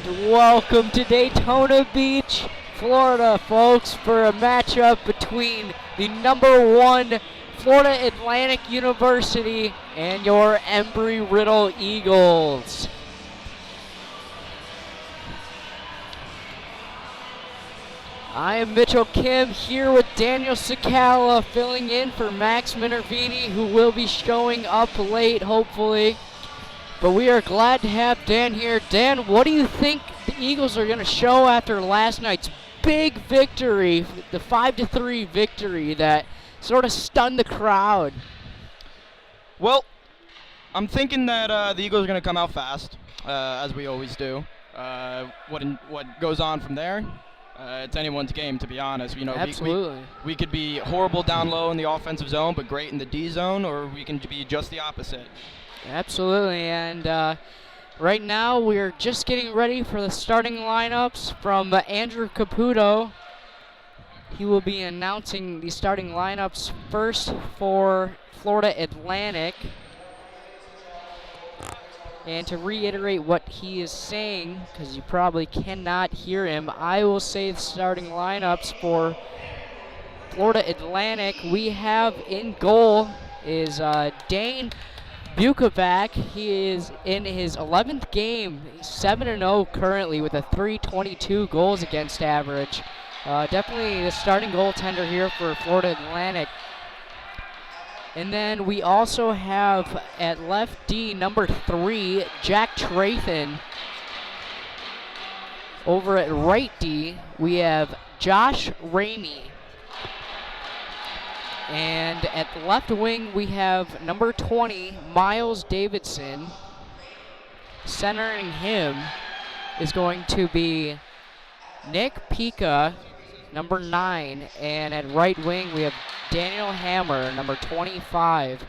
Welcome to Daytona Beach, Florida, folks, for a matchup between the #1 Florida Atlantic University and your Embry-Riddle Eagles. I am Mitchell Kim here with Daniel Cicala filling in for Max Minervini, who will be showing up late, hopefully. But we are glad to have Dan here. Dan, what do you think the Eagles are going to show after last night's big victory, the 5-3 victory that sort of stunned the crowd? Well, I'm thinking that the Eagles are going to come out fast, as we always do. What goes on from there? It's anyone's game, to be honest. You know, Absolutely. We could be horrible down low in the offensive zone, but great in the D zone, or we can be just the opposite. Absolutely, and right now we're just getting ready for the starting lineups from Andrew Caputo. He will be announcing the starting lineups first for Florida Atlantic. And to reiterate what he is saying, because you probably cannot hear him, I will say the starting lineups for Florida Atlantic. We have in goal is Dane Bukovac. He is in his 11th game, 7-0 currently with a .322 goals against average. Definitely the starting goaltender here for Florida Atlantic. And then we also have at left D, #3, Jack Trathan. Over at right D, we have Josh Ramey. And at the left wing, we have #20, Miles Davidson. Centering him is going to be Nick Pica, #9. And at right wing, we have Daniel Hammer, #25.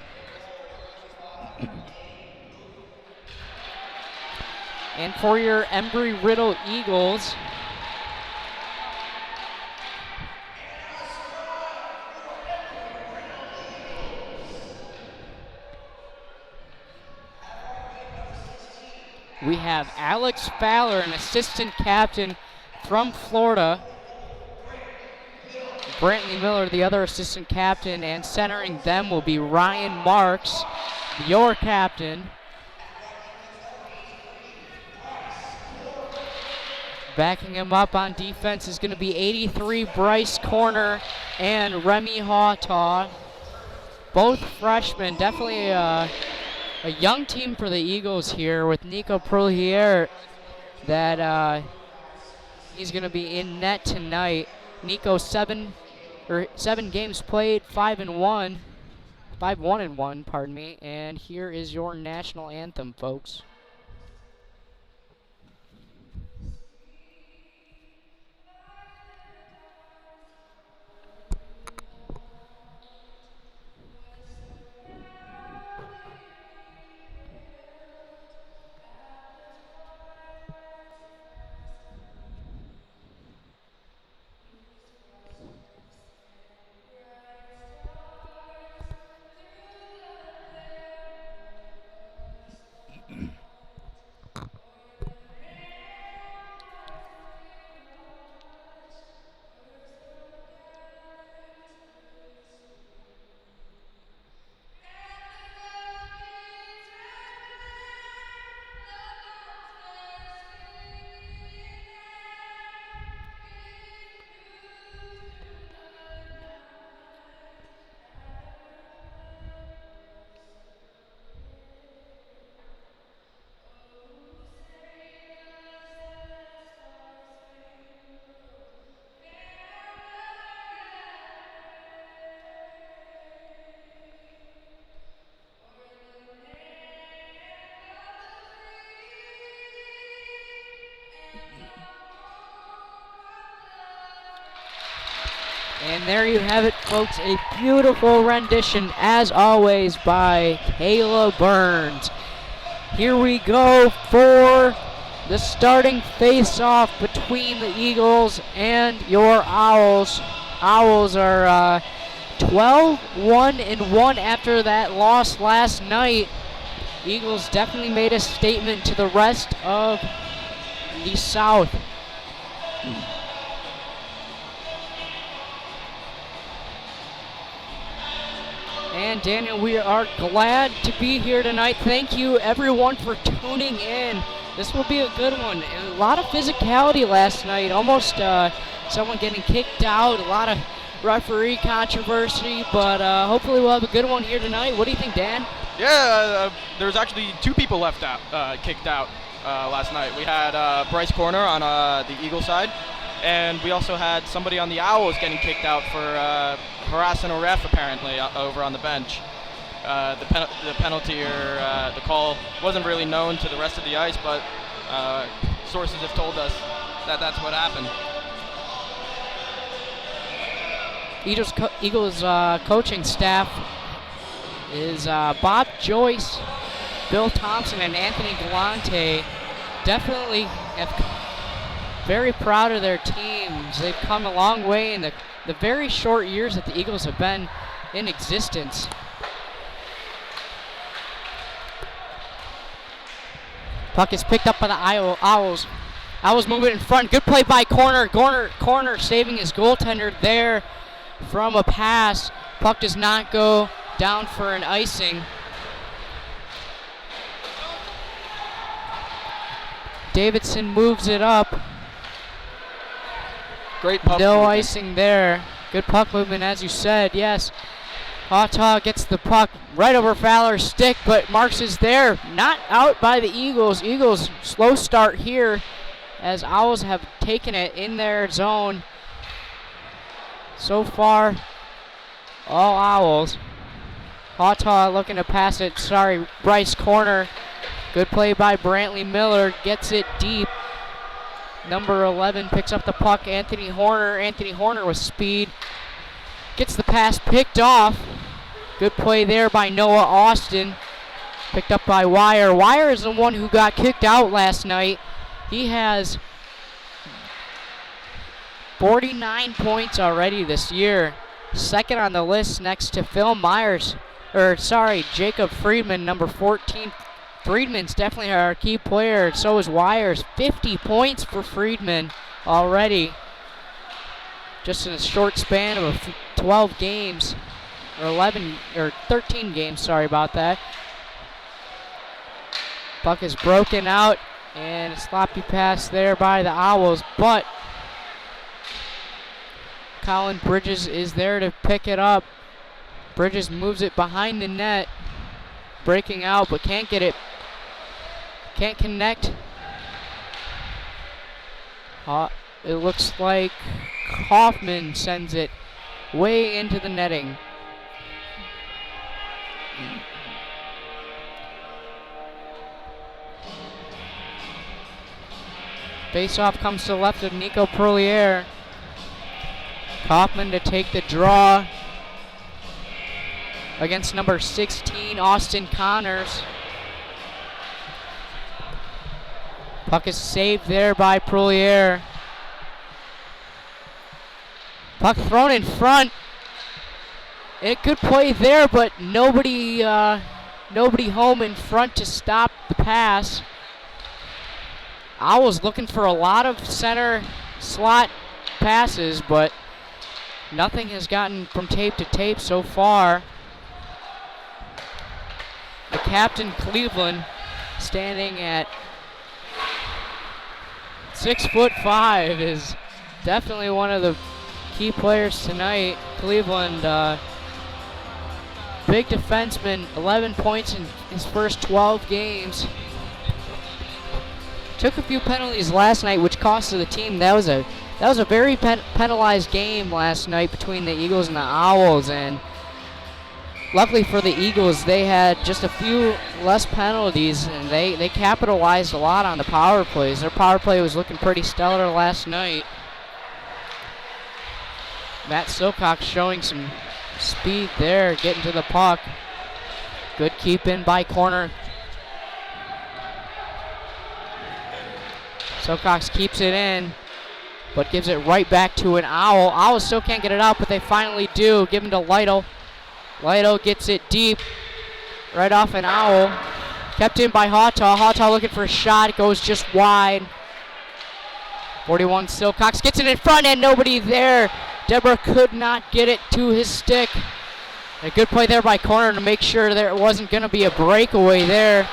And for your Embry-Riddle Eagles, we have Alex Fowler, an assistant captain from Florida. Brantley Miller, the other assistant captain, and centering them will be Ryan Marks, your captain. Backing him up on defense is going to be 83 Bryce Corner and Remy Hawtaw. Both freshmen, definitely a young team for the Eagles here with Nico Prolier that he's going to be in net tonight. Nico, 7 games played, 5-1, pardon me. And here is your national anthem, folks. And there you have it, folks, a beautiful rendition, as always, by Kayla Burns. Here we go for the starting face-off between the Eagles and your Owls. Owls are 12-1-1 after that loss last night. Eagles definitely made a statement to the rest of the South. And Daniel, we are glad to be here tonight. Thank you everyone for tuning in. This will be a good one. A lot of physicality last night. Almost someone getting kicked out. A lot of referee controversy, but hopefully we'll have a good one here tonight. What do you think, Dan? Yeah, there's actually 2 people left out, kicked out last night. We had Bryce Corner on the Eagle side, and we also had somebody on the Owls getting kicked out for harassing a ref apparently over on the bench. The penalty or the call wasn't really known to the rest of the ice, but sources have told us that that's what happened. Eagles coaching staff is Bob Joyce, Bill Thompson, and Anthony Galante. Definitely very proud of their teams. They've come a long way in the very short years that the Eagles have been in existence. Puck is picked up by the Owls. Owls move it in front. Good play by Corner. Corner saving his goaltender there from a pass. Puck does not go down for an icing. Davidson moves it up. Great puck No movement. icing there. Good puck movement, as you said, yes. Hawtaw gets the puck right over Fowler's stick, but Marks is there. Not out by the Eagles. Eagles slow start here as Owls have taken it in their zone. So far, all Owls. Hawtaw looking to pass it. Bryce Corner. Good play by Brantley Miller. Gets it deep. Number 11 picks up the puck. Anthony Horner with speed. Gets the pass picked off. Good play there by Noah Austin. Picked up by Wire. Wire is the one who got kicked out last night. He has 49 points already this year. Second on the list next to Jacob Friedman, number 14. Friedman's definitely our key player. So is Wires. 50 points for Friedman already. Just in a short span of 12 games. Or 13 games, sorry about that. Puck is broken out. And a sloppy pass there by the Owls. But Colin Bridges is there to pick it up. Bridges moves it behind the net. Breaking out, but can't get it. Can't connect. It looks like Kaufman sends it way into the netting. Face-off comes to the left of Nico Perlier. Kaufman to take the draw against number 16, Austin Connors. Puck is saved there by Perlier. Puck thrown in front. A good play there, but nobody home in front to stop the pass. Owls looking for a lot of center slot passes, but nothing has gotten from tape to tape so far. The captain, Cleveland, standing at 6'5", is definitely one of the key players tonight. Cleveland, big defenseman, 11 points in his first 12 games. Took a few penalties last night, which cost the team. That was a very penalized game last night between the Eagles and the Owls, and luckily for the Eagles, they had just a few less penalties, and they capitalized a lot on the power plays. Their power play was looking pretty stellar last night. Matt Silcox showing some speed there, getting to the puck. Good keep in by Corner. Silcox keeps it in, but gives it right back to an Owl. Owls still can't get it out, but they finally do. Give him to Lydell. Lydell gets it deep, right off an Owl. Kept in by Hawtaw. Hawtaw looking for a shot, goes just wide. 41 Silcox gets it in front and nobody there. Deborah could not get it to his stick. A good play there by corner to make sure there wasn't going to be a breakaway there.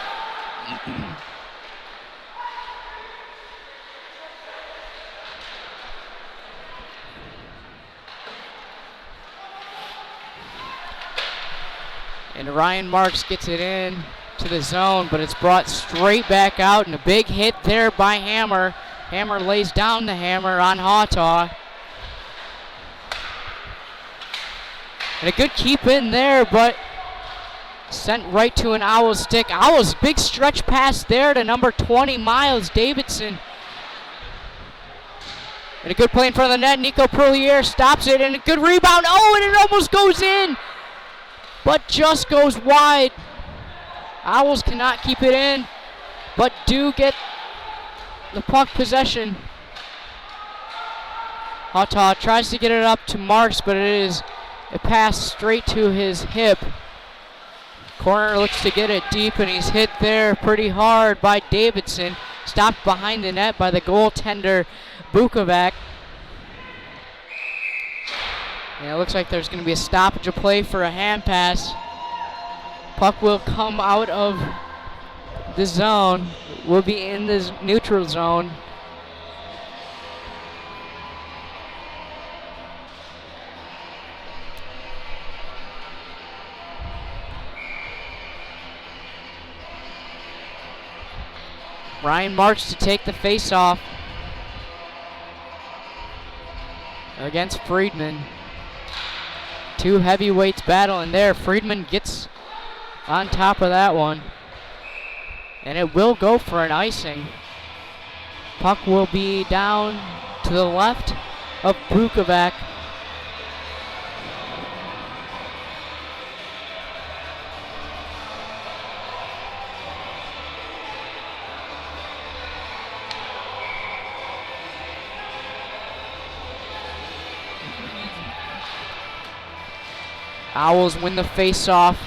And Ryan Marks gets it in to the zone, but it's brought straight back out, and a big hit there by Hammer. Hammer lays down the hammer on Hawtaw. And a good keep in there, but sent right to an Owls stick. Owls, big stretch pass there to number 20, Miles Davidson. And a good play in front of the net. Nico Perlier stops it, and a good rebound. Oh, and it almost goes in, but just goes wide. Owls cannot keep it in, but do get the puck possession. Hawtaw tries to get it up to Marks, but it is a pass straight to his hip. Corner looks to get it deep, and he's hit there pretty hard by Davidson. Stopped behind the net by the goaltender, Bukovac. And it looks like there's going to be a stoppage of play for a hand pass. Puck will come out of the zone. Will be in the neutral zone. Ryan Marks to take the face-off against Friedman. Two heavyweights battling there. Friedman gets on top of that one. And it will go for an icing. Puck will be down to the left of Bukovac. Owls win the face-off.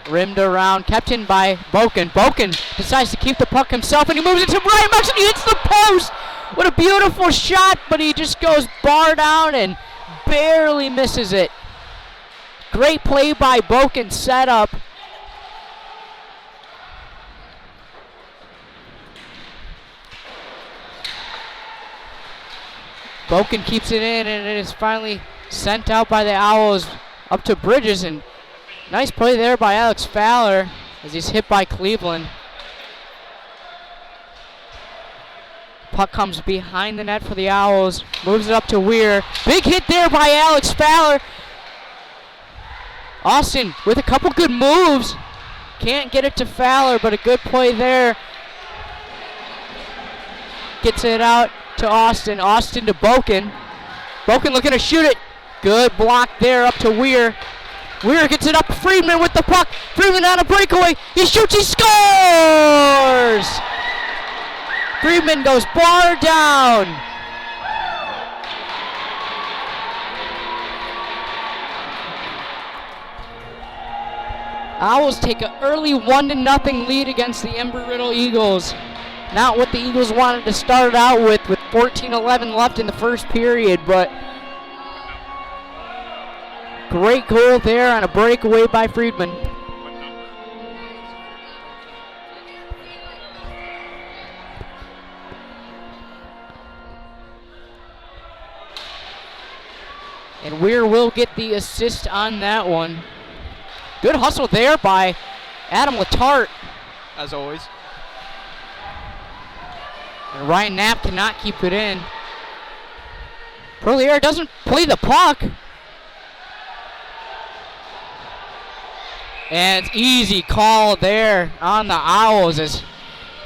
Rimmed around, kept in by Boken. Boken decides to keep the puck himself, and he moves it to Ryan Marks, and he hits the post. What a beautiful shot, but he just goes bar down and barely misses it. Great play by Boken, set up. Boken keeps it in, and it is finally sent out by the Owls up to Bridges, and nice play there by Alex Fowler as he's hit by Cleveland. Puck comes behind the net for the Owls, moves it up to Weir. Big hit there by Alex Fowler. Austin with a couple good moves. Can't get it to Fowler, but a good play there. Gets it out to Austin. Austin to Boken. Boken looking to shoot it. Good block there up to Weir. Weir gets it up. Friedman with the puck. Friedman on a breakaway. He shoots. He scores! Friedman goes bar down. Owls take an early 1-0 lead against the Embry-Riddle Eagles. Not what the Eagles wanted to start out with 14-11 left in the first period, but great goal there on a breakaway by Friedman. And Weir will get the assist on that one. Good hustle there by Adam Letarte. As always. And Ryan Knapp cannot keep it in. Perlier doesn't play the puck. And it's easy call there on the Owls as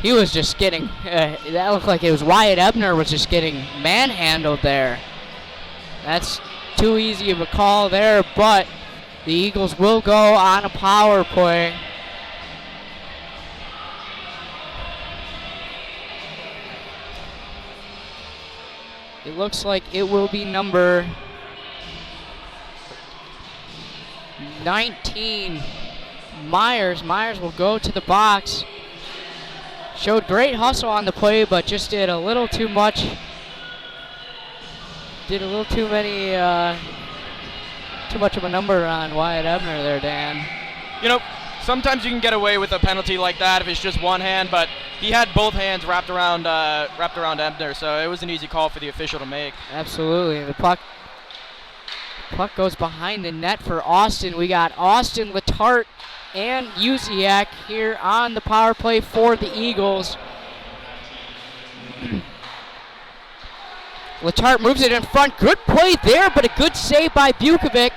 he was just getting, that looked like it was Wyatt Ebner was just getting manhandled there. That's too easy of a call there, but the Eagles will go on a power play. It looks like it will be number 19, Myers. Myers will go to the box. Showed great hustle on the play, but just did a little too much did a little too much of a number on Wyatt Ebner there, Dan. You know, sometimes you can get away with a penalty like that if it's just one hand, but he had both hands wrapped around Ebner, so it was an easy call for the official to make. Absolutely. The puck goes behind the net for Austin. We got Austin, Letarte, and Uziak here on the power play for the Eagles. Letarte moves it in front. Good play there, but a good save by Bukovic.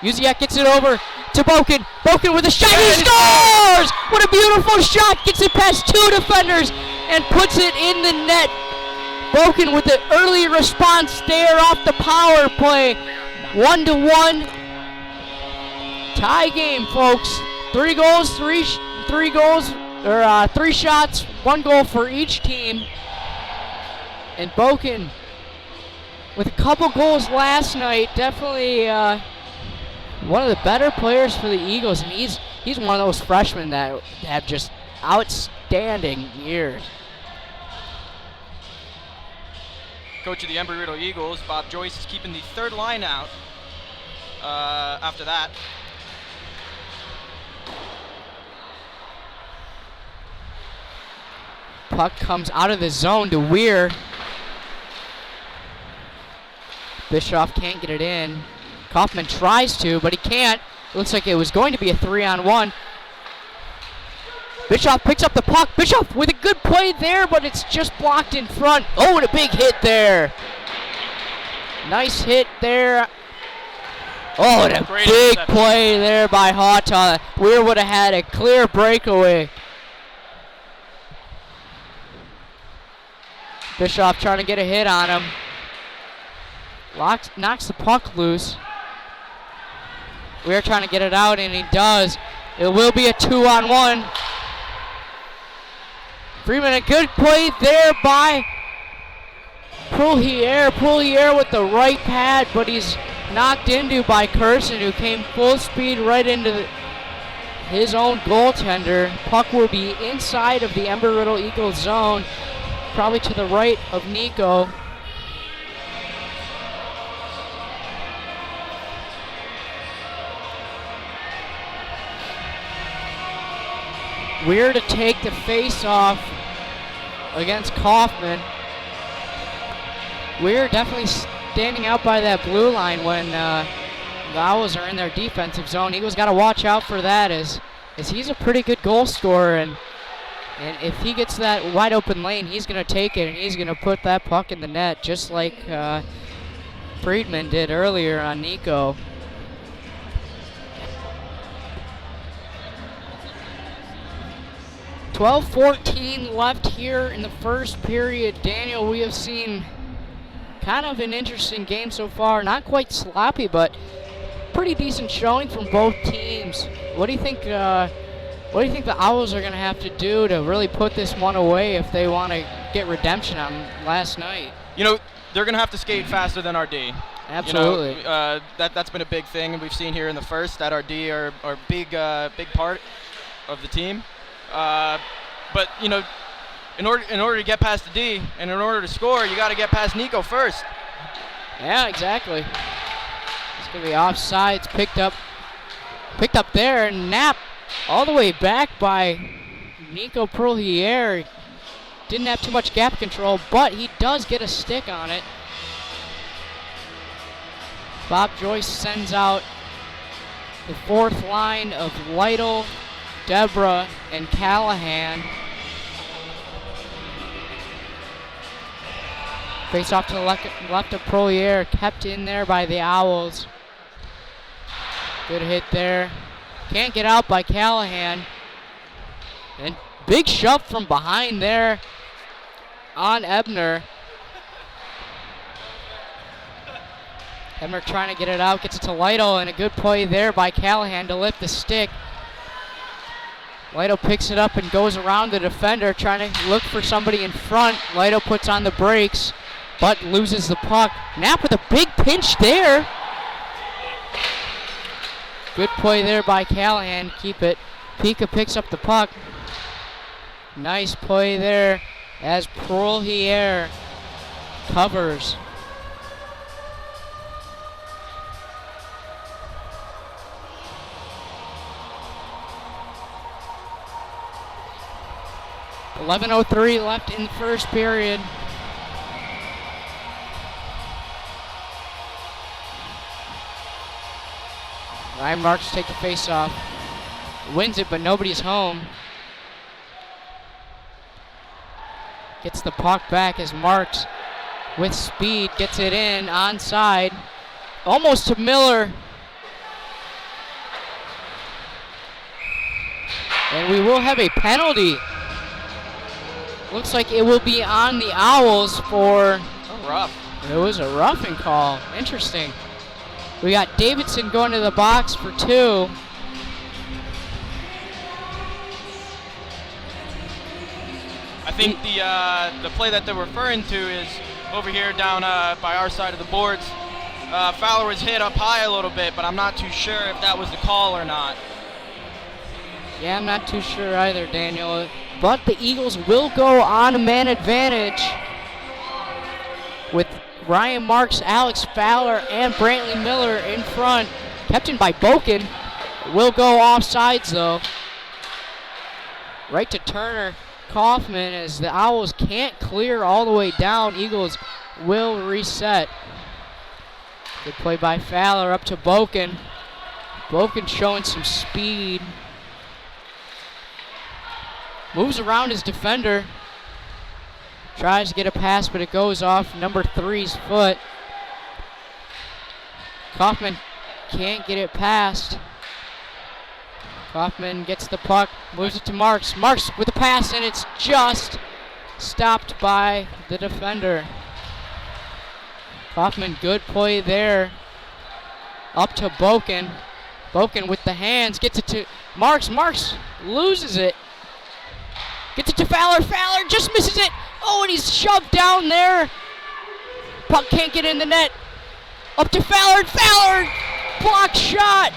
Uziak gets it over to Boken. Boken with a shot. He scores! What a beautiful shot. Gets it past two defenders and puts it in the net. Boken with the early response there off the power play. 1-1. Tie game, folks. Three shots, 1 goal for each team. And Boken, with a couple goals last night, definitely one of the better players for the Eagles. And he's one of those freshmen that have just outstanding years. Coach of the Embry-Riddle Eagles, Bob Joyce, is keeping the third line out after that. Puck comes out of the zone to Weir. Bischoff can't get it in. Kaufman tries to, but he can't. Looks like it was going to be a 3-on-1. Bischoff picks up the puck. Bischoff with a good play there, but it's just blocked in front. Oh, and a big hit there. Nice hit there. Oh, and a big play there by Haughton. Weir would have had a clear breakaway. Bischoff trying to get a hit on him. Knocks the puck loose. Weir trying to get it out, and he does. It will be a 2-on-1. Freeman, a good play there by Poulhier. Poulhier with the right pad, but he's knocked into by Curson, who came full speed right into his own goaltender. Puck will be inside of the Embry-Riddle Eagles zone, probably to the right of Nico. Weir to take the face-off against Kaufman. Weir definitely standing out by that blue line when the Owls are in their defensive zone. Eagles got to watch out for that as he's a pretty good goal scorer, and if he gets that wide open lane, he's going to take it and he's going to put that puck in the net just like Friedman did earlier on Nico. .14 left here in the first period. Daniel, we have seen kind of an interesting game so far. Not quite sloppy, but pretty decent showing from both teams. What do you think the Owls are going to have to do to really put this one away if they want to get redemption on last night? You know, they're going to have to skate faster than our D. Absolutely. You know, that's been a big thing we've seen here in the first, that our D are big part of the team. But you know, in order to get past the D and in order to score, you got to get past Nico first. Yeah, exactly. It's gonna be offsides, picked up there, and Knapp all the way back by Nico Poulhier. Didn't have too much gap control, but he does get a stick on it. Bob Joyce sends out the fourth line of Lydell, Deborah, and Callahan. Face off to the left of Poulhier, kept in there by the Owls. Good hit there. Can't get out by Callahan. And big shove from behind there on Ebner. Ebner trying to get it out, gets it to Lydell, and a good play there by Callahan to lift the stick. Lydell picks it up and goes around the defender, trying to look for somebody in front. Lydell puts on the brakes, but loses the puck. Knapp with a big pinch there. Good play there by Callahan. Keep it. Pika picks up the puck. Nice play there. as Prolier covers. .11:03 left in the first period. Ryan Marks take the face-off. Wins it, but nobody's home. Gets the puck back as Marks, with speed, gets it in, onside. Almost to Miller. And we will have a penalty. Looks like it will be on the Owls for... Oh, rough. It was a roughing call. Interesting. We got Davidson going to the box for 2. I think the play that they're referring to is over here down by our side of the boards. Fowler was hit up high a little bit, but I'm not too sure if that was the call or not. Yeah, I'm not too sure either, Daniel. But the Eagles will go on a man advantage with Ryan Marks, Alex Fowler, and Brantley Miller in front. Captained by Boken. Will go offsides, though. Right to Turner Kaufman as the Owls can't clear all the way down. Eagles will reset. Good play by Fowler up to Boken. Boken showing some speed. Moves around his defender. Tries to get a pass, but it goes off number 3's foot. Kaufman can't get it past. Kaufman gets the puck, moves it to Marks. Marks with a pass, and it's just stopped by the defender. Kaufman, good play there. Up to Boken. Boken with the hands, gets it to Marks. Marks loses it. Gets it to Fowler. Fowler just misses it. Oh, and he's shoved down there. Puck can't get in the net. Up to Fowler. Fowler! Block shot!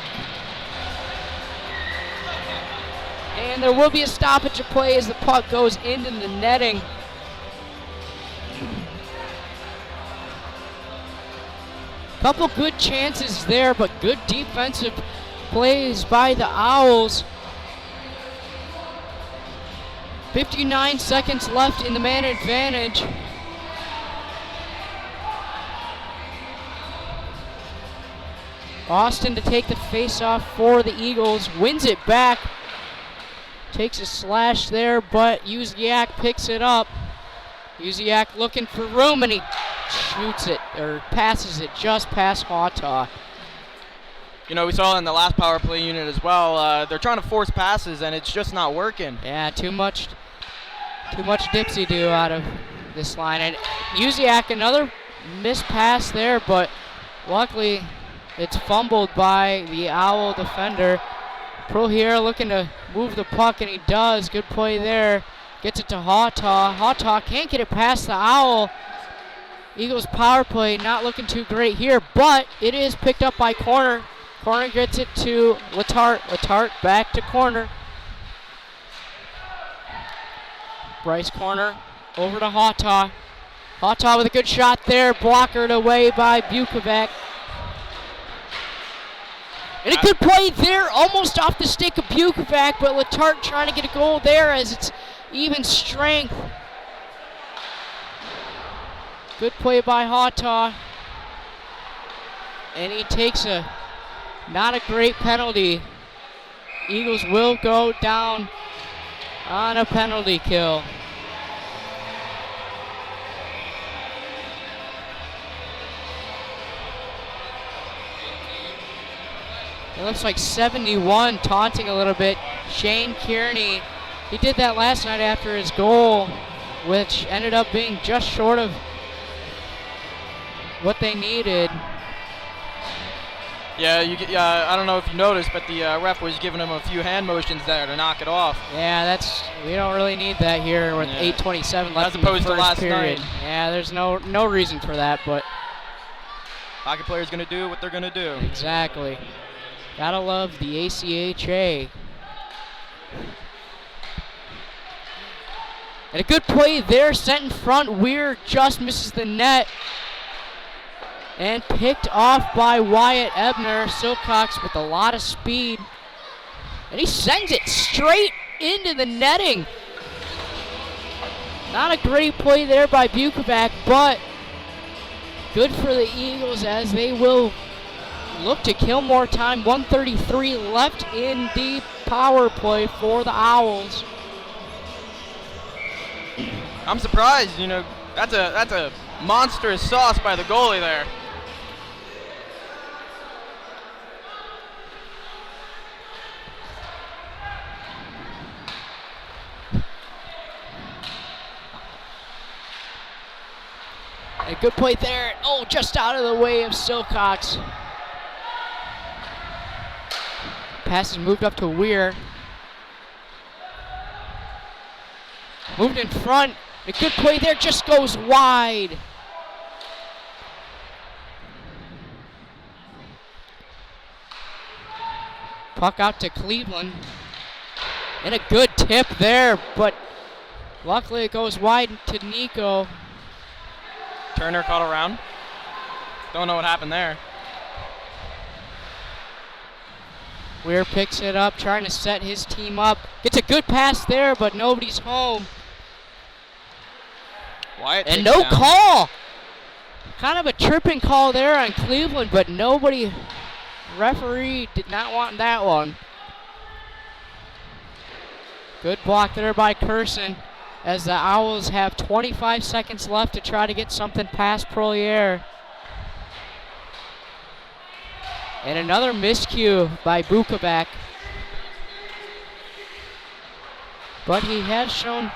And there will be a stoppage of play as the puck goes into the netting. Couple good chances there, but good defensive plays by the Owls. 59 seconds left in the man advantage. Austin to take the face-off for the Eagles. Wins it back. Takes a slash there, but Uziak picks it up. Uziak looking for room, and he shoots it, or passes it just past Hawtaw. You know, we saw in the last power play unit as well, they're trying to force passes, and it's just not working. Yeah, too much dipsy-do out of this line. And Uziak, another missed pass there, but luckily it's fumbled by the Owl defender. Pro here looking to move the puck, and he does. Good play there. Gets it to Hawtaw. Hawtaw can't get it past the Owl. Eagles power play not looking too great here, but it is picked up by Corner. Corner gets it to Latart. Latart back to Corner. Bryce Corner over to Hawtaw. Hawtaw with a good shot there, blockered away by Bukovac. And a good play there, almost off the stick of Bukovac, but Latart trying to get a goal there as it's even strength. Good play by Hawtaw. And he takes not a great penalty. Eagles will go down on a penalty kill. It looks like 71 taunting a little bit. Shane Kearney, he did that last night after his goal, which ended up being just short of what they needed. Yeah, I don't know if you noticed, but the ref was giving him a few hand motions there to knock it off. Yeah, we don't really need that here with 8:27 left in the first period. As opposed to last night. Yeah, there's no reason for that, but hockey players gonna do what they're gonna do. Exactly. Gotta love the ACHA. And a good play there, sent in front. Weir just misses the net. And picked off by Wyatt Ebner. Silcox with a lot of speed. And he sends it straight into the netting. Not a great play there by Bukovac, but good for the Eagles as they will look to kill more time. 1:33 left in the power play for the Owls. I'm surprised, that's a monstrous sauce by the goalie there. A good play there. Oh, just out of the way of Silcox. Pass is moved up to Weir. Moved in front. A good play there, just goes wide. Puck out to Cleveland. And a good tip there, but luckily it goes wide to Nico. Turner caught around. Don't know what happened there. Weir picks it up, trying to set his team up. Gets a good pass there, but nobody's home. Wyatt and no call. Kind of a tripping call there on Cleveland, but nobody, referee did not want that one. Good block there by Curson as the Owls have 25 seconds left to try to get something past Prolier. And another miscue by Bukovac. But he has shown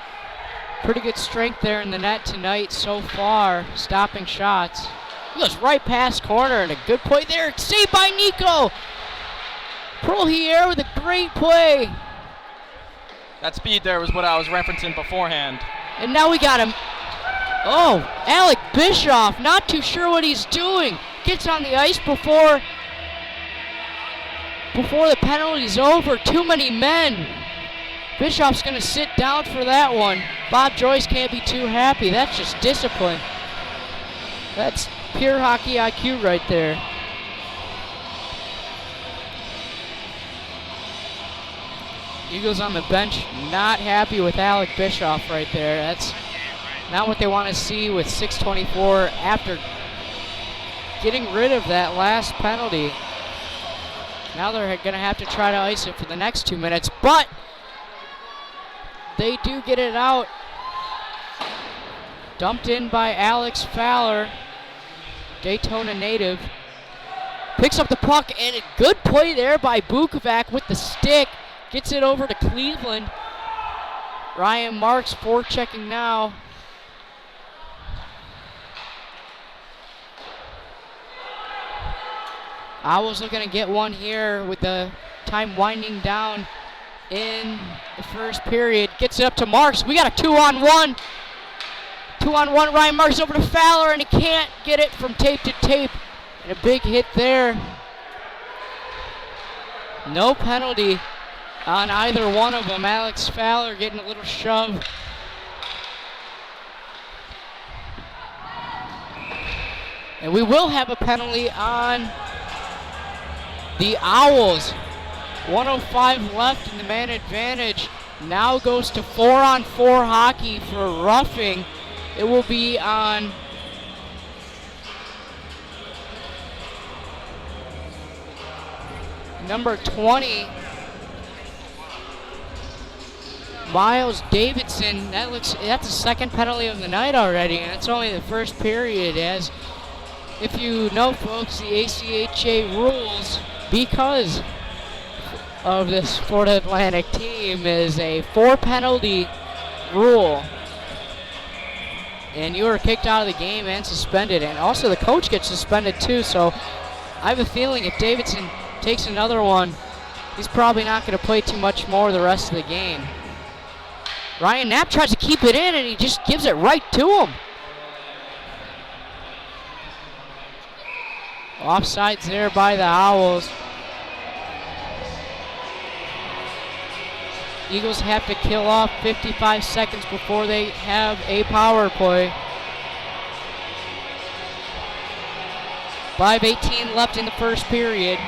pretty good strength there in the net tonight so far, stopping shots. He goes right past corner and a good play there. Saved by Nico. Prolier with a great play. That speed there was what I was referencing beforehand. And now we got him. Oh, Alec Bischoff, not too sure what he's doing. Gets on the ice before the penalty's over. Too many men. Bischoff's going to sit down for that one. Bob Joyce can't be too happy. That's just discipline. That's pure hockey IQ right there. Eagles on the bench not happy with Alec Bischoff right there. That's not what they want to see with 6:24 after getting rid of that last penalty. Now they're going to have to try to ice it for the next 2 minutes, but they do get it out. Dumped in by Alex Fowler, Daytona native. Picks up the puck, and a good play there by Bukovac with the stick. Gets it over to Cleveland. Ryan Marks forechecking now. Owls looking to get one here with the time winding down in the first period. Gets it up to Marks. We got a 2-on-1. 2-on-1. Ryan Marks over to Fowler, and he can't get it from tape to tape. And a big hit there. No penalty on either one of them. Alex Fowler getting a little shove. And we will have a penalty on the Owls. 1:05 left in the man advantage. Now goes to 4-on-4 hockey for roughing. It will be on number 20, Miles Davidson. That's the second penalty of the night already, and it's only the first period. As if you know, folks, the ACHA rules, because of this Florida Atlantic team, is a 4-penalty rule. And you are kicked out of the game and suspended. And also the coach gets suspended too, so I have a feeling if Davidson takes another one, he's probably not going to play too much more the rest of the game. Ryan Knapp tries to keep it in, and he just gives it right to him. Offsides there by the Owls. Eagles have to kill off 55 seconds before they have a power play. 5:18 left in the first period.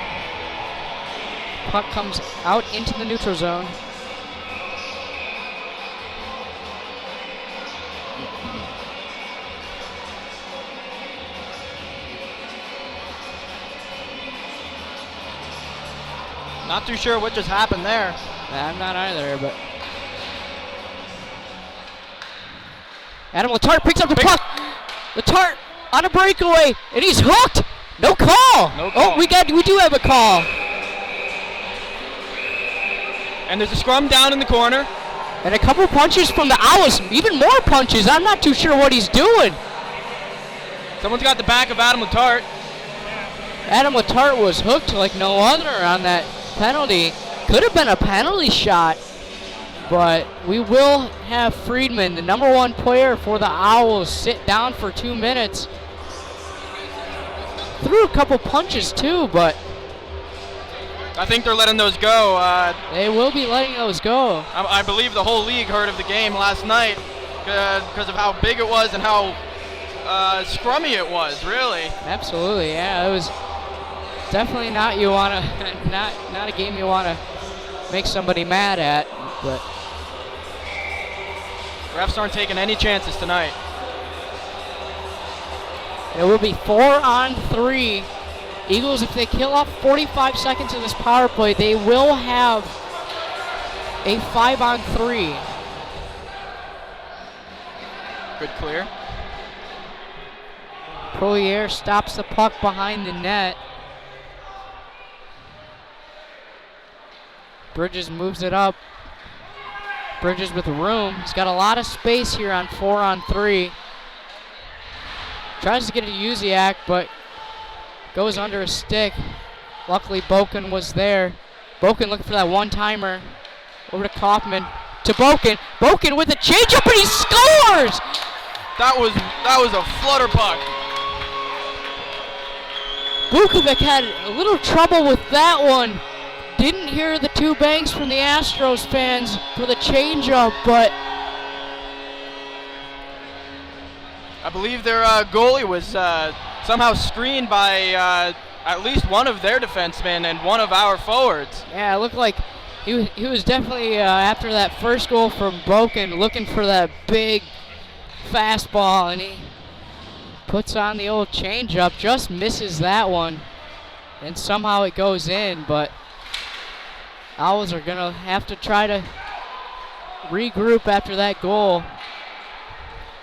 Puck comes out into the neutral zone. Not too sure what just happened there. I'm not either, but Adam Letarte picks up the puck. Letarte on a breakaway, and he's hooked. No call. No call. Oh, we do have a call. And there's a scrum down in the corner. And a couple punches from the Owls, even more punches. I'm not too sure what he's doing. Someone's got the back of Adam Letarte. Adam Letarte was hooked like no other on that penalty. Could have been a penalty shot, but we will have Friedman, the number 1 player for the Owls, sit down for 2 minutes. Threw a couple punches too, but I think they're letting those go. They will be letting those go. I believe the whole league heard of the game last night because of how big it was and how scrummy it was, really. Absolutely, yeah. It was definitely not not a game you want to make somebody mad at, but refs aren't taking any chances tonight. it will be 4-on-3. Eagles, if they kill off 45 seconds of this power play, they will have a 5-on-3. Good clear. Prolier stops the puck behind the net. Bridges moves it up. Bridges with room. He's got a lot of space here on 4-on-3. Tries to get it to Uziak, but goes under a stick. Luckily, Boken was there. Boken looking for that one-timer. Over to Kaufman. To Boken. Boken with a change-up, and he scores! That was a flutter puck. Vukovic had a little trouble with that one. Didn't hear the 2 bangs from the Astros fans for the change-up, but I believe their goalie was somehow screened by at least one of their defensemen and one of our forwards. yeah, it looked like he was definitely, after that first goal from Boken, looking for that big fastball, and he puts on the old change-up, just misses that one, and somehow it goes in, but Owls are going to have to try to regroup after that goal.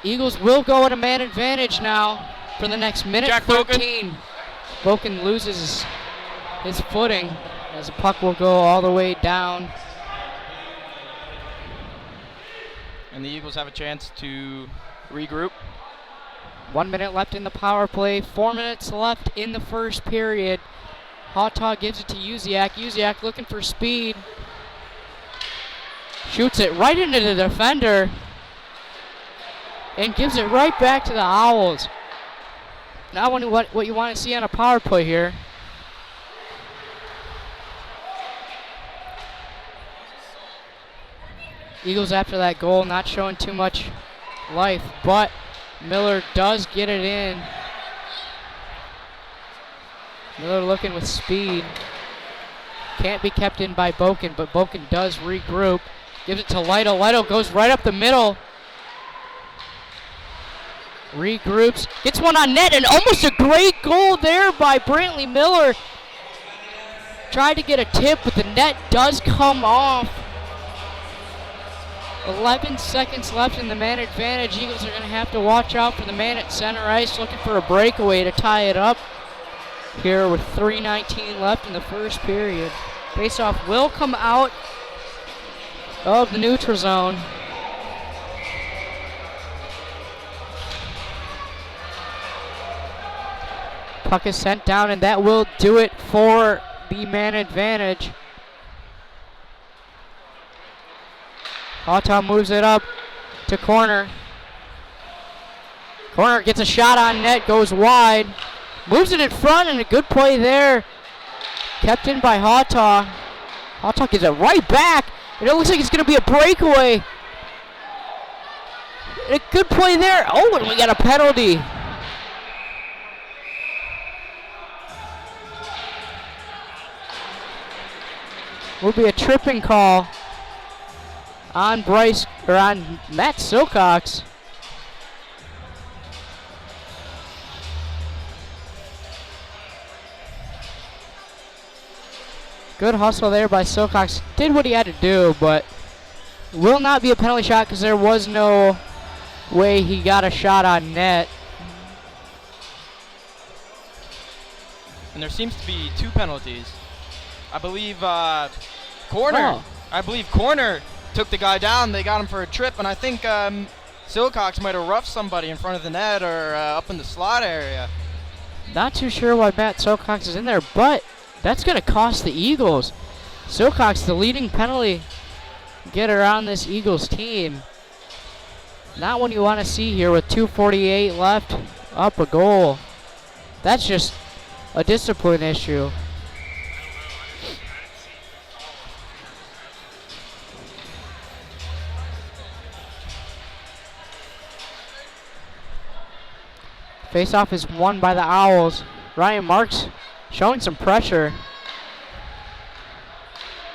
Eagles will go at a man advantage now for the next minute. Jack 13. Boken loses his footing as the puck will go all the way down. And the Eagles have a chance to regroup. 1 minute left in the power play. 4 minutes left in the first period. Hautaw gives it to Uziak. Uziak looking for speed. Shoots it right into the defender. And gives it right back to the Owls. Now what you want to see on a power play here. Eagles after that goal not showing too much life, but Miller does get it in. Miller looking with speed. Can't be kept in by Boken, but Boken does regroup. Gives it to Lydell. Lydell goes right up the middle. Regroups. Gets one on net, and almost a great goal there by Brantley Miller. Tried to get a tip, but the net does come off. 11 seconds left in the man advantage. Eagles are going to have to watch out for the man at center ice, looking for a breakaway to tie it up here with 3:19 left in the first period. Faceoff will come out of the neutral zone. Puck is sent down, and that will do it for the man advantage. Hautaw moves it up to corner. Corner gets a shot on net, goes wide. Moves it in front, and a good play there. Kept in by Hautaw. Hautaw gives it right back. And it looks like it's going to be a breakaway. A good play there. Oh, and we got a penalty. Will be a tripping call on on Matt Silcox. Good hustle there by Silcox. Did what he had to do, but will not be a penalty shot because there was no way he got a shot on net. And there seems to be 2 penalties. I believe corner. Oh. I believe corner took the guy down. They got him for a trip, and I think Silcox might have roughed somebody in front of the net or up in the slot area. Not too sure why Matt Silcox is in there, but that's going to cost the Eagles. Silcox, the leading penalty getter on this Eagles team. Not what you want to see here with 2:48 left, up a goal. That's just a discipline issue. Face-off is won by the Owls. Ryan Marks showing some pressure.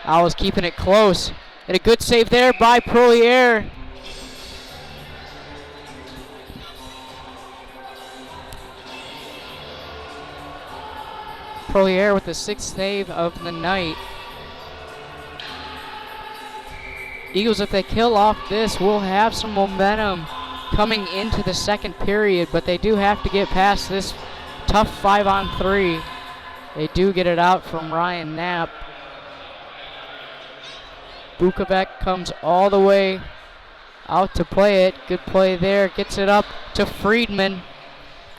Owls keeping it close. And a good save there by Prolier. Prolier with the 6th save of the night. Eagles, if they kill off this, will have some momentum coming into the second period, but they do have to get past this tough 5-on-3. They do get it out from Ryan Knapp. Bukovac comes all the way out to play it. Good play there. Gets it up to Friedman.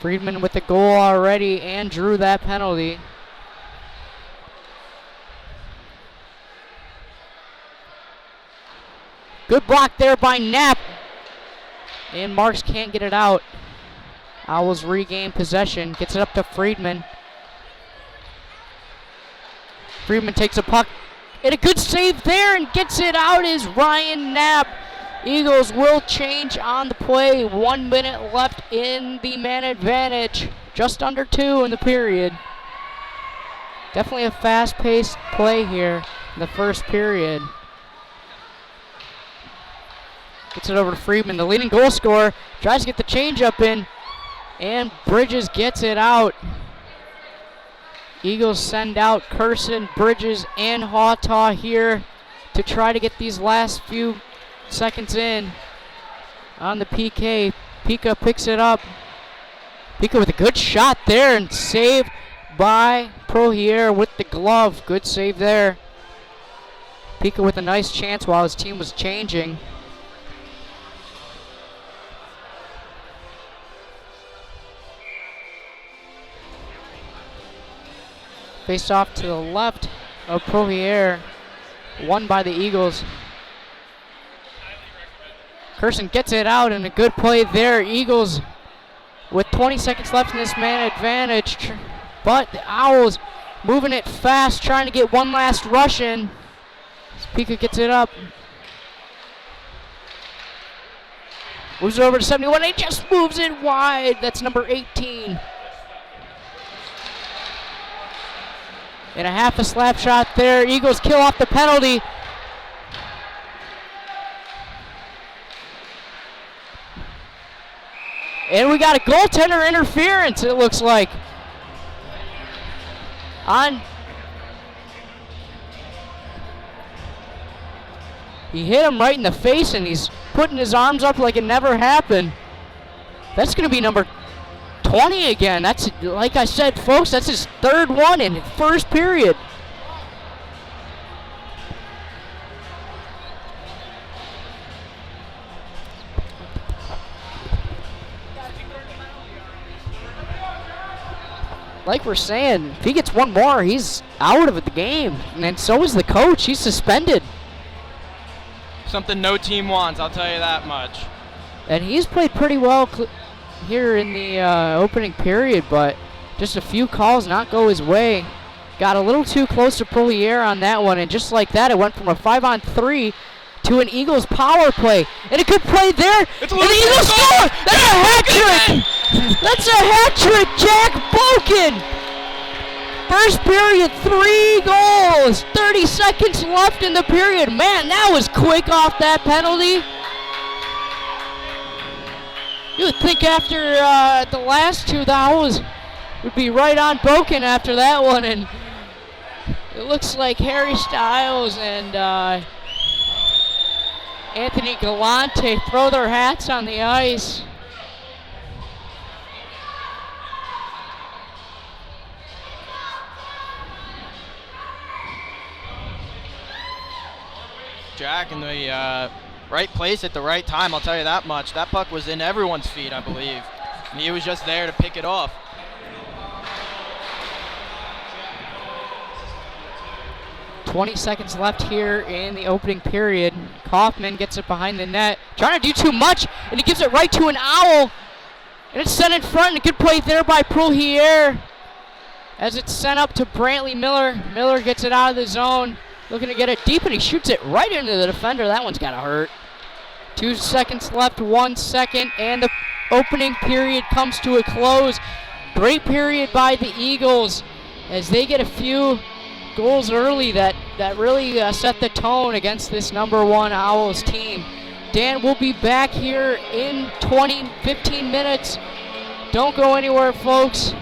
Friedman with the goal already and drew that penalty. Good block there by Knapp. And Marks can't get it out. Owls regain possession. Gets it up to Friedman. Friedman takes a puck. And a good save there and gets it out is Ryan Knapp. Eagles will change on the play. 1 minute left in the man advantage. Just under 2 in the period. Definitely a fast-paced play here in the first period. Gets it over to Friedman, the leading goal scorer. Tries to get the change-up in. And Bridges gets it out. Eagles send out Curson, Bridges, and Hawtaw here to try to get these last few seconds in on the PK. Pika picks it up. Pika with a good shot there and save by Prohier with the glove. Good save there. Pika with a nice chance while his team was changing. Face off to the left of Prohier. Won by the Eagles. Curson gets it out and a good play there. Eagles with 20 seconds left in this man advantage. But the Owls moving it fast, trying to get one last rush in. Pika gets it up. Moves it over to 71. He just moves it wide. That's number 18. And a half a slap shot there. Eagles kill off the penalty. And we got a goaltender interference, it looks like. He hit him right in the face and he's putting his arms up like it never happened. That's going to be number 20 again. That's, like I said, folks, that's his third one in first period. Like we're saying, if he gets one more, he's out of the game. And so is the coach. He's suspended. Something no team wants, I'll tell you that much. And he's played pretty well here in the opening period, but just a few calls not go his way. got a little too close to Prolier on that one, and just like that, it went from a 5-on-3 to an Eagles power play. And a good play there. It's a and the Eagles score! That's a hat trick! That's a hat trick, Jack Boken! First period, 3 goals. 30 seconds left in the period. Man, that was quick off that penalty. You would think after the last two, the Owls would be right on Boken after that one. And it looks like Harry Styles and Anthony Galante throw their hats on the ice. Jack in the right place at the right time, I'll tell you that much. That puck was in everyone's feet, I believe. And he was just there to pick it off. .20 seconds left here in the opening period. Kaufman gets it behind the net. Trying to do too much, and he gives it right to an Owl. And it's sent in front, and a good play there by Prolier. As it's sent up to Brantley Miller. Miller gets it out of the zone. Looking to get it deep, and he shoots it right into the defender. That one's got to hurt. 2 seconds left, 1 second, and the opening period comes to a close. Great period by the Eagles as they get a few goals early that really set the tone against this #1 Owls team. Dan, we'll be back here in 15 minutes. Don't go anywhere, folks.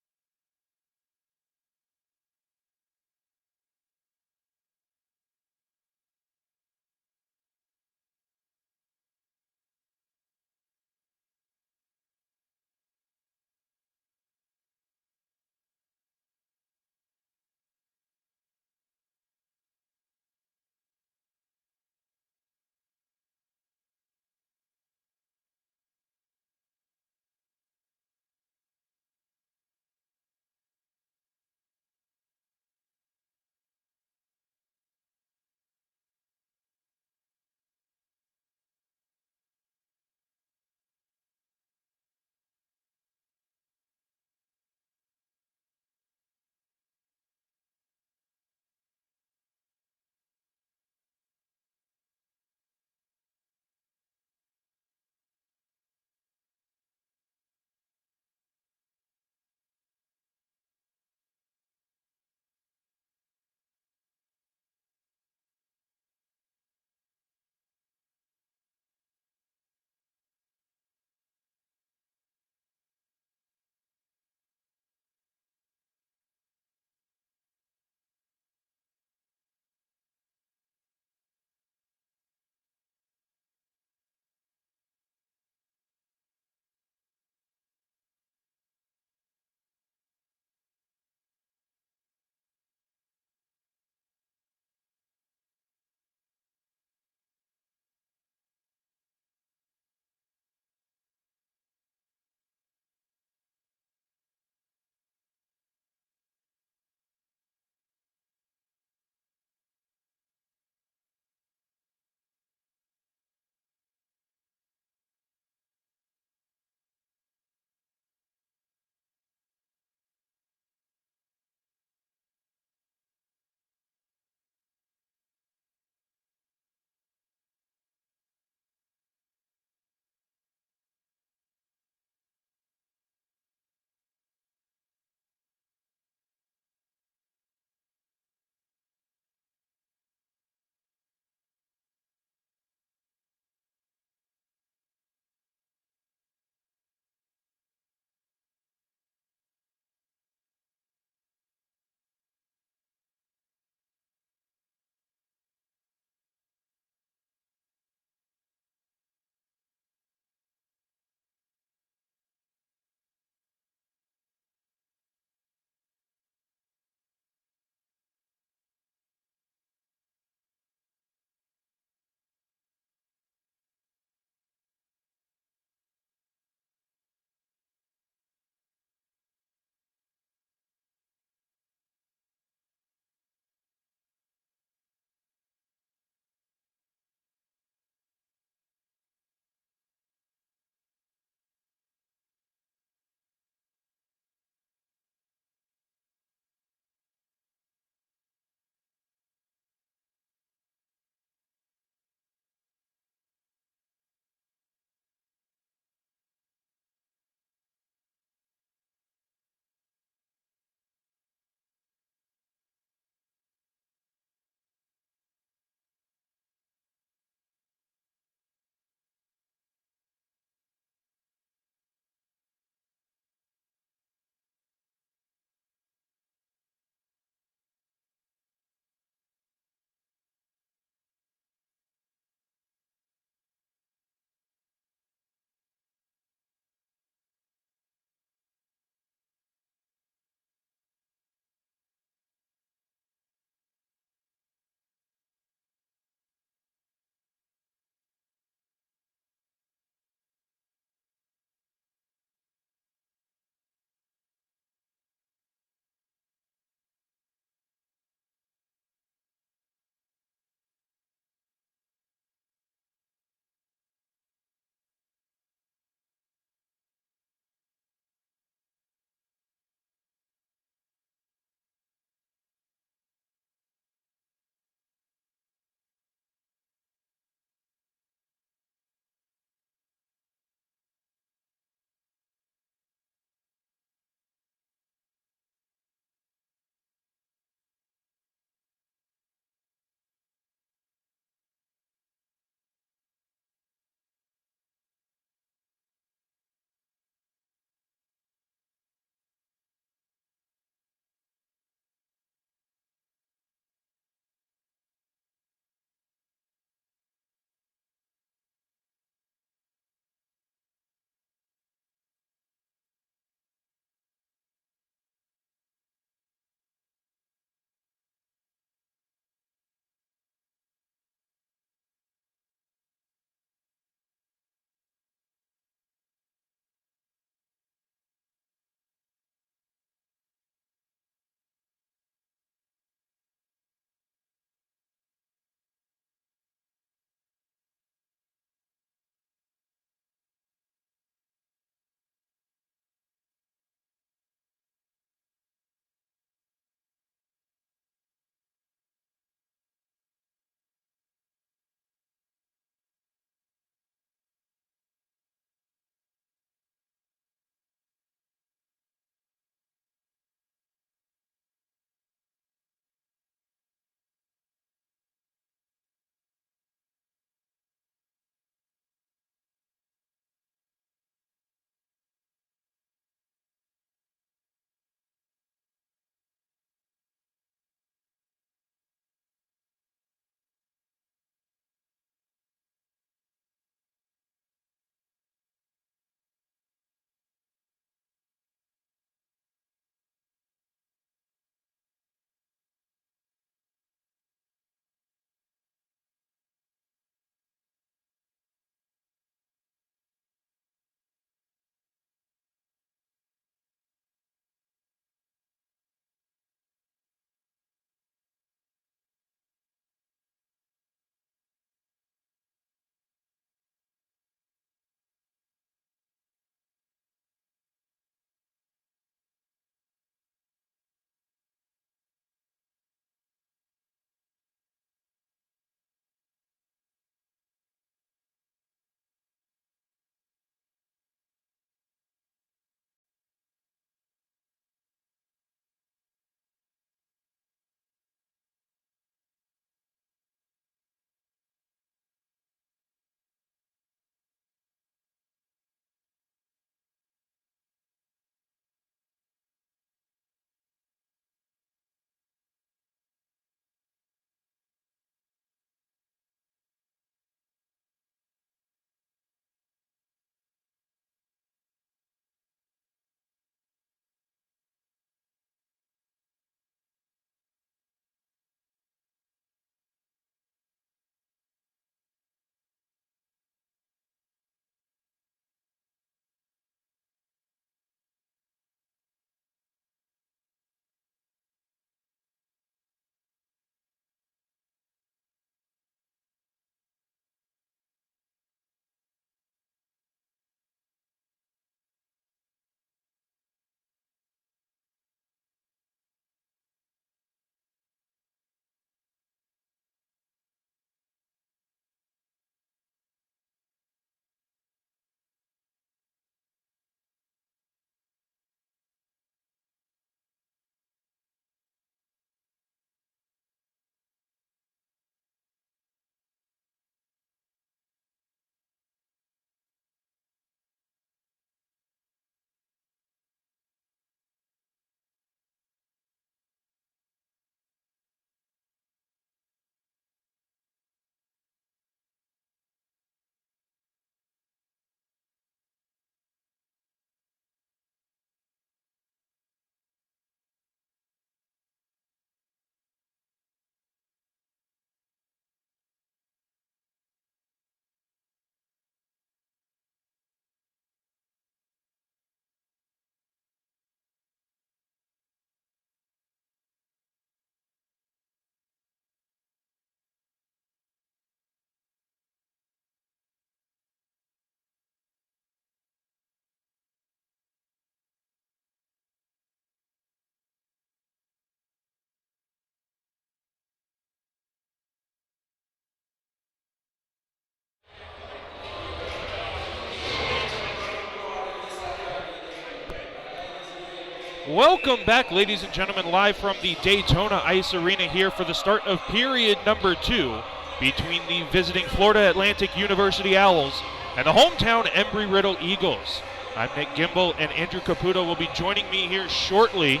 Welcome back, ladies and gentlemen, live from the Daytona Ice Arena here for the start of period number 2 between the visiting Florida Atlantic University Owls and the hometown Embry-Riddle Eagles. I'm Nick Gimbel, and Andrew Caputo will be joining me here shortly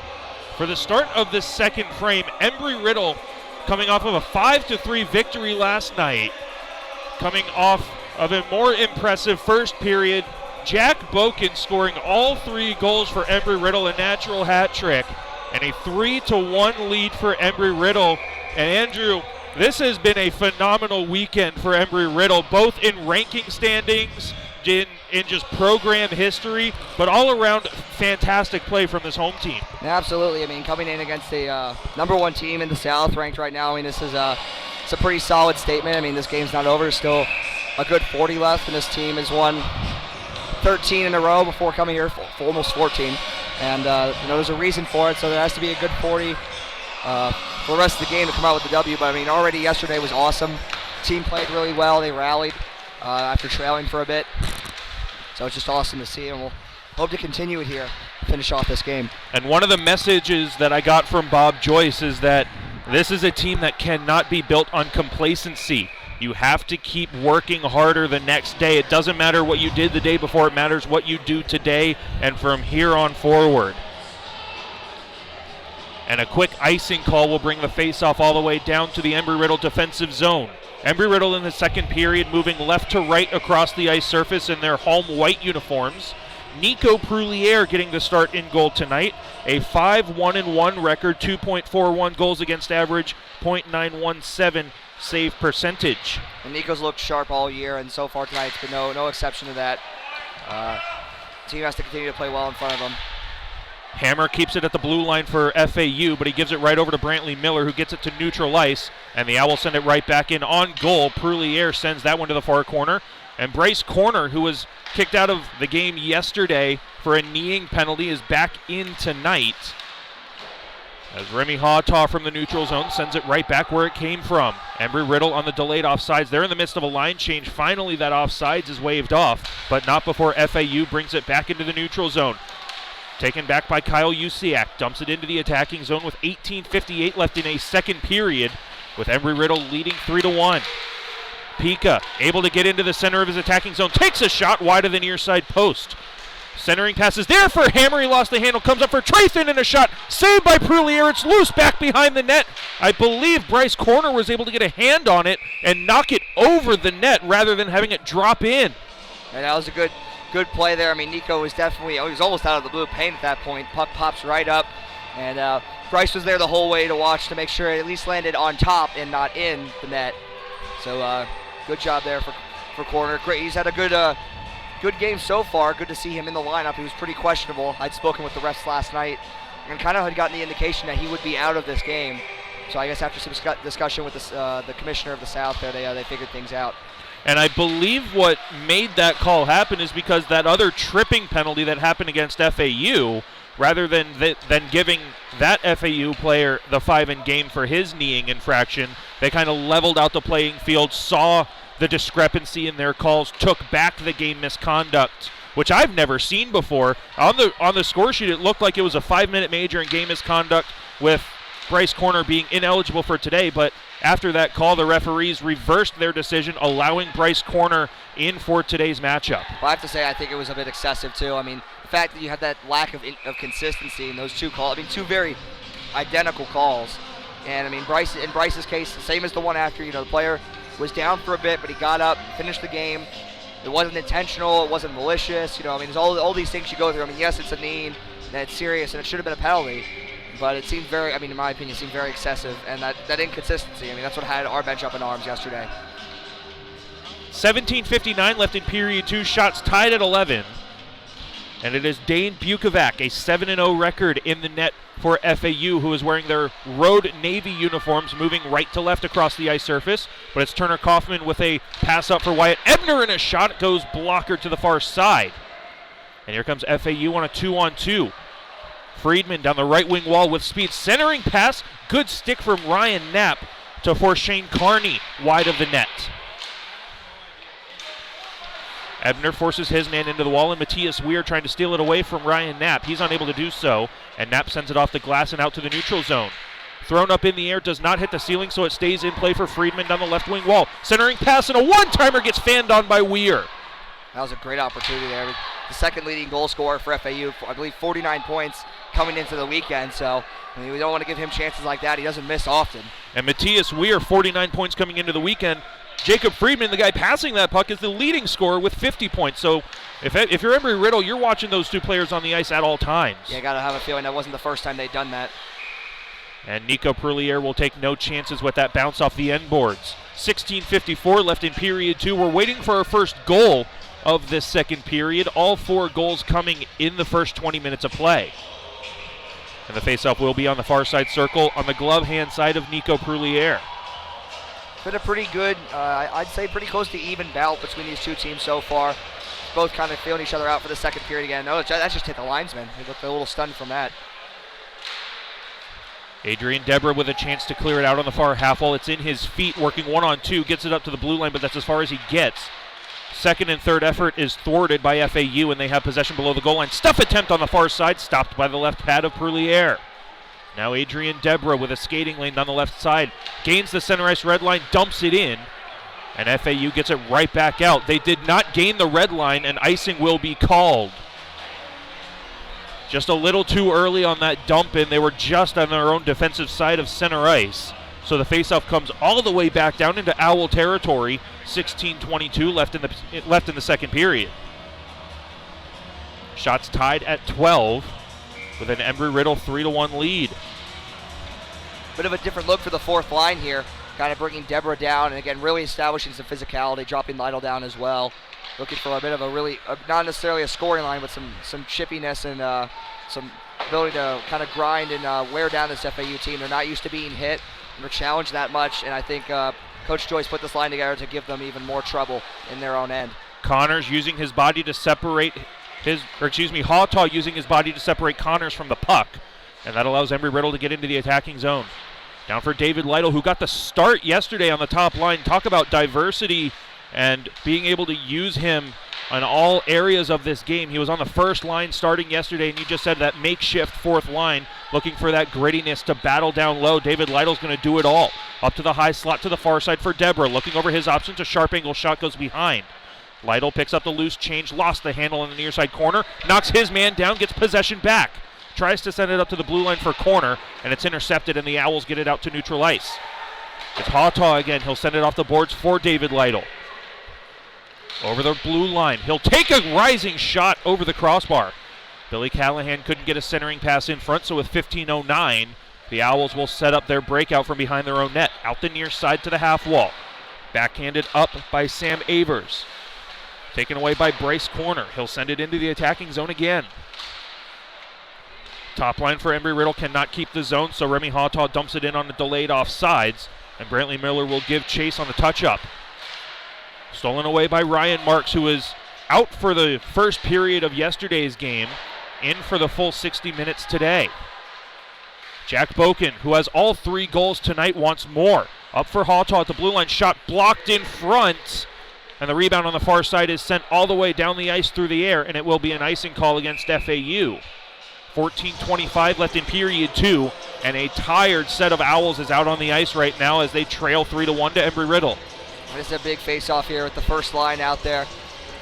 for the start of the second frame. Embry-Riddle coming off of a 5-3 victory last night, coming off of a more impressive first period. Jack Boken scoring all 3 goals for Embry-Riddle, a natural hat trick, and a 3-1 lead for Embry-Riddle. And Andrew, this has been a phenomenal weekend for Embry-Riddle, both in ranking standings, in just program history, but all around fantastic play from this home team. Absolutely. I mean, coming in against the number 1 team in the South, ranked right now, I mean, this is it's a pretty solid statement. I mean, this game's not over. There's still a good 40 left, and this team has won 13 in a row before coming here, for almost 14. And, there's a reason for it, so there has to be a good 40 for the rest of the game to come out with the W. But, I mean, already yesterday was awesome. Team played really well. They rallied after trailing for a bit. So it's just awesome to see, and we'll hope to continue it here, finish off this game. And one of the messages that I got from Bob Joyce is that this is a team that cannot be built on complacency. You have to keep working harder the next day. It doesn't matter what you did the day before. It matters what you do today and from here on forward. And a quick icing call will bring the face-off all the way down to the Embry-Riddle defensive zone. Embry-Riddle in the second period moving left to right across the ice surface in their home white uniforms. Nico Proulier getting the start in goal tonight. A 5-1-1 record, 2.41 goals against average, .917 save percentage. And Nico's looked sharp all year, and so far tonight it's been no exception to that. Team has to continue to play well in front of them. Hammer keeps it at the blue line for FAU, but he gives it right over to Brantley Miller, who gets it to neutral ice, and the Owls send it right back in on goal. Proulier sends that one to the far corner, and Bryce Corner, who was kicked out of the game yesterday for a kneeing penalty, is back in tonight, as Remy Hawtaw from the neutral zone sends it right back where it came from. Embry-Riddle on the delayed offsides. They're in the midst of a line change. Finally, that offsides is waved off, but not before FAU brings it back into the neutral zone. Taken back by Kyle Usiak, dumps it into the attacking zone with 18:58 left in a second period, with Embry-Riddle leading 3-1. Pika able to get into the center of his attacking zone, takes a shot wide of the near side post. Centering pass is there for Hammer, he lost the handle, comes up for Trathan and a shot, saved by Proulier, it's loose back behind the net. I believe Bryce Corner was able to get a hand on it and knock it over the net rather than having it drop in. And that was a good play there. I mean, Nico was definitely, he was almost out of the blue paint at that point. Puck pops right up, and Bryce was there the whole way to watch to make sure it at least landed on top and not in the net. So good job there for Corner. Great, he's had a good game so far. Good to see him in the lineup. He was pretty questionable. I'd spoken with the refs last night and kind of had gotten the indication that he would be out of this game. So I guess after some discussion with the commissioner of the South there, they figured things out. And I believe what made that call happen is because that other tripping penalty that happened against FAU, rather than giving that FAU player the 5 in game for his kneeing infraction, they kind of leveled out the playing field, saw the discrepancy in their calls, took back the game misconduct, which I've never seen before. On the score sheet, it looked like it was a 5-minute major in game misconduct with Bryce Corner being ineligible for today, but after that call, the referees reversed their decision, allowing Bryce Corner in for today's matchup. Well, I have to say, I think it was a bit excessive, too. I mean, the fact that you had that lack of consistency in those 2 calls, I mean, 2 very identical calls. And, I mean, in Bryce's case, the same as the one after, the player was down for a bit, but he got up, finished the game. It wasn't intentional, it wasn't malicious, I mean, there's all these things you go through. I mean, yes, it's a knee, and it's serious, and it should have been a penalty. But it seemed very, in my opinion, seemed very excessive. And that inconsistency, that's what had our bench up in arms yesterday. 17:59 left in period 2, shots tied at 11. And it is Dane Bukovac, a 7-0 record in the net for FAU, who is wearing their road Navy uniforms, moving right to left across the ice surface. But it's Turner Kaufman with a pass up for Wyatt Ebner, and a shot goes blocker to the far side. And here comes FAU on a 2-on-2. Friedman down the right wing wall with speed. Centering pass. Good stick from Ryan Knapp to force Shane Carney wide of the net. Ebner forces his man into the wall, and Matthias Weir trying to steal it away from Ryan Knapp. He's unable to do so, and Knapp sends it off the glass and out to the neutral zone. Thrown up in the air, does not hit the ceiling, so it stays in play for Friedman down the left wing wall. Centering pass, and a one-timer gets fanned on by Weir. That was a great opportunity there. The second leading goal scorer for FAU, I believe 49 points coming into the weekend, so I mean, we don't want to give him chances like that. He doesn't miss often. And Matthias Weir, 49 points coming into the weekend. Jacob Friedman, the guy passing that puck, is the leading scorer with 50 points. So if you're Embry-Riddle, you're watching those two players on the ice at all times. Yeah, I got to have a feeling that wasn't the first time they'd done that. And Nico Perlier will take no chances with that bounce off the end boards. 16:54 left in period 2. We're waiting for our first goal of this second period. All 4 goals coming in the first 20 minutes of play. And the faceoff will be on the far side circle on the glove hand side of Nico Perlier. Been a pretty good, I'd say pretty close to even bout between these two teams so far. Both kind of feeling each other out for the second period again. No, that just hit the linesman. He looked a little stunned from that. Adrian Deborah with a chance to clear it out on the far half wall. It's in his feet, working 1-on-2, gets it up to the blue line, but that's as far as he gets. Second and third effort is thwarted by FAU, and they have possession below the goal line. Stuff attempt on the far side, stopped by the left pad of Perlier. Now Adrian Deborah with a skating lane down the left side. Gains the center ice red line, dumps it in, and FAU gets it right back out. They did not gain the red line, and icing will be called. Just a little too early on that dump in. They were just on their own defensive side of center ice. So the faceoff comes all the way back down into Owl territory. 16:22 left in the second period. Shots tied at 12 with an Embry-Riddle 3-1 lead. Bit of a different look for the fourth line here. Kind of bringing Deborah down, and again, really establishing some physicality, dropping Lydell down as well. Looking for a bit of a really, not necessarily a scoring line, but some chippiness and some ability to kind of grind and wear down this FAU team. They're not used to being hit. They're challenged that much, and I think Coach Joyce put this line together to give them even more trouble in their own end. Connors using his body to separate Hawtaw using his body to separate Connors from the puck, and that allows Embry-Riddle to get into the attacking zone. Down for David Lydell, who got the start yesterday on the top line. Talk about diversity and being able to use him on all areas of this game. He was on the first line starting yesterday, and you just said that makeshift fourth line, looking for that grittiness to battle down low. David Lydell's going to do it all. Up to the high slot to the far side for Deborah. Looking over his options, a sharp angle shot goes behind. Lydell picks up the loose change, lost the handle in the near side corner, knocks his man down, gets possession back. Tries to send it up to the blue line for corner, and it's intercepted, and the Owls get it out to neutral ice. It's Hawtaw again. He'll send it off the boards for David Lydell. Over the blue line. He'll take a rising shot over the crossbar. Billy Callahan couldn't get a centering pass in front, so with 15:09, the Owls will set up their breakout from behind their own net. Out the near side to the half wall. Backhanded up by Sam Avers. Taken away by Bryce Corner. He'll send it into the attacking zone again. Top line for Embry-Riddle cannot keep the zone, so Remy Hawtaw dumps it in on the delayed offsides, and Brantley Miller will give chase on the touch-up. Stolen away by Ryan Marks, who is out for the first period of yesterday's game, in for the full 60 minutes today. Jack Boken, who has all 3 goals tonight, wants more. Up for Hawtaw at the blue line, shot blocked in front, and the rebound on the far side is sent all the way down the ice through the air, and it will be an icing call against FAU. 14:25 left in period 2, and a tired set of Owls is out on the ice right now as they trail 3-1 to Embry-Riddle. This is a big face-off here with the first line out there.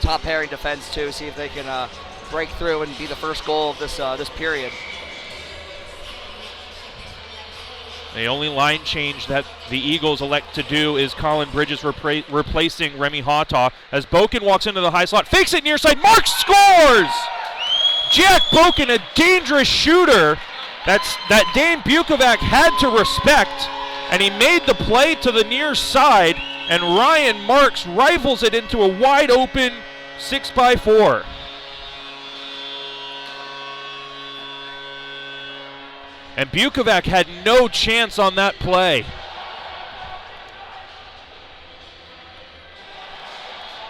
Top pairing defense too. See if they can break through and be the first goal of this period. The only line change that the Eagles elect to do is Colin Bridges replacing Remy Hawtaw as Boken walks into the high slot, fakes it near side, Marks scores! Jack Boken, a dangerous shooter that Dane Bukovac had to respect, and he made the play to the near side, and Ryan Marks rifles it into a wide open 6x4. And Bukovac had no chance on that play.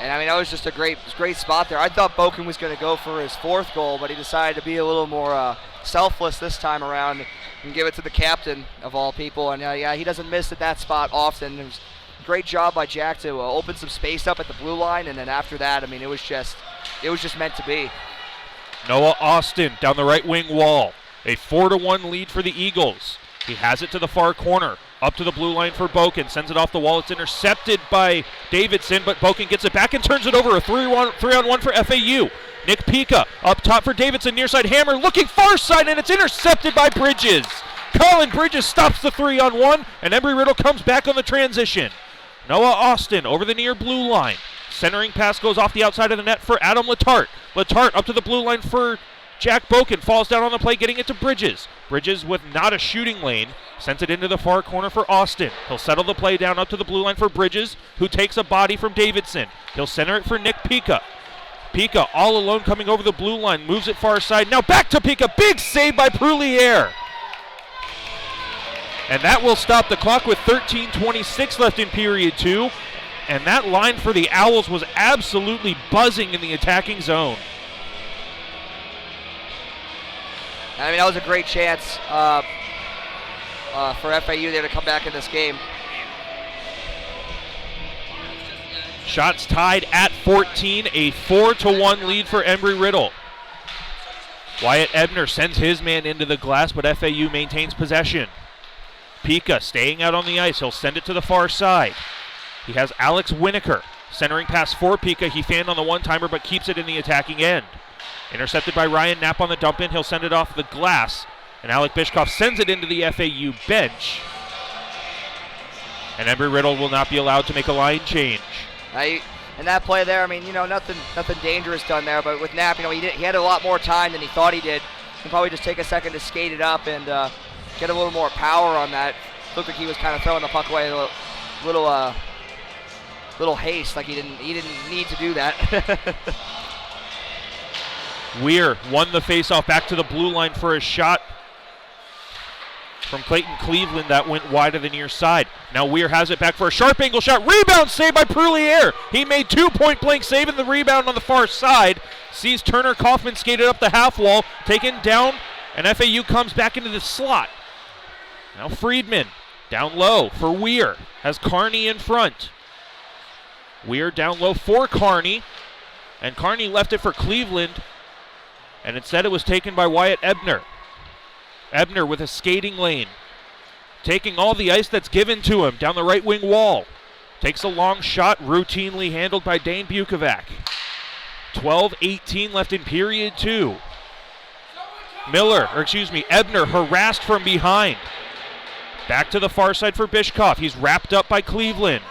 And I mean, that was just a great spot there. I thought Boken was going to go for his 4th goal, but he decided to be a little more selfless this time around and give it to the captain of all people. And yeah, he doesn't miss at that spot often. It was great job by Jack to open some space up at the blue line, and then after that, I mean, it was just meant to be. Noah Austin down the right wing wall. A 4-1 lead for the Eagles. He has it to the far corner. Up to the blue line for Boken. Sends it off the wall. It's intercepted by Davidson, but Boken gets it back and turns it over. A 3-on-1 for FAU. Nick Pika up top for Davidson. Near side hammer looking far side, and it's intercepted by Bridges. Colin Bridges stops the 3-on-1, and Embry-Riddle comes back on the transition. Noah Austin over the near blue line. Centering pass goes off the outside of the net for Adam Letarte. Letarte up to the blue line for Jack Boken. Falls down on the play, getting it to Bridges. Bridges with not a shooting lane. Sends it into the far corner for Austin. He'll settle the play down up to the blue line for Bridges, who takes a body from Davidson. He'll center it for Nick Pika. Pika all alone coming over the blue line. Moves it far side. Now back to Pika. Big save by Proulier. And that will stop the clock with 13:26 left in period 2. And that line for the Owls was absolutely buzzing in the attacking zone. I mean, that was a great chance for FAU there to come back in this game. Shots tied at 14, a 4-1 lead for Embry-Riddle. Wyatt Ebner sends his man into the glass, but FAU maintains possession. Pika staying out on the ice. He'll send it to the far side. He has Alex Winokur centering pass for Pika. He fanned on the one-timer, but keeps it in the attacking end. Intercepted by Ryan Knapp on the dump-in. He'll send it off the glass, and Alec Bishkoff sends it into the FAU bench. And Embry-Riddle will not be allowed to make a line change. And that play there, I mean, you know, nothing dangerous done there, but with Knapp, you know, he had a lot more time than he thought he did. He can probably just take a second to skate it up and get a little more power on that. Looked like he was kind of throwing the puck away a little haste, like he didn't need to do that. Weir won the faceoff back to the blue line for a shot from Clayton Cleveland that went wide of the near side. Now Weir has it back for a sharp angle shot. Rebound save by Proulier. He made 2 point-blank save in the rebound on the far side. Sees Turner Kaufman skated up the half wall, taken down, and FAU comes back into the slot. Now Friedman down low for Weir. Has Carney in front. Weir down low for Carney, and Carney left it for Cleveland, and instead it was taken by Wyatt Ebner. Ebner with a skating lane, taking all the ice that's given to him down the right wing wall. Takes a long shot, routinely handled by Dane Bukovac. 12:18 left in period 2. Ebner harassed from behind. Back to the far side for Bishkoff. He's wrapped up by Cleveland.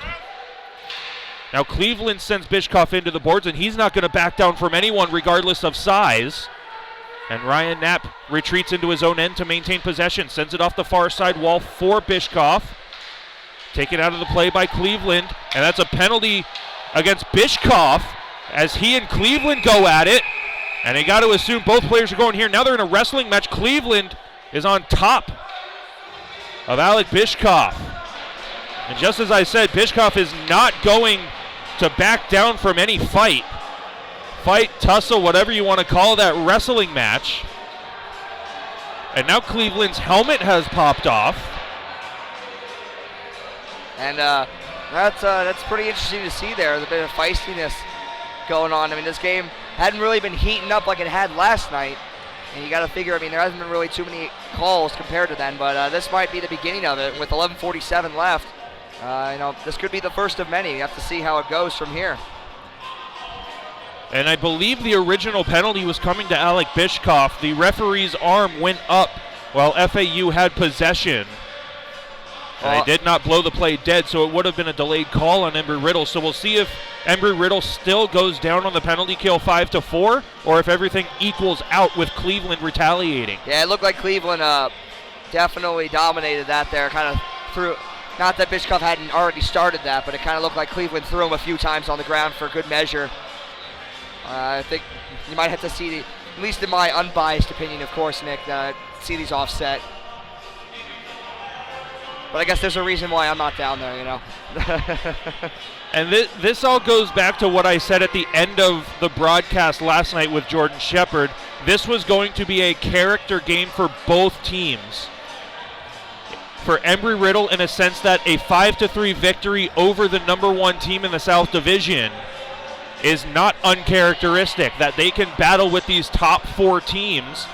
Now Cleveland sends Bishkoff into the boards, and he's not going to back down from anyone regardless of size. And Ryan Knapp retreats into his own end to maintain possession. Sends it off the far side wall for Bishkoff. Taken out of the play by Cleveland. And that's a penalty against Bishkoff as he and Cleveland go at it. And they got to assume both players are going here. Now they're in a wrestling match. Cleveland is on top of Alec Bishkoff. And just as I said, Bishkoff is not going to back down from any fight, tussle, whatever you want to call that wrestling match. And now Cleveland's helmet has popped off. And that's pretty interesting to see there. There's a bit of feistiness going on. I mean, this game hadn't really been heating up like it had last night. And you got to figure, I mean, there hasn't been really too many calls compared to then, but this might be the beginning of it with 11:47 left. You know, this could be the first of many. You have to see how it goes from here. And I believe the original penalty was coming to Alec Bishkoff. The referee's arm went up while FAU had possession. And they did not blow the play dead, so it would have been a delayed call on Embry-Riddle. So we'll see if Embry-Riddle still goes down on the penalty kill 5-4, or if everything equals out with Cleveland retaliating. Yeah, it looked like Cleveland definitely dominated that there. Kind of threw, not that Bishkoff hadn't already started that, but it kind of looked like Cleveland threw him a few times on the ground for good measure. I think you might have to see, at least in my unbiased opinion, of course, Nick, see these offset. But I guess there's a reason why I'm not down there, you know. And this all goes back to what I said at the end of the broadcast last night with Jordan Shepard. This was going to be a character game for both teams. for Embry-Riddle in a sense that a 5-3 victory over the number 1 team in the South Division is not uncharacteristic, that they can battle with these top 4 teams,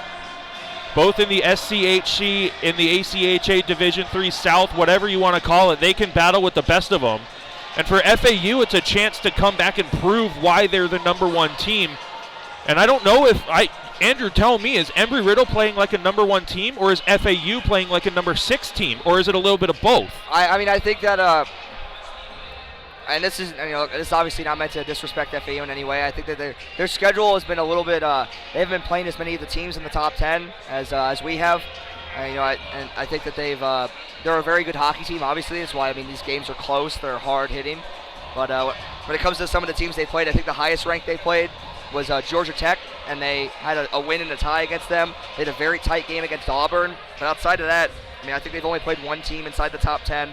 both in the SCHC, in the ACHA Division 3 South, whatever you want to call it. They can battle with the best of them. And for FAU, it's a chance to come back and prove why they're the number 1 team. And I don't know if Andrew, tell me, is Embry-Riddle playing like a number 1 team, or is FAU playing like a number 6 team, or is it a little bit of both? I mean, I think that, and this is, this is obviously not meant to disrespect FAU in any way. I think that their schedule has been a little bit, they haven't been playing as many of the teams in the top 10 as we have. And I think that they're a very good hockey team, obviously. That's why, these games are close, they're hard hitting. But when it comes to some of the teams they played, I think the highest ranked they played was Georgia Tech, and they had a win and a tie against them. They had a very tight game against Auburn. But outside of that, I think they've only played 1 team inside the top 10.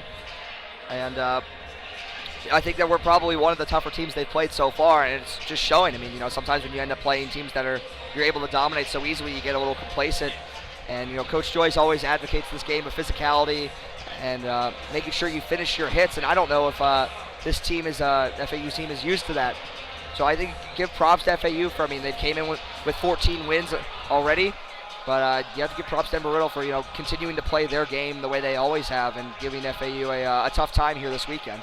And I think that we're probably one of the tougher teams they've played so far, and it's just showing. Sometimes when you end up playing teams that you're able to dominate so easily, you get a little complacent. And, Coach Joyce always advocates this game of physicality and making sure you finish your hits. And I don't know if this team FAU's team is used to that. So I think give props to FAU for, they came in with 14 wins already. But you have to give props to Embry-Riddle for, continuing to play their game the way they always have and giving FAU a tough time here this weekend.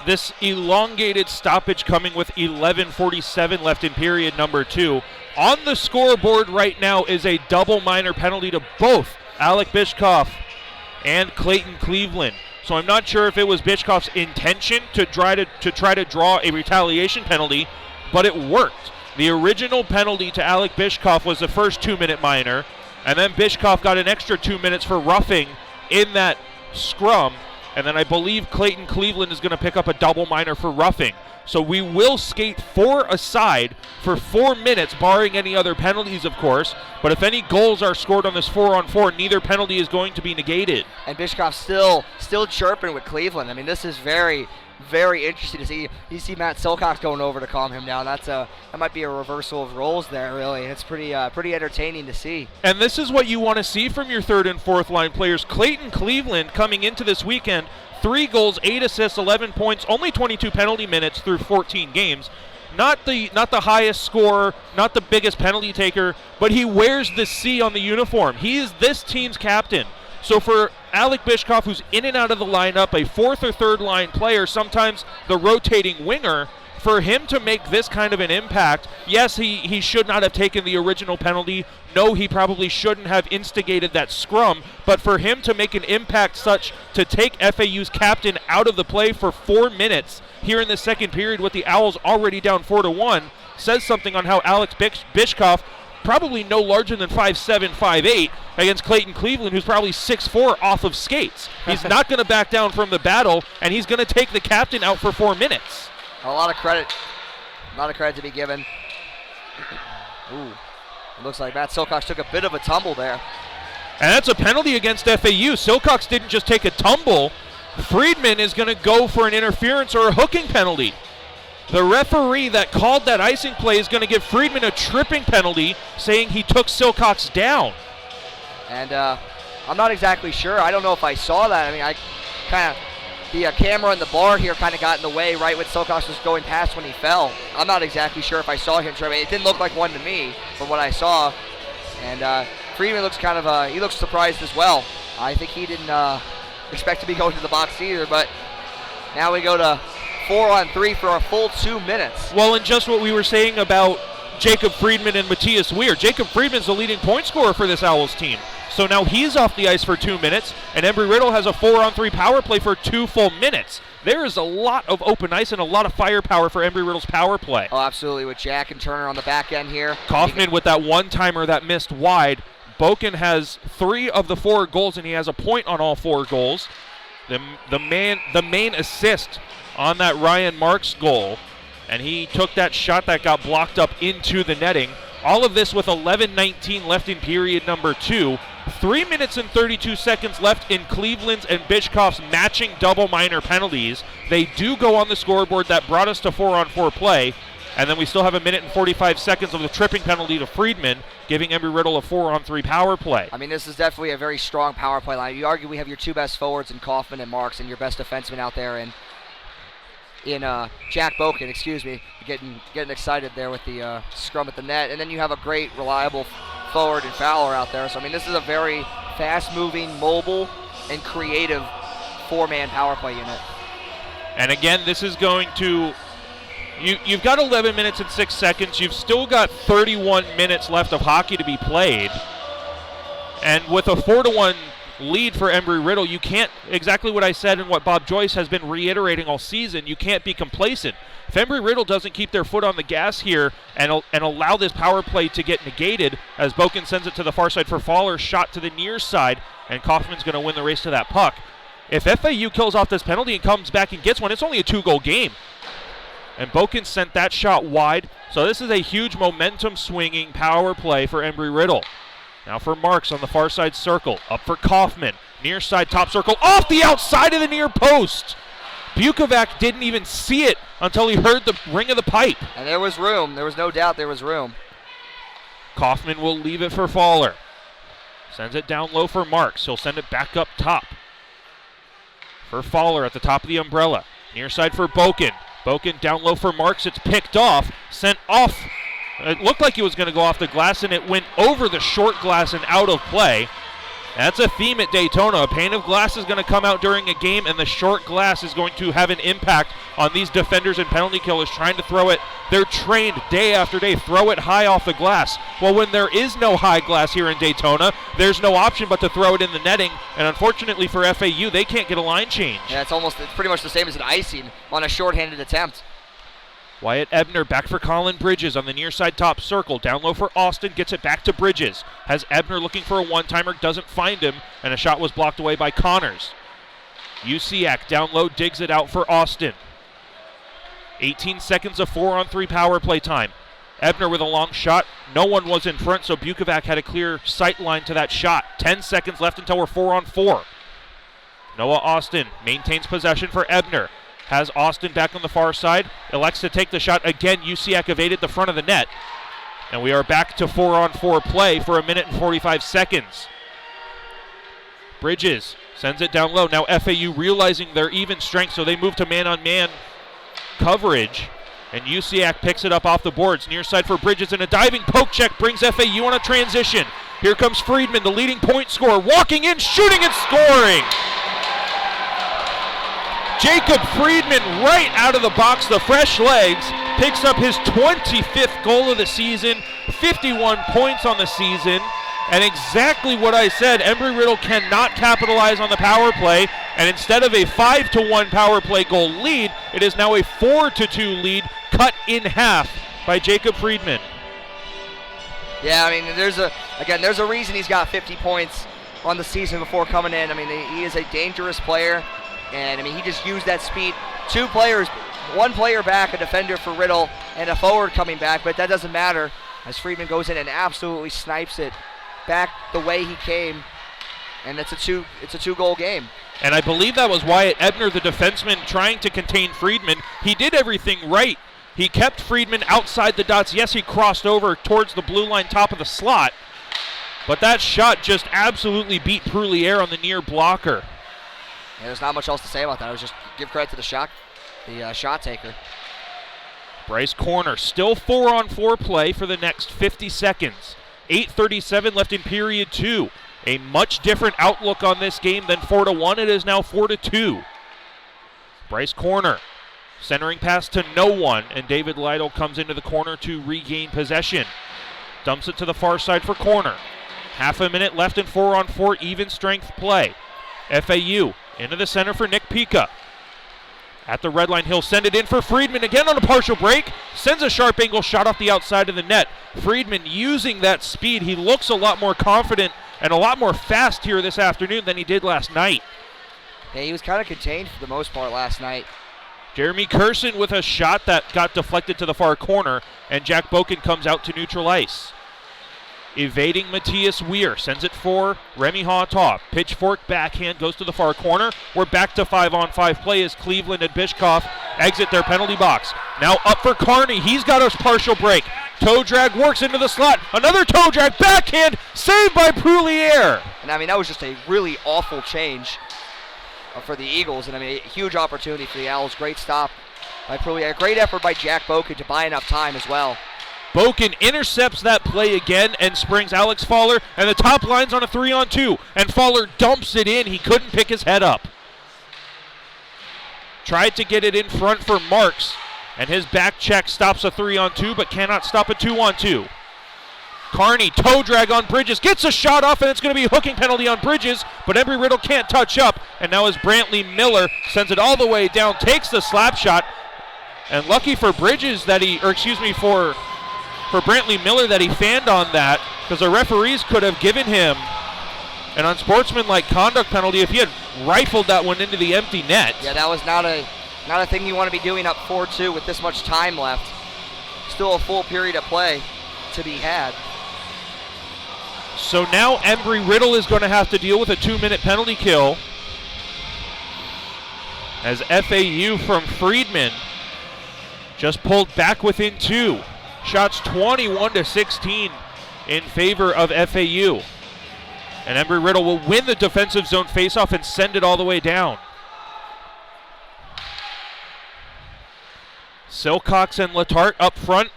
This elongated stoppage coming with 11:47 left in period number 2. On the scoreboard right now is a double minor penalty to both Alec Bishkoff and Clayton Cleveland. So I'm not sure if it was Bishkoff's intention to try to draw a retaliation penalty, but it worked. The original penalty to Alec Bishkoff was the first 2-minute minor, and then Bishkoff got an extra 2 minutes for roughing in that scrum. And then I believe Clayton Cleveland is going to pick up a double minor for roughing. So we will skate 4 aside for 4 minutes, barring any other penalties, of course. But if any goals are scored on this 4-on-4, neither penalty is going to be negated. And Bishkoff still chirping with Cleveland. This is very, very interesting to see. You see Matt Silcox going over to calm him down. That might be a reversal of roles there, really. It's pretty entertaining to see. And this is what you want to see from your 3rd and 4th line players. Clayton Cleveland coming into this weekend, 3 goals, 8 assists, 11 points, only 22 penalty minutes through 14 games. Not the highest scorer, not the biggest penalty taker, but he wears the C on the uniform. He is this team's captain. So for Alec Bishkoff, who's in and out of the lineup, a 4th or 3rd line player, sometimes the rotating winger, for him to make this kind of an impact, yes, he should not have taken the original penalty. No, he probably shouldn't have instigated that scrum. But for him to make an impact such to take FAU's captain out of the play for 4 minutes here in the second period with the Owls already down 4-1 says something on how Alex Bishkoff, probably no larger than 5'7", 5'8", against Clayton Cleveland, who's probably 6'4", off of skates. He's not going to back down from the battle, and he's going to take the captain out for 4 minutes. A lot of credit to be given. Ooh, it looks like Matt Silcox took a bit of a tumble there. And that's a penalty against FAU. Silcox didn't just take a tumble. Friedman is going to go for an interference or a hooking penalty. The referee that called that icing play is going to give Friedman a tripping penalty, saying he took Silcox down. And I'm not exactly sure. I don't know if I saw that. The camera in the bar here kind of got in the way right when Silcox was going past when he fell. I'm not exactly sure if I saw him trip. It didn't look like one to me from what I saw. And Friedman looks he looks surprised as well. I think he didn't expect to be going to the box either, but now we go to 4-on-3 for a full 2 minutes. Well, and just what we were saying about Jacob Friedman and Matthias Weir. Jacob Friedman's the leading point scorer for this Owls team. So now he's off the ice for 2 minutes, and Embry-Riddle has a 4-on-3 power play for 2 full minutes. There is a lot of open ice and a lot of firepower for Embry-Riddle's power play. Oh, absolutely, with Jack and Turner on the back end here. Kaufman with that one-timer that missed wide. Boken has 3 of the 4 goals, and he has a point on all 4 goals. The main assist on that Ryan Marks goal, and he took that shot that got blocked up into the netting. All of this with 11:19 left in period number 2. 3 minutes and 32 seconds left in Cleveland's and Bishkoff's matching double minor penalties. They do go on the scoreboard. That brought us to 4-on-4 play. And then we still have a minute and 45 seconds of the tripping penalty to Friedman, giving Embry-Riddle a 4-on-3 power play. I mean, this is definitely a very strong power play line. You argue we have your two best forwards in Kaufman and Marks and your best defenseman out there in Jack Boken, excuse me, getting excited there with the scrum at the net. And then you have a great, reliable forward and Fowler out there. So, I mean, this is a very fast-moving, mobile, and creative four-man power play unit. And again, this is going to... You've got 11 minutes and 6 seconds. You've still got 31 minutes left of hockey to be played. And with a 4-1 lead for Embry-Riddle, you can't, exactly what I said and what Bob Joyce has been reiterating all season, you can't be complacent. If Embry-Riddle doesn't keep their foot on the gas here and allow this power play to get negated, as Boken sends it to the far side for Fowler, shot to the near side, and Kaufman's going to win the race to that puck. If FAU kills off this penalty and comes back and gets one, it's only a 2-goal game. And Boken sent that shot wide. So this is a huge momentum-swinging power play for Embry-Riddle. Now for Marks on the far side circle. Up for Kaufman. Near side top circle. Off the outside of the near post. Bukovac didn't even see it until he heard the ring of the pipe. And there was room. There was no doubt there was room. Kaufman will leave it for Fowler. Sends it down low for Marks. He'll send it back up top for Fowler at the top of the umbrella. Near side for Boken. Boken down low for Marks. It's picked off, sent off. It looked like it was going to go off the glass, and it went over the short glass and out of play. That's a theme at Daytona. A pane of glass is going to come out during a game, and the short glass is going to have an impact on these defenders and penalty killers trying to throw it. They're trained day after day, throw it high off the glass. Well, when there is no high glass here in Daytona, there's no option but to throw it in the netting, and unfortunately for FAU, they can't get a line change. Yeah, it's pretty much the same as an icing on a shorthanded attempt. Wyatt Ebner back for Colin Bridges on the near side top circle. Down low for Austin, gets it back to Bridges. Has Ebner looking for a one-timer, doesn't find him, and a shot was blocked away by Connors. Usiak down low, digs it out for Austin. 18 seconds of 4-on-3 power play time. Ebner with a long shot. No one was in front, so Bukovac had a clear sight line to that shot. 10 seconds left until we're 4-on-4. Noah Austin maintains possession for Ebner. Has Austin back on the far side. Elects to take the shot again. Usiak evaded the front of the net. And we are back to 4-on-4 play for a minute and 45 seconds. Bridges sends it down low. Now FAU realizing their even strength, so they move to man-on-man coverage. And Usiak picks it up off the boards. Near side for Bridges, and a diving poke check brings FAU on a transition. Here comes Friedman, the leading point scorer, walking in, shooting and scoring. Jacob Friedman right out of the box, the fresh legs, picks up his 25th goal of the season, 51 points on the season, and exactly what I said, Embry-Riddle cannot capitalize on the power play, and instead of a 5-1 power play goal lead, it is now a 4-2 lead, cut in half by Jacob Friedman. Yeah, I mean, there's a reason he's got 50 points on the season before coming in. I mean, he is a dangerous player. And, I mean, he just used that speed. Two players, one player back, a defender for Riddle, and a forward coming back, but that doesn't matter as Friedman goes in and absolutely snipes it back the way he came, and it's a two-goal game. And I believe that was Wyatt Ebner, the defenseman, trying to contain Friedman. He did everything right. He kept Friedman outside the dots. Yes, he crossed over towards the blue line top of the slot, but that shot just absolutely beat Prullier on the near blocker. Yeah, there's not much else to say about that. I was just give credit to the shot taker. Bryce Corner, still 4-on-4 play for the next 50 seconds. 8:37 left in period 2. A much different outlook on this game than 4-1. It is now 4-2. Bryce Corner, centering pass to no one, and David Lydell comes into the corner to regain possession. Dumps it to the far side for Corner. Half a minute left in 4-on-4 even strength play. FAU into the center for Nick Pica. At the red line, he'll send it in for Friedman again on a partial break. Sends a sharp angle shot off the outside of the net. Friedman using that speed. He looks a lot more confident and a lot more fast here this afternoon than he did last night. Yeah, he was kind of contained for the most part last night. Jeremy Curson with a shot that got deflected to the far corner, and Jack Boken comes out to neutral ice. Evading Matthias Weir, sends it for Remy Hawtaw. Pitchfork backhand goes to the far corner. We're back to 5-on-5 play as Cleveland and Bishkoff exit their penalty box. Now up for Carney, he's got a partial break. Toe drag works into the slot. Another toe drag, backhand, saved by Proulier. And I mean, that was just a really awful change for the Eagles. And I mean, a huge opportunity for the Owls. Great stop by Proulier. Great effort by Jack Boken to buy enough time as well. Boken intercepts that play again and springs Alex Fowler, and the top line's on a 3-on-2, and Fowler dumps it in. He couldn't pick his head up. Tried to get it in front for Marks, and his back check stops a 3-on-2, but cannot stop a 2-on-2. Carney, toe drag on Bridges, gets a shot off, and it's going to be a hooking penalty on Bridges, but Embry-Riddle can't touch up, and now as Brantley Miller sends it all the way down, takes the slap shot, and lucky for Bridges that for Brantley Miller that he fanned on that, because the referees could have given him an unsportsmanlike conduct penalty if he had rifled that one into the empty net. Yeah, that was not a thing you want to be doing up 4-2 with this much time left. Still a full period of play to be had. So now Embry-Riddle is going to have to deal with a 2-minute penalty kill as FAU from Friedman just pulled back within 2. Shots 21-16 in favor of FAU. And Embry-Riddle will win the defensive zone faceoff and send it all the way down. Silcox and Letarte up front.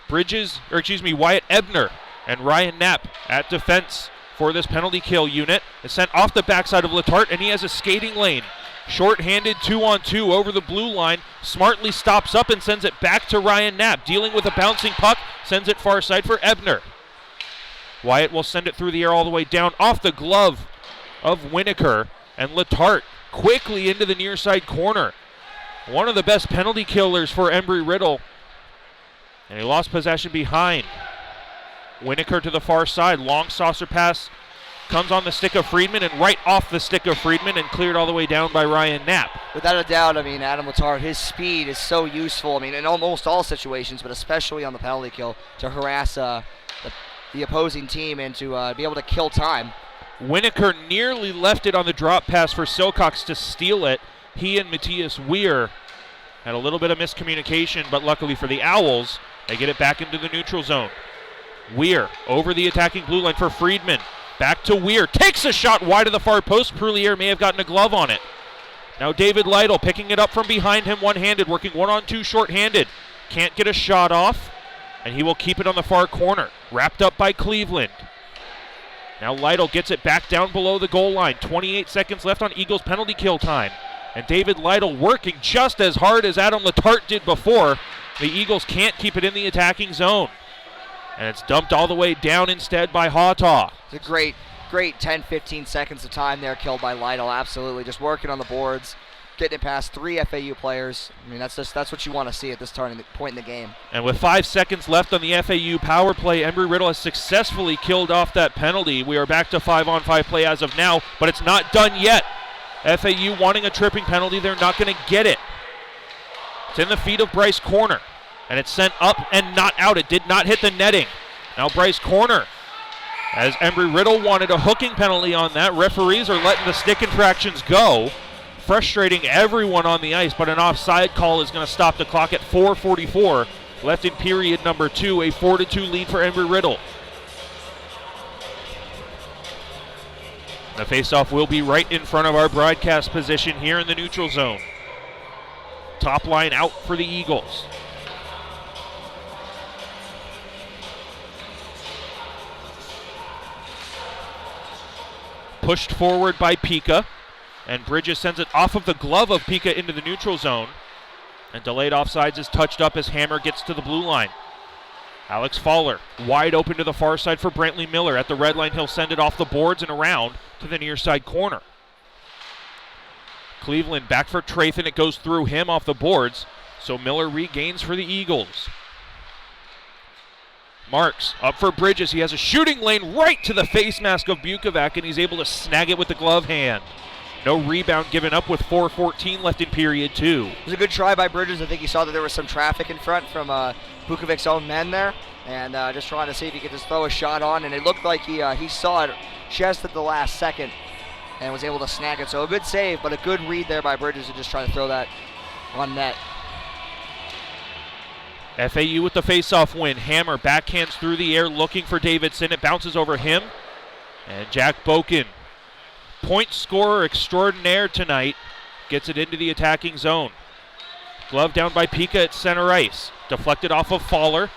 Wyatt Ebner and Ryan Knapp at defense for this penalty kill unit. Is sent off the backside of Letarte, and he has a skating lane. Short-handed 2-on-2 over the blue line. Smartly stops up and sends it back to Ryan Knapp. Dealing with a bouncing puck, sends it far side for Ebner. Wyatt will send it through the air all the way down off the glove of Winokur. And Letarte quickly into the near side corner. One of the best penalty killers for Embry-Riddle. And he lost possession behind. Winokur to the far side. Long saucer pass. Comes on the stick of Friedman and right off the stick of Friedman and cleared all the way down by Ryan Knapp. Without a doubt, I mean, Adam Letarte, his speed is so useful. I mean, in almost all situations, but especially on the penalty kill to harass the opposing team and to be able to kill time. Winokur nearly left it on the drop pass for Silcox to steal it. He and Matthias Weir had a little bit of miscommunication, but luckily for the Owls, they get it back into the neutral zone. Weir over the attacking blue line for Friedman. Back to Weir, takes a shot wide of the far post. Proulier may have gotten a glove on it. Now David Lydell picking it up from behind him one-handed, working 1-on-2 short-handed. Can't get a shot off, and he will keep it on the far corner. Wrapped up by Cleveland. Now Lydell gets it back down below the goal line. 28 seconds left on Eagles penalty kill time. And David Lydell working just as hard as Adam Letarte did before. The Eagles can't keep it in the attacking zone. And it's dumped all the way down instead by Hawtaw. It's a great 10-15 seconds of time there killed by Lydell. Absolutely, just working on the boards, getting it past 3 FAU players. I mean, that's what you want to see at this point in the game. And with 5 seconds left on the FAU power play, Embry-Riddle has successfully killed off that penalty. We are back to 5-on-5 play as of now, but it's not done yet. FAU wanting a tripping penalty, they're not going to get it. It's in the feet of Bryce Corner. And it's sent up and not out. It did not hit the netting. Now Bryce Corner, as Embry-Riddle wanted a hooking penalty on that. Referees are letting the stick infractions go, frustrating everyone on the ice, but an offside call is going to stop the clock at 4:44 left in period number 2. A 4-2 lead for Embry-Riddle. The faceoff will be right in front of our broadcast position here in the neutral zone. Top line out for the Eagles. Pushed forward by Pika, and Bridges sends it off of the glove of Pika into the neutral zone. And delayed offsides is touched up as Hammer gets to the blue line. Alex Fowler wide open to the far side for Brantley Miller. At the red line, he'll send it off the boards and around to the near side corner. Cleveland back for Trathan. It goes through him off the boards, so Miller regains for the Eagles. Marks up for Bridges. He has a shooting lane right to the face mask of Bukovac, and he's able to snag it with the glove hand. No rebound given up with 4:14 left in period 2. It was a good try by Bridges. I think he saw that there was some traffic in front from Bukovic's own men there, and just trying to see if he could just throw a shot on, and it looked like he saw it just at the last second and was able to snag it. So a good save, but a good read there by Bridges to just try to throw that on net. FAU with the face-off win. Hammer backhands through the air looking for Davidson. It bounces over him. And Jack Boken, point scorer extraordinaire tonight, gets it into the attacking zone. Glove down by Pika at center ice. Deflected off of Faller.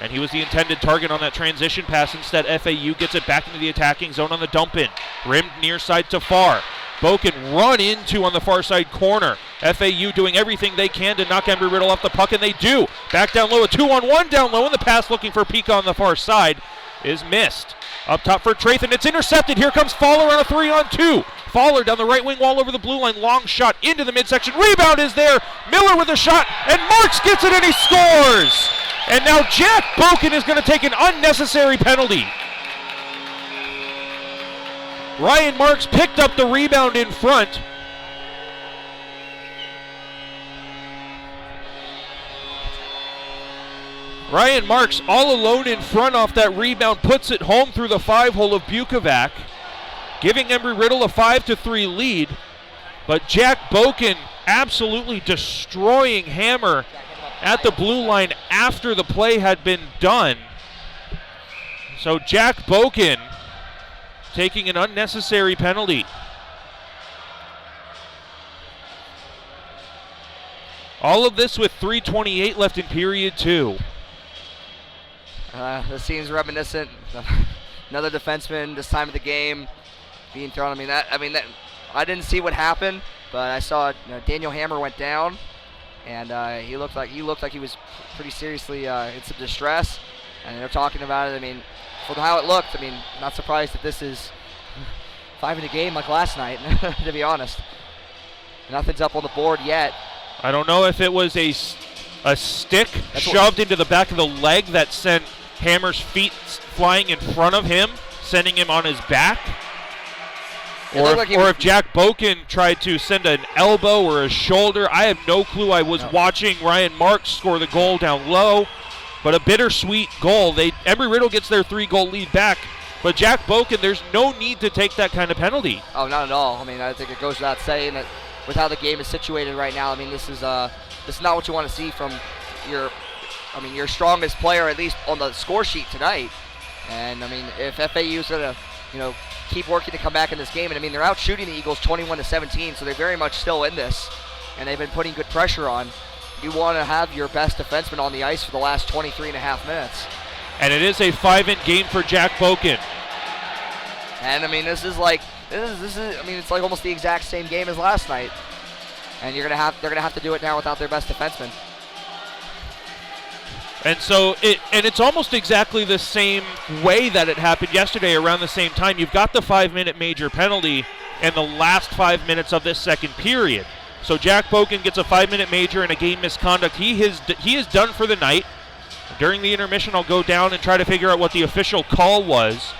And he was the intended target on that transition pass. Instead, FAU gets it back into the attacking zone on the dump-in. Rimmed near side to far. Boken run into on the far side corner. FAU doing everything they can to knock Embry-Riddle off the puck, and they do. Back down low, a 2-on-1 down low, and the pass looking for Pika on the far side is missed. Up top for Trathan, it's intercepted. Here comes Faller on a 3-on-2. Faller down the right wing wall over the blue line, long shot into the midsection. Rebound is there. Miller with a shot, and Marks gets it and he scores. And now Jack Boken is going to take an unnecessary penalty. Ryan Marks picked up the rebound in front. Ryan Marks all alone in front off that rebound, puts it home through the 5-hole of Bukovac, giving Embry-Riddle a 5-3 lead. But Jack Boken absolutely destroying Hammer at the blue line after the play had been done. So Jack Boken taking an unnecessary penalty. All of this with 3:28 left in period 2. This seems reminiscent. Another defenseman this time of the game being thrown. I didn't see what happened, but I saw Daniel Hammer went down, and he looked like he was pretty seriously in some distress. And they're talking about it. From how it looked, not surprised that this is 5 in a game like last night, to be honest. Nothing's up on the board yet. I don't know if it was a stick shoved into the back of the leg that sent Hammer's feet flying in front of him, sending him on his back. Or if Jack Boken tried to send an elbow or a shoulder. I have no clue. I was watching Ryan Marks score the goal down low. But a bittersweet goal. Embry-Riddle gets their 3-goal lead back. But Jack Boken, there's no need to take that kind of penalty. Oh, not at all. I think it goes without saying that with how the game is situated right now. This is not what you want to see from your strongest player, at least on the score sheet tonight. And if FAU is going to keep working to come back in this game, and they're out shooting the Eagles 21-17, so they're very much still in this, and they've been putting good pressure on. You want to have your best defenseman on the ice for the last 23.5 minutes. And it is a 5-in game for Jack Boken. And this is it's like almost the exact same game as last night. And they're gonna have to do it now without their best defenseman. And so it's almost exactly the same way that it happened yesterday around the same time. You've got the 5-minute major penalty in the last 5 minutes of this second period. So Jack Boken gets a 5-minute major and a game misconduct. He is done for the night. During the intermission, I'll go down and try to figure out what the official call was.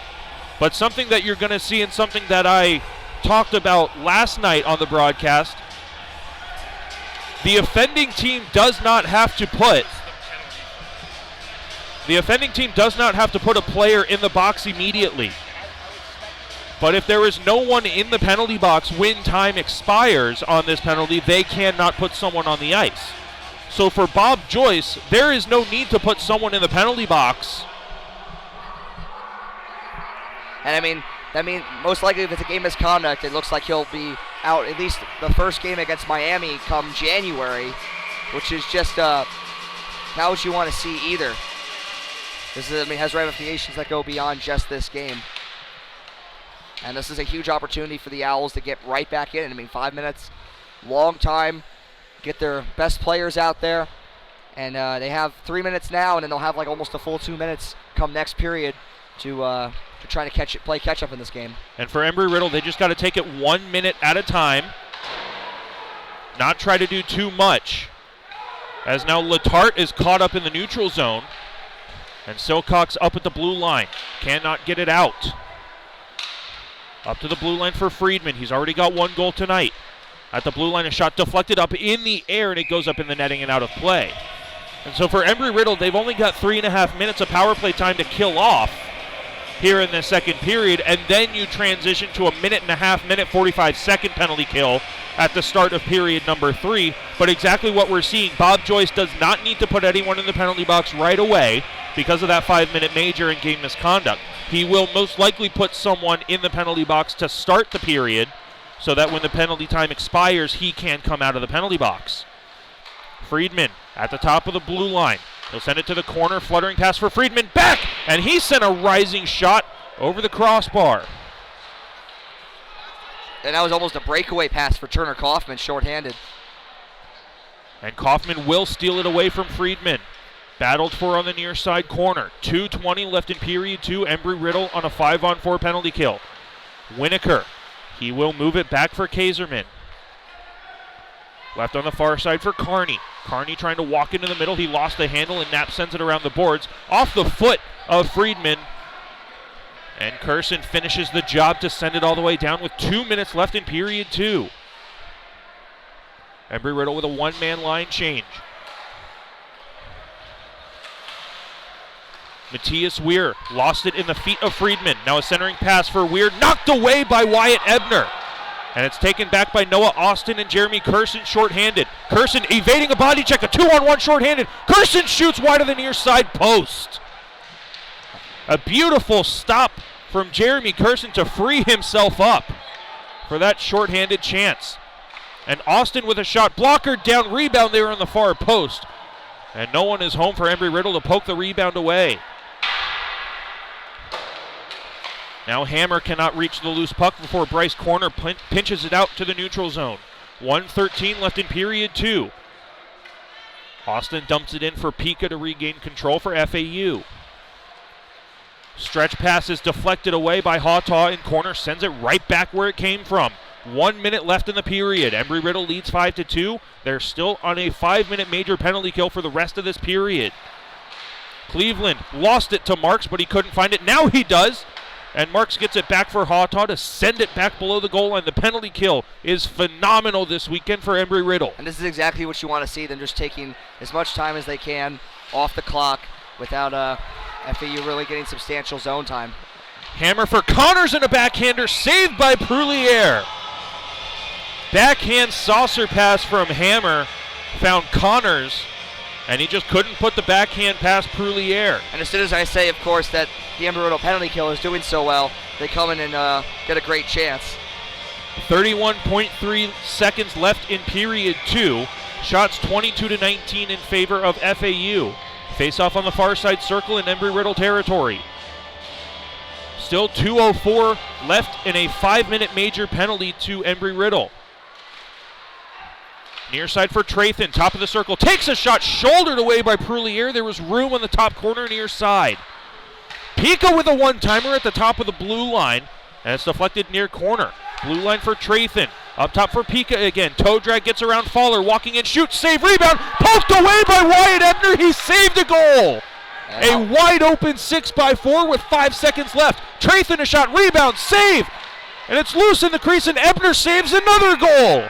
But something that you're going to see, and something that I talked about last night on the broadcast, the offending team does not have to put a player in the box immediately. But if there is no one in the penalty box when time expires on this penalty, they cannot put someone on the ice. So for Bob Joyce, there is no need to put someone in the penalty box. And most likely if it's a game misconduct, it looks like he'll be out at least the first game against Miami come January, which is just not what you want to see either. This has ramifications that go beyond just this game. And this is a huge opportunity for the Owls to get right back in. 5 minutes, long time, get their best players out there. And they have 3 minutes now, and then they'll have almost a full 2 minutes come next period to try to play catch up in this game. And for Embry-Riddle, they just got to take it 1 minute at a time, not try to do too much. As now Letarte is caught up in the neutral zone, and Silcox up at the blue line, cannot get it out. Up to the blue line for Friedman. He's already got 1 goal tonight. At the blue line, a shot deflected up in the air, and it goes up in the netting and out of play. And so for Embry-Riddle, they've only got 3.5 minutes of power play time to kill off here in the second period, and then you transition to a 1.5 minute, 45-second penalty kill at the start of period number 3. But exactly what we're seeing, Bob Joyce does not need to put anyone in the penalty box right away because of that 5-minute major and game misconduct. He will most likely put someone in the penalty box to start the period so that when the penalty time expires, he can come out of the penalty box. Friedman at the top of the blue line. He'll send it to the corner, fluttering pass for Friedman, back, and he sent a rising shot over the crossbar. And that was almost a breakaway pass for Turner Kaufman, shorthanded. And Kaufman will steal it away from Friedman. Battled for on the near side corner. 2:20 left in period 2. Embry-Riddle on a 5-on-4 penalty kill. Winokur, he will move it back for Kaiserman. Left on the far side for Carney. Carney trying to walk into the middle. He lost the handle, and Knapp sends it around the boards. Off the foot of Friedman. And Curson finishes the job to send it all the way down with 2 minutes left in period 2. Embry-Riddle with a one-man line change. Matthias Weir lost it in the feet of Friedman. Now a centering pass for Weir, knocked away by Wyatt Ebner. And it's taken back by Noah Austin and Jeremy Curson shorthanded. Curson evading a body check, a 2-on-1 shorthanded. Curson shoots wide of the near side post. A beautiful stop from Jeremy Curson to free himself up for that shorthanded chance. And Austin with a shot blocker down, rebound there on the far post. And no one is home for Embry-Riddle to poke the rebound away. Now Hammer cannot reach the loose puck before Bryce Corner pinches it out to the neutral zone. 1:13 left in period 2. Austin dumps it in for Pika to regain control for FAU. Stretch pass is deflected away by Hawtaw, and Corner sends it right back where it came from. 1 minute left in the period. Embry-Riddle leads 5-2. They're still on a 5-minute major penalty kill for the rest of this period. Cleveland lost it to Marks, but he couldn't find it. Now he does. And Marks gets it back for Hawtaw to send it back below the goal line. The penalty kill is phenomenal this weekend for Embry-Riddle. And this is exactly what you want to see, them just taking as much time as they can off the clock without FAU really getting substantial zone time. Hammer for Connors and a backhander saved by Prullier. Backhand saucer pass from Hammer found Connors, and he just couldn't put the backhand past Prullier. And as soon as I say, of course, that the Embry-Riddle penalty kill is doing so well, they come in and get a great chance. 31.3 seconds left in period 2. Shots 22-19 in favor of FAU. Face off on the far side circle in Embry-Riddle territory. Still 2:04 left in a 5-minute major penalty to Embry-Riddle. Near side for Trathan, top of the circle, takes a shot, shouldered away by Prullier. There was room on the top corner near side. Pika with a one-timer at the top of the blue line, and it's deflected near corner. Blue line for Trathan, up top for Pika again. Toe drag gets around Fowler, walking in, shoots, save, rebound, poked away by Wyatt Ebner. He saved a goal. A wide open 6x4 with 5 seconds left. Trathan a shot, rebound, save, and it's loose in the crease, and Ebner saves another goal.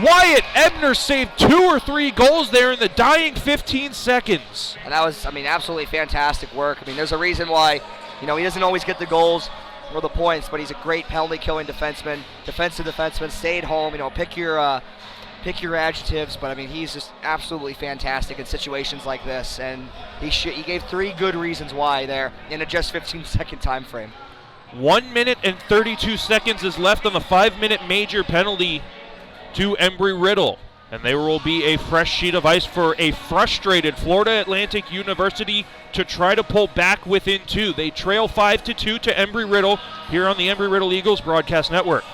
Wyatt Ebner saved 2 or 3 goals there in the dying 15 seconds. And that was, absolutely fantastic work. There's a reason why, he doesn't always get the goals or the points, but he's a great penalty-killing defenseman, defensive defenseman, stayed home, pick your adjectives, but he's just absolutely fantastic in situations like this, and he gave 3 good reasons why there in a just 15-second time frame. 1 minute and 32 seconds is left on the 5-minute major penalty to Embry-Riddle, and there will be a fresh sheet of ice for a frustrated Florida Atlantic University to try to pull back within 2. They trail 5-2 to Embry-Riddle here on the Embry-Riddle Eagles Broadcast Network.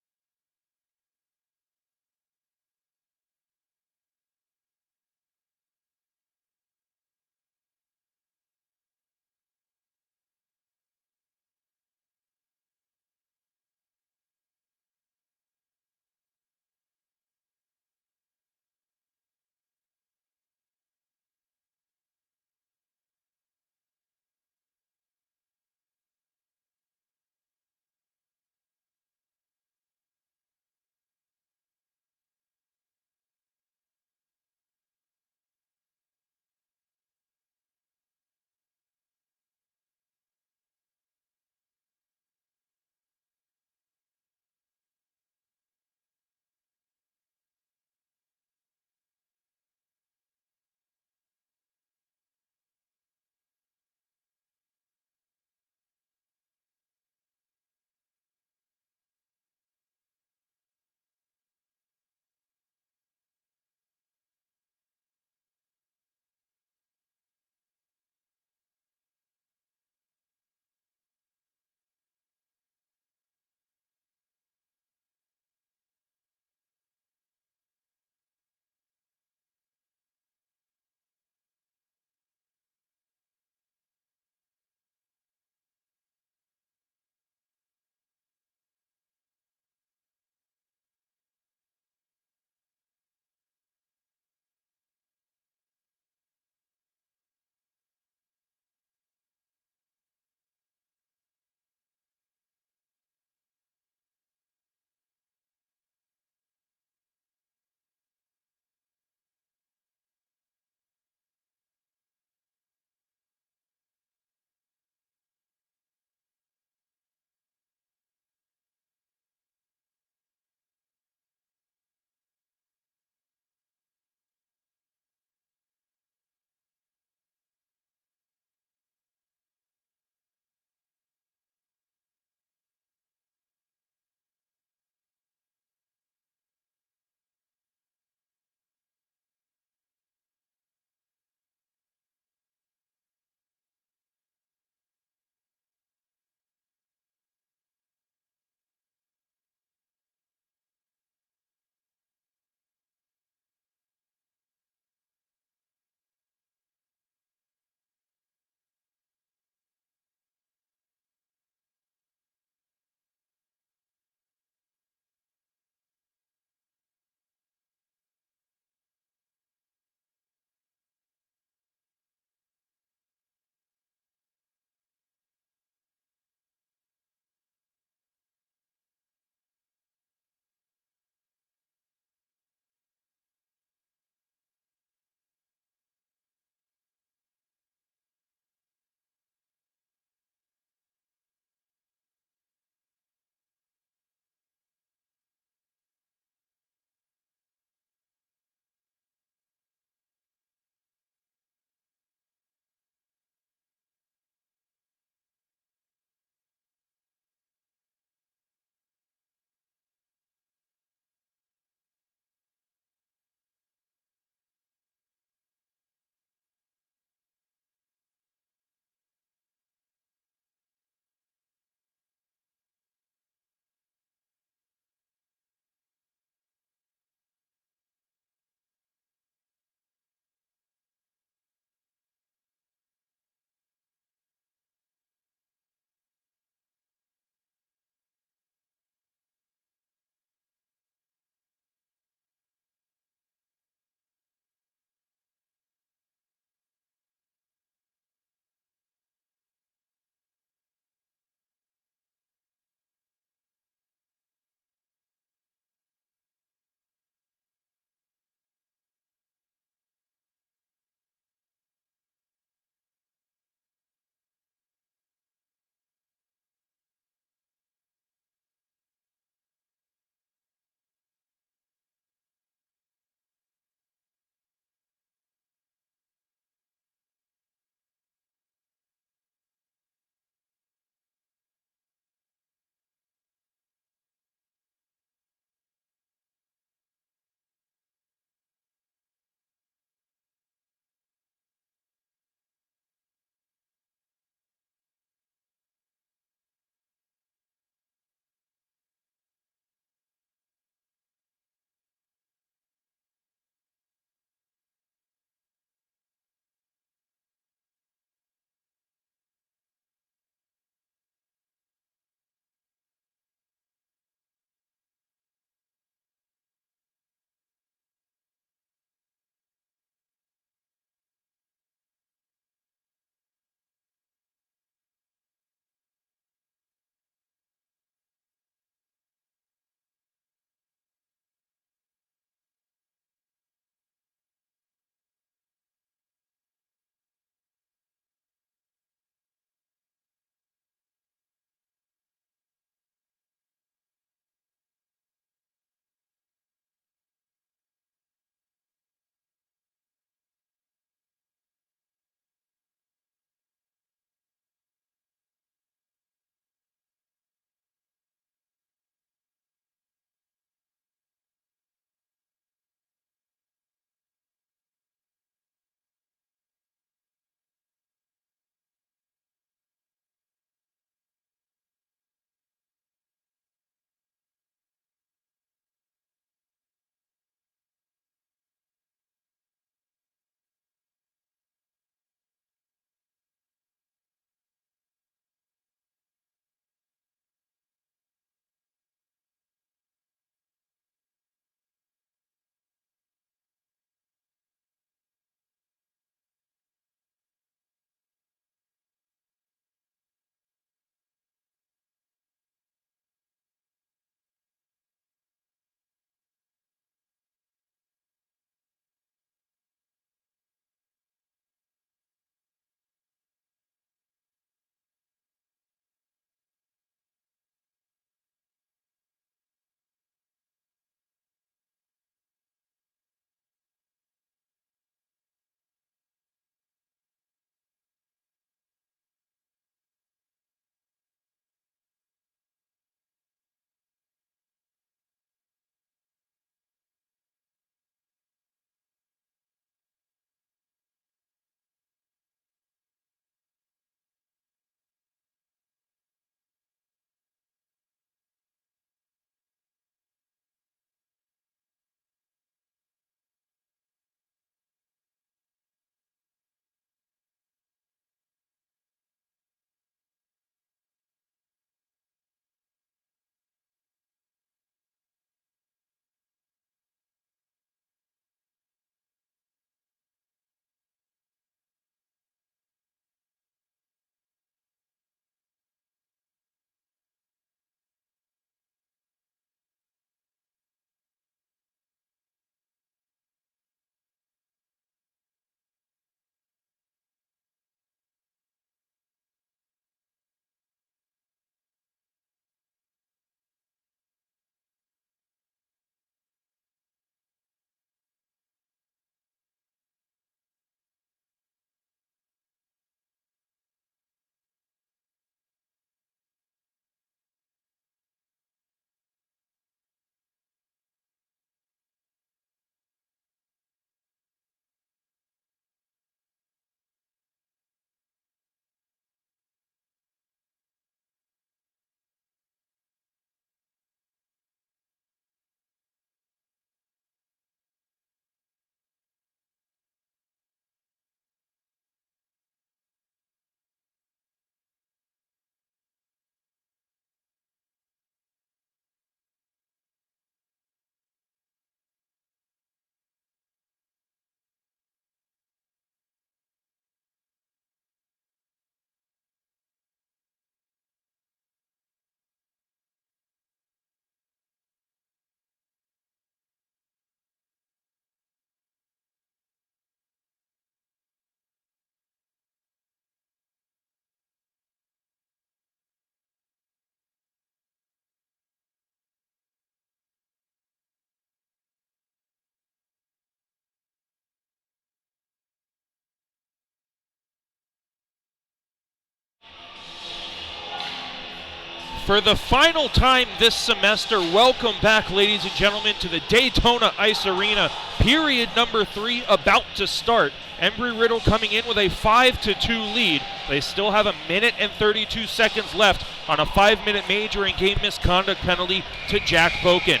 For the final time this semester, welcome back, ladies and gentlemen, to the Daytona Ice Arena. Period number 3 about to start. Embry-Riddle coming in with a 5-2 lead. They still have 1 minute and 32 seconds left on a 5-minute major and game misconduct penalty to Jack Boken.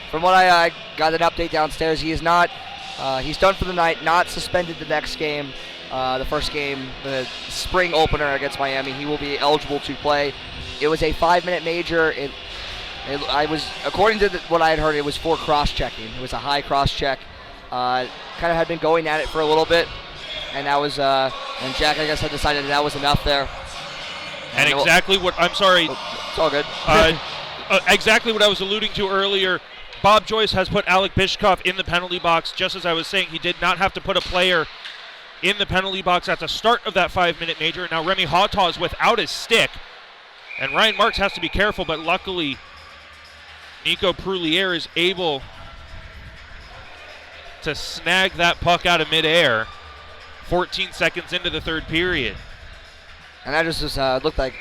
From what I got an update downstairs, he is not, he's done for the night, not suspended the next game. The first game, the spring opener against Miami, he will be eligible to play. It was a 5-minute major. According to what I had heard, it was for cross-checking. It was a high cross-check. Kind of had been going at it for a little bit, and that was, and Jack, I guess, had decided that was enough there. And exactly what, I'm sorry. It's all good. Exactly what I was alluding to earlier. Bob Joyce has put Alec Bishkoff in the penalty box. Just as I was saying, he did not have to put a player in the penalty box at the start of that 5-minute major. Now Remy Hawtaw is without his stick. And Ryan Marks has to be careful, but luckily Nico Proulier is able to snag that puck out of midair 14 seconds into the third period. And that just looked like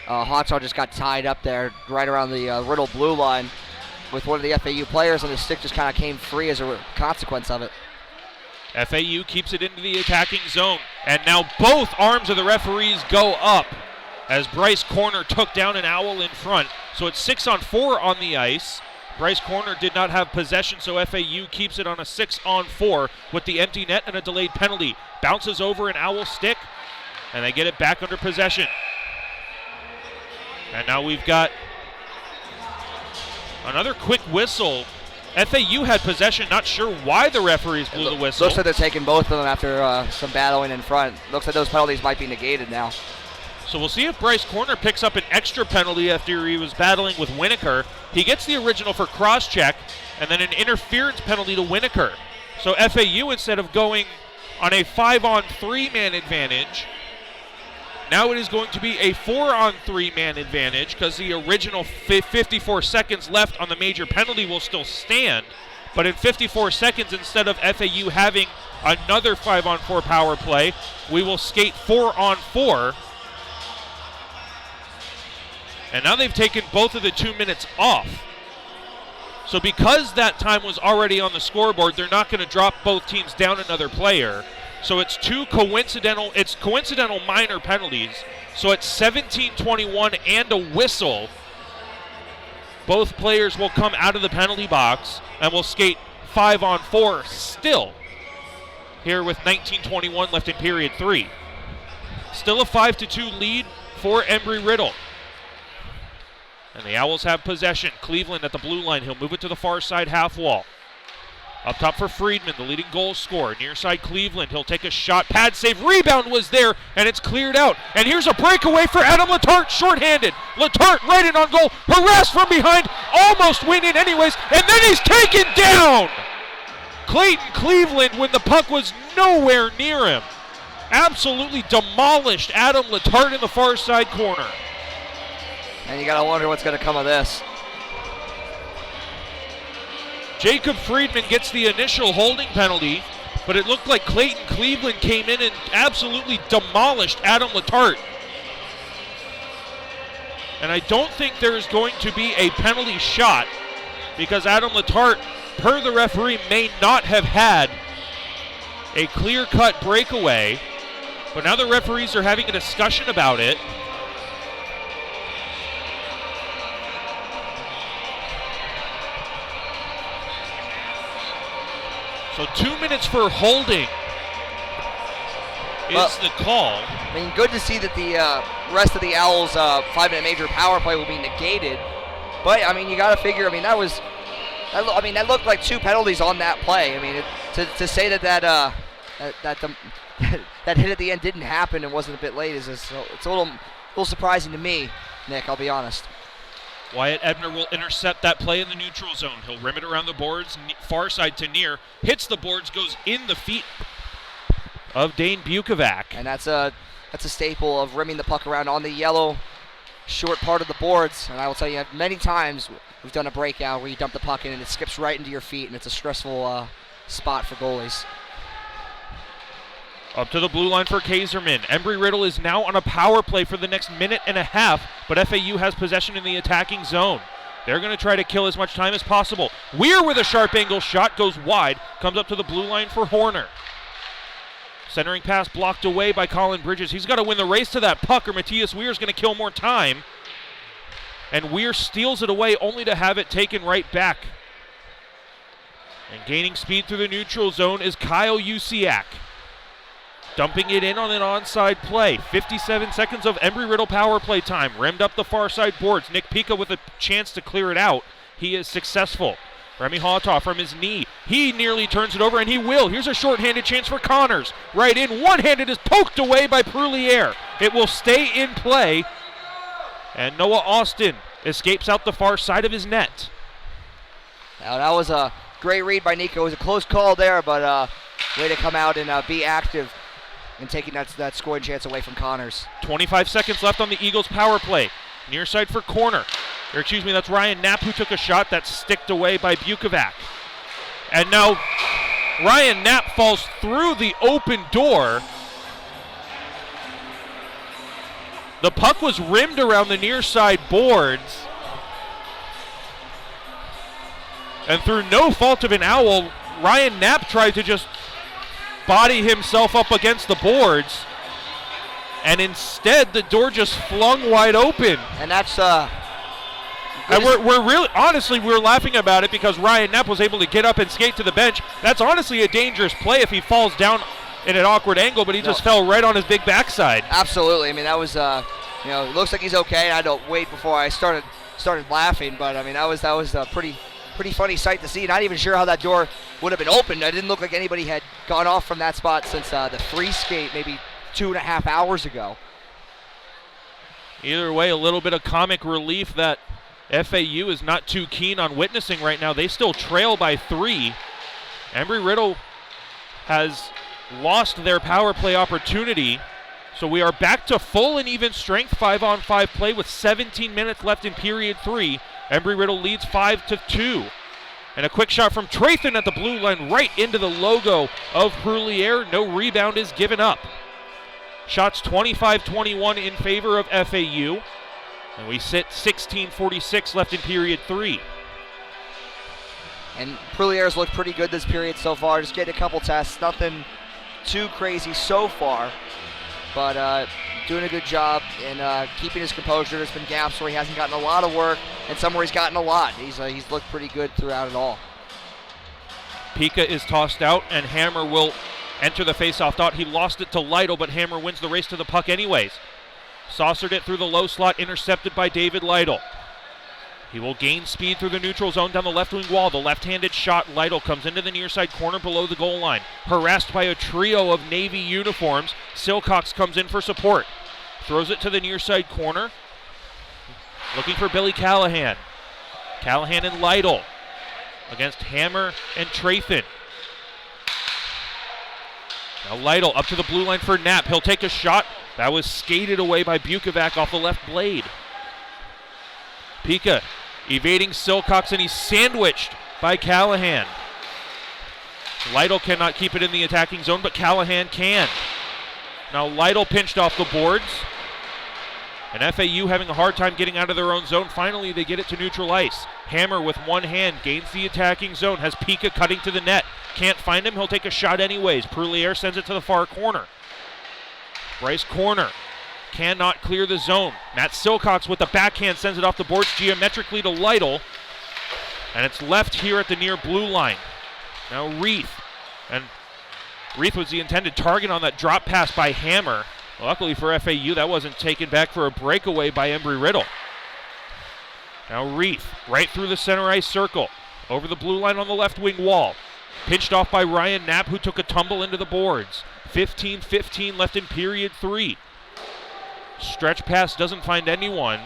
Hawtaw just got tied up there right around the Riddle blue line with one of the FAU players, and his stick just kind of came free as a consequence of it. FAU keeps it into the attacking zone, and now both arms of the referees go up as Bryce Corner took down an Owl in front. So it's 6-on-4 on the ice. Bryce Corner did not have possession, so FAU keeps it on a 6-on-4 with the empty net and a delayed penalty. Bounces over an Owl stick, and they get it back under possession. And now we've got another quick whistle. FAU had possession, not sure why the referees blew the whistle. Looks like they're taking both of them after some battling in front. Looks like those penalties might be negated now. So we'll see if Bryce Corner picks up an extra penalty after he was battling with Winokur. He gets the original for cross-check, and then an interference penalty to Winokur. So FAU, instead of going on a 5-on-3 man advantage, now it is going to be a 4-on-3 man advantage because the original 54 seconds left on the major penalty will still stand. But in 54 seconds, instead of FAU having another 5-on-4 power play, we will skate 4-on-4. And now they've taken both of the 2 minutes off. So because that time was already on the scoreboard, they're not going to drop both teams down another player. So it's coincidental minor penalties. So it's 17-21 and a whistle. Both players will come out of the penalty box and will skate 5-on-4 still. Here with 19:21 left in period 3. Still a 5-2 lead for Embry-Riddle. And the Owls have possession. Cleveland at the blue line. He'll move it to the far side half wall. Up top for Friedman, the leading goal scorer. Near side Cleveland. He'll take a shot. Pad save. Rebound was there, and it's cleared out. And here's a breakaway for Adam Letarte, shorthanded. Letarte right in on goal. Harassed from behind. Almost win in anyways. And then he's taken down. Clayton Cleveland, when the puck was nowhere near him, absolutely demolished Adam Letarte in the far side corner. And you gotta wonder what's gonna come of this. Jacob Friedman gets the initial holding penalty, but it looked like Clayton Cleveland came in and absolutely demolished Adam Letarte. And I don't think there is going to be a penalty shot because Adam Letarte, per the referee, may not have had a clear-cut breakaway. But now the referees are having a discussion about it. So 2 minutes for holding is the call. I mean, good to see that the rest of the Owls' 5-minute major power play will be negated. But, I mean, you got to figure, that looked like 2 penalties on that play. I mean, to say that that hit at the end didn't happen and wasn't a bit late it's a little surprising to me, Nick, I'll be honest. Wyatt Ebner will intercept that play in the neutral zone. He'll rim it around the boards, far side to near, hits the boards, goes in the feet of Dane Bukovac. And that's a staple of rimming the puck around on the yellow short part of the boards. And I will tell you, many times we've done a breakout where you dump the puck in and it skips right into your feet, and it's a stressful spot for goalies. Up to the blue line for Kaiserman. Embry-Riddle is now on a power play for the next minute and a half, but FAU has possession in the attacking zone. They're going to try to kill as much time as possible. Weir with a sharp angle shot goes wide, comes up to the blue line for Horner. Centering pass blocked away by Colin Bridges. He's got to win the race to that puck or Matthias Weir is going to kill more time. And Weir steals it away only to have it taken right back. And gaining speed through the neutral zone is Kyle Usiak. Dumping it in on an onside play. 57 seconds of Embry-Riddle power play time. Rimmed up the far side boards. Nick Pica with a chance to clear it out. He is successful. Remy Haughtaw from his knee. He nearly turns it over, and he will. Here's a shorthanded chance for Connors. Right in. One-handed is poked away by Prulier. It will stay in play. And Noah Austin escapes out the far side of his net. Now that was a great read by Nico. It was a close call there, but way to come out and be active and taking that scoring chance away from Connors. 25 seconds left on the Eagles' power play. Near side for corner. Or excuse me, that's Ryan Knapp who took a shot that's sticked away by Bukovac. And now Ryan Knapp falls through the open door. The puck was rimmed around the near side boards. And through no fault of an Owl, Ryan Knapp tried to just body himself up against the boards. And instead, the door just flung wide open. And that's and we're really, honestly, we're laughing about it because Ryan Knapp was able to get up and skate to the bench. That's honestly a dangerous play if he falls down in an awkward angle, but he just fell right on his big backside. Absolutely. I mean, that was, it looks like he's okay. I had to wait before I started laughing, but I mean, that was a pretty funny sight to see. Not even sure how that door would have been opened. It didn't look like anybody had gone off from that spot since the free skate maybe 2.5 hours ago. Either way, a little bit of comic relief that FAU is not too keen on witnessing right now. They still trail by 3. Embry-Riddle has lost their power play opportunity. So we are back to full and even strength 5-on-5 play with 17 minutes left in period 3. Embry-Riddle leads 5-2. And a quick shot from Trathan at the blue line right into the logo of Prulier. No rebound is given up. Shots 25-21 in favor of FAU. And we sit 16:46 left in period 3. And Prulier's looked pretty good this period so far. Just getting a couple tests. Nothing too crazy so far. But doing a good job in keeping his composure. There's been gaps where he hasn't gotten a lot of work and some where he's gotten a lot. He's looked pretty good throughout it all. Pica is tossed out and Hammer will enter the faceoff. Thought he lost it to Lydell, but Hammer wins the race to the puck anyways. Saucered it through the low slot, intercepted by David Lydell. He will gain speed through the neutral zone down the left wing wall. The left-handed shot, Lydell comes into the near side corner below the goal line. Harassed by a trio of Navy uniforms, Silcox comes in for support. Throws it to the near side corner. Looking for Billy Callahan. Callahan and Lydell against Hammer and Trathan. Now Lydell up to the blue line for Knapp. He'll take a shot. That was skated away by Bukovac off the left blade. Pica evading Silcox, and he's sandwiched by Callahan. Lydell cannot keep it in the attacking zone, but Callahan can. Now Lydell pinched off the boards. And FAU having a hard time getting out of their own zone. Finally, they get it to neutral ice. Hammer with one hand gains the attacking zone. Has Pica cutting to the net. Can't find him. He'll take a shot anyways. Prulier sends it to the far corner. Bryce Corner cannot clear the zone. Matt Silcox with the backhand sends it off the boards geometrically to Lydell. And it's left here at the near blue line. Now Reith. And Reith was the intended target on that drop pass by Hammer. Luckily for FAU, that wasn't taken back for a breakaway by Embry-Riddle. Now Reith, right through the center ice circle. Over the blue line on the left wing wall. Pinched off by Ryan Knapp, who took a tumble into the boards. 15-15 left in period 3. Stretch pass doesn't find anyone.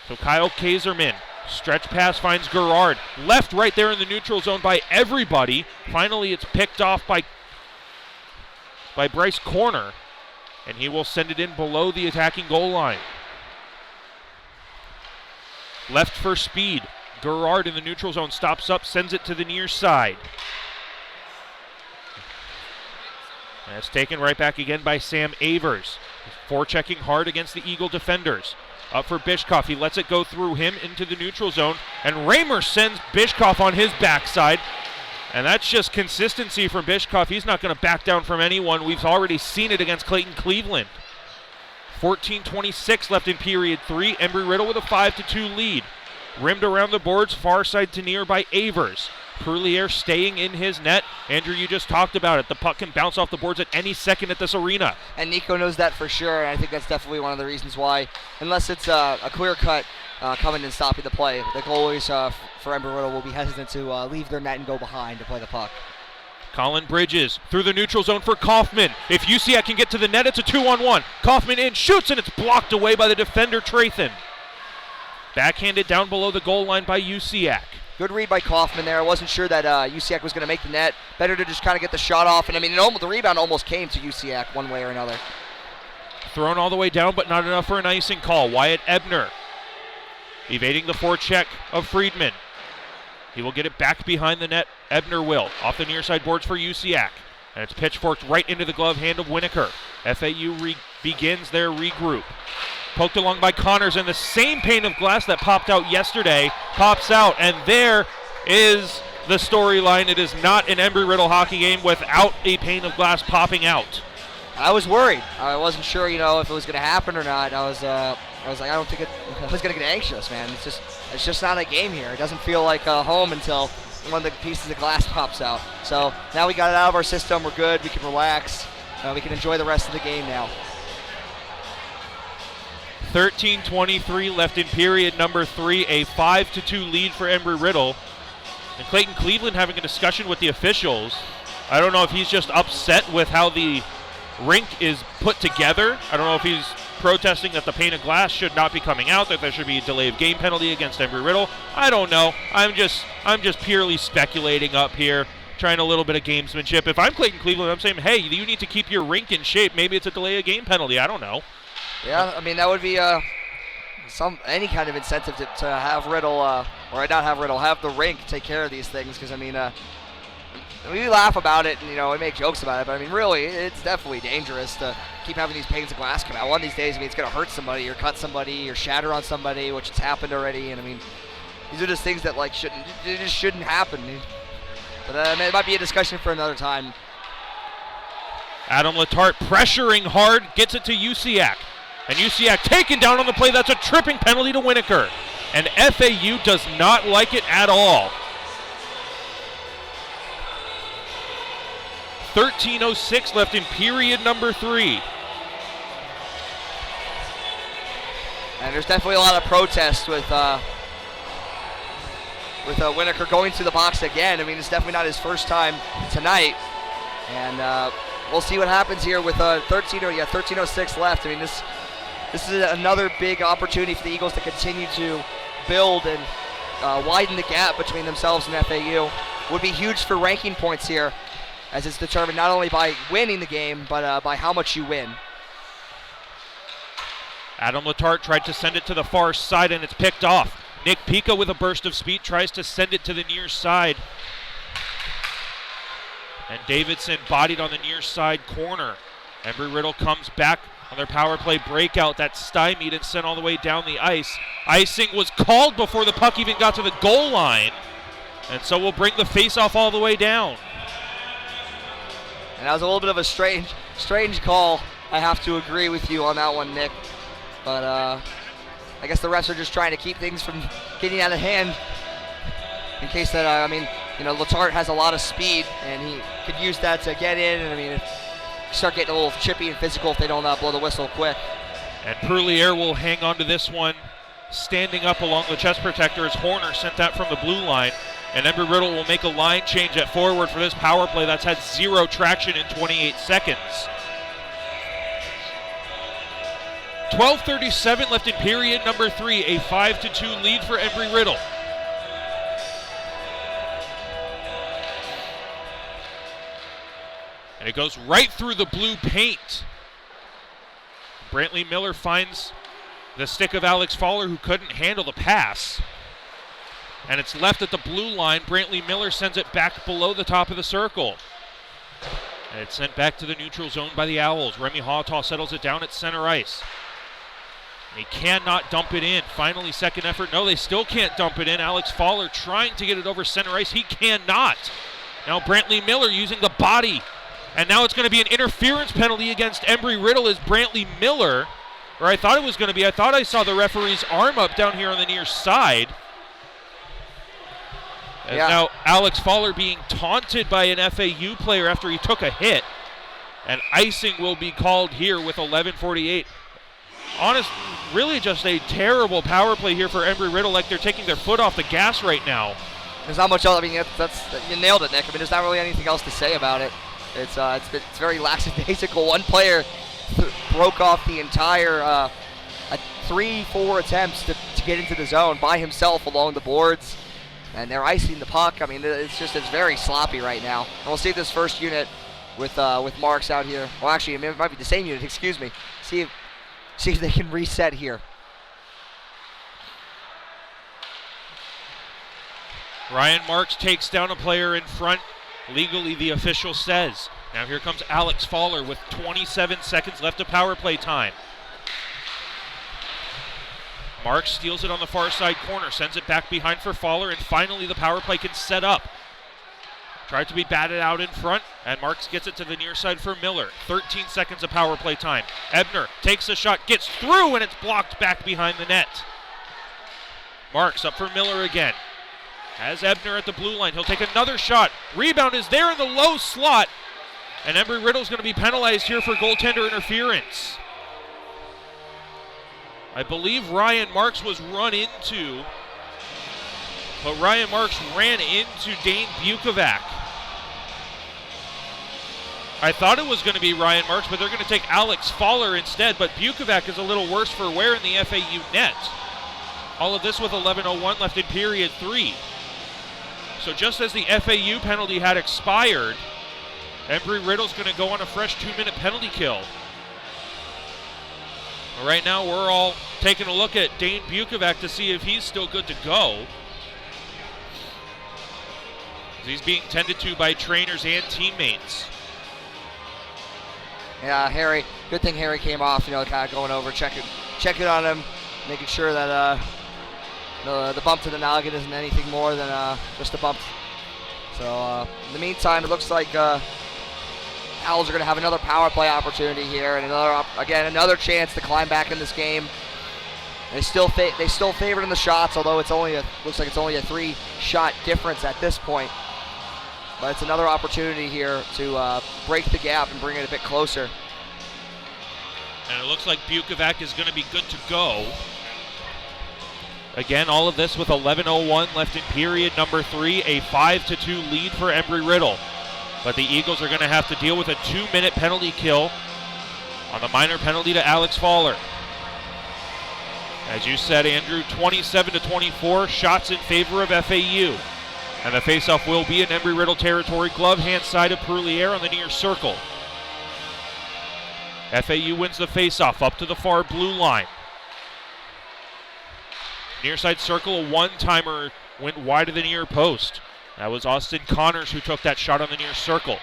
So Kyle Kaiserman, stretch pass finds Gerard. Left right there in the neutral zone by everybody. Finally it's picked off by Bryce Corner. And he will send it in below the attacking goal line. Left for speed. Gerard in the neutral zone stops up, sends it to the near side. And it's taken right back again by Sam Avers. Forechecking hard against the Eagle defenders. Up for Bishkoff. He lets it go through him into the neutral zone. And Raymer sends Bishkoff on his backside. And that's just consistency from Bishkoff. He's not going to back down from anyone. We've already seen it against Clayton Cleveland. 14:26 left in period 3. Embry-Riddle with a 5-2 lead. Rimmed around the boards, far side to near by Avers. Perlier staying in his net. Andrew, you just talked about it. The puck can bounce off the boards at any second at this arena. And Nico knows that for sure, and I think that's definitely one of the reasons why, unless it's a clear cut coming and stopping the play, the goalies for Embry-Riddle will be hesitant to leave their net and go behind to play the puck. Colin Bridges through the neutral zone for Kaufman. If UCF can get to the net, it's a 2-on-1. Kaufman in, shoots, and it's blocked away by the defender, Trathan. Backhanded down below the goal line by UCF. Good read by Kaufman there. I wasn't sure that UCF was going to make the net. Better to just kind of get the shot off. And I mean, the rebound almost came to UCF one way or another. Thrown all the way down, but not enough for an icing call. Wyatt Ebner evading the forecheck of Friedman. He will get it back behind the net. Ebner will. Off the near side boards for UCF. And it's pitchforked right into the glove hand of Winokur. FAU begins their regroup. Poked along by Connors, and the same pane of glass that popped out yesterday pops out, and there is the storyline. It is not an Embry-Riddle hockey game without a pane of glass popping out. I was worried. I wasn't sure, if it was going to happen or not. I was like, I don't think I was going to get anxious, man. It's just not a game here. It doesn't feel like home until one of the pieces of glass pops out. So now we got it out of our system. We're good. We can relax. We can enjoy the rest of the game now. 13:23 left in period number 3, a 5-2 lead for Embry-Riddle. And Clayton Cleveland having a discussion with the officials. I don't know if he's just upset with how the rink is put together. I don't know if he's protesting that the pane of glass should not be coming out, that there should be a delay of game penalty against Embry-Riddle. I don't know. I'm just purely speculating up here, trying a little bit of gamesmanship. If I'm Clayton Cleveland, I'm saying, hey, you need to keep your rink in shape. Maybe it's a delay of game penalty. I don't know. Yeah, I mean, that would be any kind of incentive to have Riddle, or not have Riddle, have the rink take care of these things. Because, I mean, we laugh about it and, we make jokes about it. But, I mean, really, it's definitely dangerous to keep having these panes of glass come out. One of these days, I mean, it's going to hurt somebody or cut somebody or shatter on somebody, which has happened already. And, I mean, these are just things that, just shouldn't happen. But it might be a discussion for another time. Adam Letarte pressuring hard, gets it to Usiak. And Usiak taken down on the play. That's a tripping penalty to Winokur. And FAU does not like it at all. 13:06 left in period number 3. And there's definitely a lot of protest with Winokur going to the box again. I mean, it's definitely not his first time tonight. And we'll see what happens here with 13:06 left. I mean, this is another big opportunity for the Eagles to continue to build and widen the gap between themselves and FAU. Would be huge for ranking points here, as it's determined not only by winning the game, but by how much you win. Adam Letarte tried to send it to the far side, and it's picked off. Nick Pica with a burst of speed tries to send it to the near side. And Davidson bodied on the near side corner. Embry-Riddle comes back on their power play breakout. That's stymied and sent all the way down the ice. Icing was called before the puck even got to the goal line. And so we'll bring the face-off all the way down. And that was a little bit of a strange call. I have to agree with you on that one, Nick. But I guess the refs are just trying to keep things from getting out of hand. In case that, Letarte has a lot of speed, and he could use that to get in. And I mean, start getting a little chippy and physical if they don't blow the whistle quick. And Perlier will hang on to this one, standing up along the chest protector as Horner sent that from the blue line. And Embry-Riddle will make a line change at forward for this power play that's had zero traction in 28 seconds. 12:37 left in period number 3, a 5-2 lead for Embry-Riddle. And it goes right through the blue paint. Brantley Miller finds the stick of Alex Fowler, who couldn't handle the pass. And it's left at the blue line. Brantley Miller sends it back below the top of the circle. It's sent back to the neutral zone by the Owls. Remy Hawtaw settles it down at center ice. He cannot dump it in. Finally, second effort. No, they still can't dump it in. Alex Fowler trying to get it over center ice. He cannot. Now Brantley Miller using the body. And now it's going to be an interference penalty against Embry-Riddle as Brantley Miller, or I thought it was going to be, I thought I saw the referee's arm up down here on the near side. As now Alex Fowler being taunted by an FAU player after he took a hit. And icing will be called here with 11:48. Honest, really just a terrible power play here for Embry-Riddle, like they're taking their foot off the gas right now. There's not much else. I mean, you nailed it, Nick. I mean, there's not really anything else to say about it. It's very lackadaisical. One player broke off the entire 3-4 attempts to get into the zone by himself along the boards, and they're icing the puck. I mean, it's very sloppy right now. And we'll see if this first unit with Marks out here. Well, actually, it might be the same unit. Excuse me. See if they can reset here. Ryan Marks takes down a player in front. Legally, the official says. Now here comes Alex Fowler with 27 seconds left of power play time. Marks steals it on the far side corner, sends it back behind for Fowler, and finally the power play can set up. Tried to be batted out in front, and Marks gets it to the near side for Miller. 13 seconds of power play time. Ebner takes a shot, gets through, and it's blocked back behind the net. Marks up for Miller again. Has Ebner at the blue line. He'll take another shot. Rebound is there in the low slot. And Embry-Riddle's going to be penalized here for goaltender interference. I believe Ryan Marks was run into, but Ryan Marks ran into Dane Bukovac. I thought it was going to be Ryan Marks, but they're going to take Alex Fowler instead. But Bukovac is a little worse for wear in the FAU net. All of this with 11:01 left in period 3. So just as the FAU penalty had expired, Embry-Riddle's going to go on a fresh 2-minute penalty kill. Right now we're all taking a look at Dane Bukovac to see if he's still good to go. He's being tended to by trainers and teammates. Yeah, Harry, good thing Harry came off, kind of going over, checking on him, making sure that the bump to the noggin isn't anything more than just a bump. So in the meantime, it looks like Owls are going to have another power play opportunity here, and another chance to climb back in this game. They still favored in the shots, although looks like it's only a 3-shot difference at this point. But it's another opportunity here to break the gap and bring it a bit closer. And it looks like Bukovac is going to be good to go. Again, all of this with 11:01 left in period number 3, a 5-2 lead for Embry-Riddle. But the Eagles are going to have to deal with a 2-minute penalty kill on the minor penalty to Alex Fowler. As you said, Andrew, 27-24, shots in favor of FAU. And the faceoff will be in Embry-Riddle territory, glove hand side of Prullier on the near circle. FAU wins the faceoff up to the far blue line. Near side circle, a one-timer went wide of the near post. That was Austin Connors who took that shot on the near circle.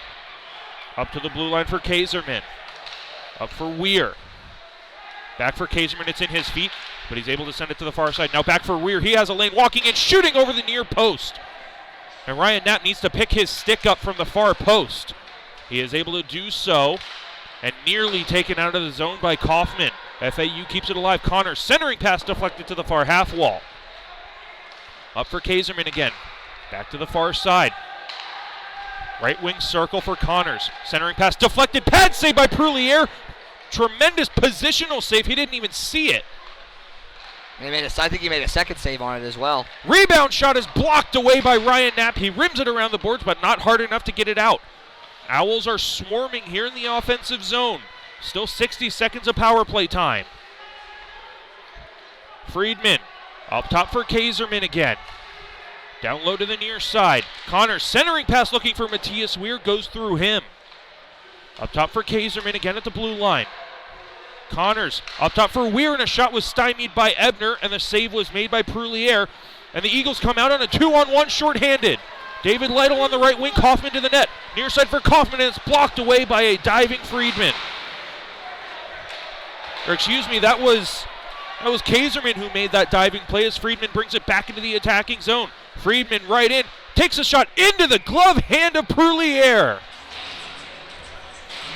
Up to the blue line for Kaiserman. Up for Weir. Back for Kaiserman, it's in his feet, but he's able to send it to the far side. Now back for Weir, he has a lane, walking and shooting over the near post. And Ryan Knapp needs to pick his stick up from the far post. He is able to do so, and nearly taken out of the zone by Kaufman. FAU keeps it alive. Connors, centering pass deflected to the far half wall. Up for Kaiserman again. Back to the far side. Right wing circle for Connors. Centering pass deflected. Pad save by Prullier. Tremendous positional save. He didn't even see it. I think he made a second save on it as well. Rebound shot is blocked away by Ryan Knapp. He rims it around the boards, but not hard enough to get it out. Owls are swarming here in the offensive zone. Still 60 seconds of power play time. Friedman up top for Kaiserman again. Down low to the near side. Connors centering pass looking for Matthias Weir, goes through him. Up top for Kaiserman again at the blue line. Connors up top for Weir, and a shot was stymied by Ebner, and the save was made by Prullier. And the Eagles come out on a 2-on-1 shorthanded. David Lydell on the right wing, Kaufman to the net. Near side for Kaufman, and it's blocked away by a diving Friedman. Or excuse me, that was Kaiserman who made that diving play as Friedman brings it back into the attacking zone. Friedman right in, takes a shot into the glove hand of Prullier.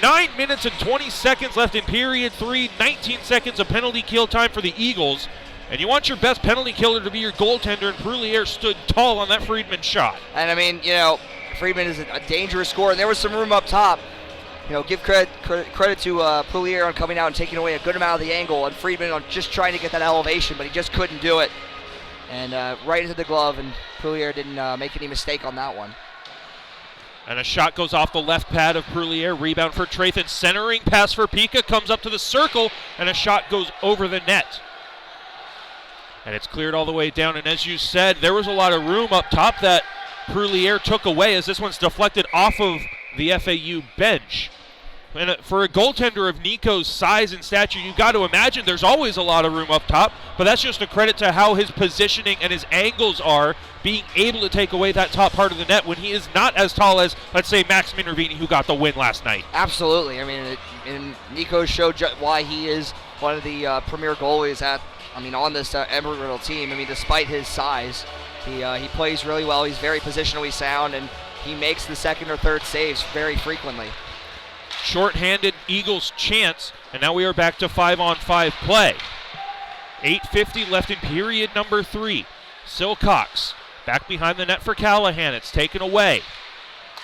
9 minutes and 20 seconds left in period 3, 19 seconds of penalty kill time for the Eagles. And you want your best penalty killer to be your goaltender, and Prullier stood tall on that Friedman shot. And I mean, Friedman is a dangerous scorer, and there was some room up top. Give credit to Prullier on coming out and taking away a good amount of the angle, and Friedman on just trying to get that elevation, but he just couldn't do it. And right into the glove, and Prullier didn't make any mistake on that one. And a shot goes off the left pad of Prullier. Rebound for Trathan. Centering pass for Pika. Comes up to the circle, and a shot goes over the net. And it's cleared all the way down. And as you said, there was a lot of room up top that Prullier took away as this one's deflected off of the FAU bench. And for a goaltender of Nico's size and stature, you've got to imagine there's always a lot of room up top, but that's just a credit to how his positioning and his angles are, being able to take away that top part of the net when he is not as tall as, let's say, Max Minervini, who got the win last night. Absolutely. I mean, and Nico showed why he is one of the premier goalies on this Embry-Riddle team. I mean, despite his size, he plays really well. He's very positionally sound, and he makes the second or third saves very frequently. Short-handed Eagles chance, and now we are back to 5-on-5 play. 8:50 left in period number 3. Silcox back behind the net for Callahan. It's taken away.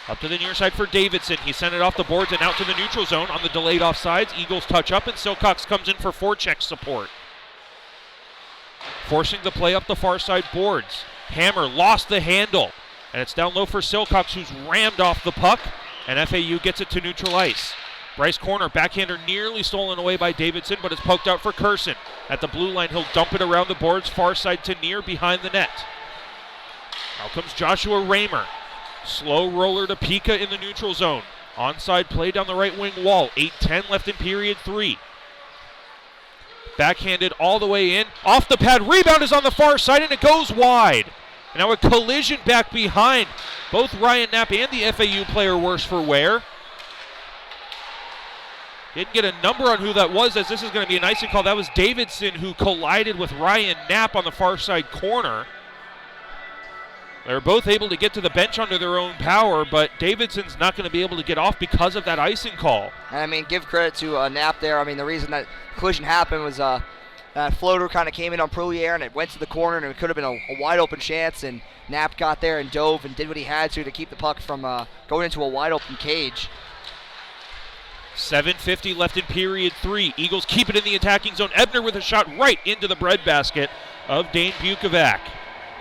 Up to the near side for Davidson. He sent it off the boards and out to the neutral zone on the delayed offsides. Eagles touch up, and Silcox comes in for forecheck support. Forcing the play up the far side boards. Hammer lost the handle, and it's down low for Silcox, who's rammed off the puck. And FAU gets it to neutral ice. Bryce Corner, backhander nearly stolen away by Davidson, but it's poked out for Curson. At the blue line, he'll dump it around the boards, far side to near behind the net. Now comes Joshua Raymer. Slow roller to Pika in the neutral zone. Onside play down the right wing wall. 8:10 left in period 3. Backhanded all the way in. Off the pad, rebound is on the far side, and it goes wide. And now a collision back behind. Both Ryan Knapp and the FAU player worse for wear. Didn't get a number on who that was, as this is going to be an icing call. That was Davidson who collided with Ryan Knapp on the far side corner. They're both able to get to the bench under their own power, but Davidson's not going to be able to get off because of that icing call. And I mean, give credit to Knapp there. I mean, the reason that collision happened was that floater kind of came in on Prullier, and it went to the corner, and it could have been a wide open chance, and Knapp got there and dove and did what he had to keep the puck from going into a wide open cage. 7:50 left in period 3. Eagles keep it in the attacking zone. Ebner with a shot right into the breadbasket of Dane Bukovac.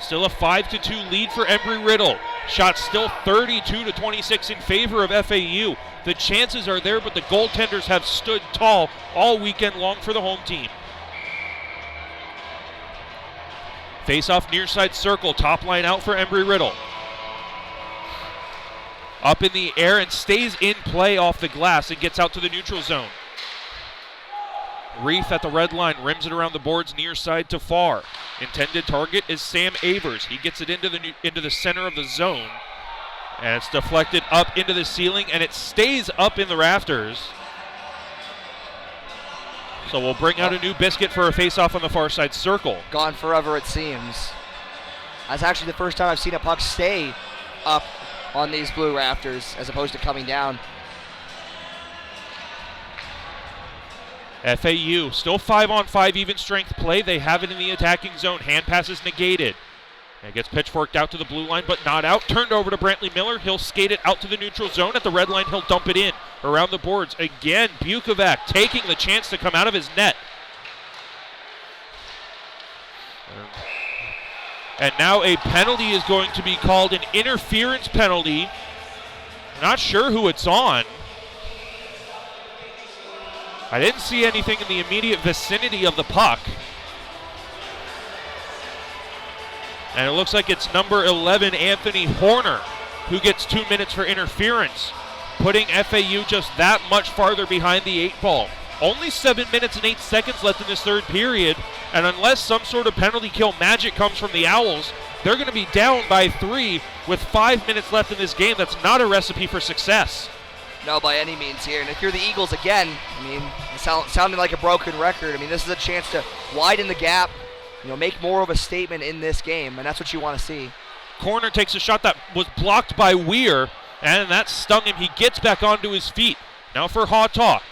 Still a 5-2 lead for Embry-Riddle. Shot still 32-26 in favor of FAU. The chances are there, but the goaltenders have stood tall all weekend long for the home team. Face-off near side circle, top line out for Embry-Riddle. Up in the air and stays in play off the glass and gets out to the neutral zone. Reef at the red line, rims it around the boards near side to far. Intended target is Sam Avers. He gets it into the center of the zone. And it's deflected up into the ceiling, and it stays up in the rafters. So we'll bring out a new biscuit for a face-off on the far side circle. Gone forever, it seems. That's actually the first time I've seen a puck stay up on these blue rafters as opposed to coming down. FAU still 5-on-5 even strength play. They have it in the attacking zone. Hand pass is negated. It gets pitchforked out to the blue line, but not out. Turned over to Brantley Miller. He'll skate it out to the neutral zone. At the red line, he'll dump it in around the boards. Again, Bukovac taking the chance to come out of his net. And now a penalty is going to be called, an interference penalty. Not sure who it's on. I didn't see anything in the immediate vicinity of the puck. And it looks like it's number 11, Anthony Horner, who gets 2 minutes for interference, putting FAU just that much farther behind the 8 ball. Only 7 minutes and 8 seconds left in this third period, and unless some sort of penalty kill magic comes from the Owls, they're going to be down by 3 with 5 minutes left in this game. That's not a recipe for success. No, by any means here. And if you're the Eagles again, I mean, sounding like a broken record. I mean, this is a chance to widen the gap, make more of a statement in this game, and that's what you want to see. Corner takes a shot that was blocked by Weir, and that stung him. He gets back onto his feet. Now for Hawtaw.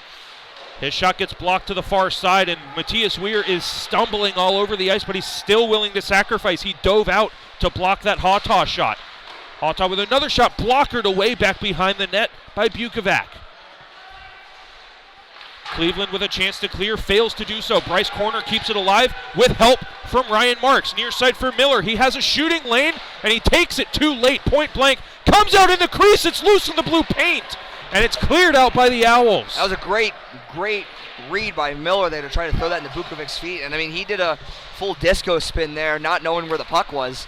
His shot gets blocked to the far side, and Matthias Weir is stumbling all over the ice, but he's still willing to sacrifice. He dove out to block that Hawtaw shot. Hawtaw with another shot blockered away back behind the net by Bukovac. Cleveland with a chance to clear, fails to do so. Bryce Corner keeps it alive with help from Ryan Marks. Near side for Miller. He has a shooting lane, and he takes it too late. Point blank. Comes out in the crease. It's loose in the blue paint, and it's cleared out by the Owls. That was a great read by Miller there to try to throw that into Bukovic's feet. And, I mean, he did a full disco spin there, not knowing where the puck was.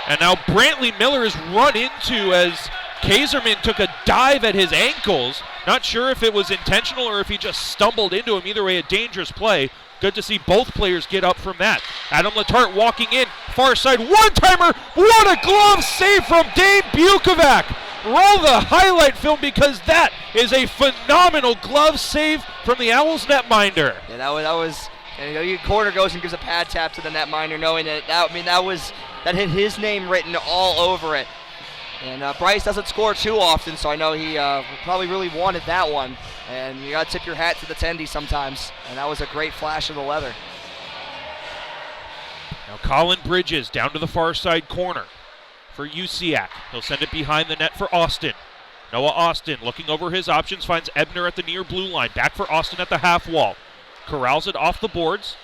And now Brantley Miller is run into as Kaiserman took a dive at his ankles. Not sure if it was intentional or if he just stumbled into him. Either way, a dangerous play. Good to see both players get up from that. Adam Letarte walking in, far side, one-timer. What a glove save from Dane Bukovac. Roll the highlight film because that is a phenomenal glove save from the Owls netminder. Yeah, that was and Corner goes and gives a pad tap to the netminder, knowing that that hit his name written all over it. And Bryce doesn't score too often, so I know he probably really wanted that one. And you got to tip your hat to the Tendy sometimes. And that was a great flash of the leather. Now Colin Bridges down to the far side corner for Usiak. He'll send it behind the net for Austin. Noah Austin looking over his options, finds Ebner at the near blue line. Back for Austin at the half wall. Corrals it off the boards,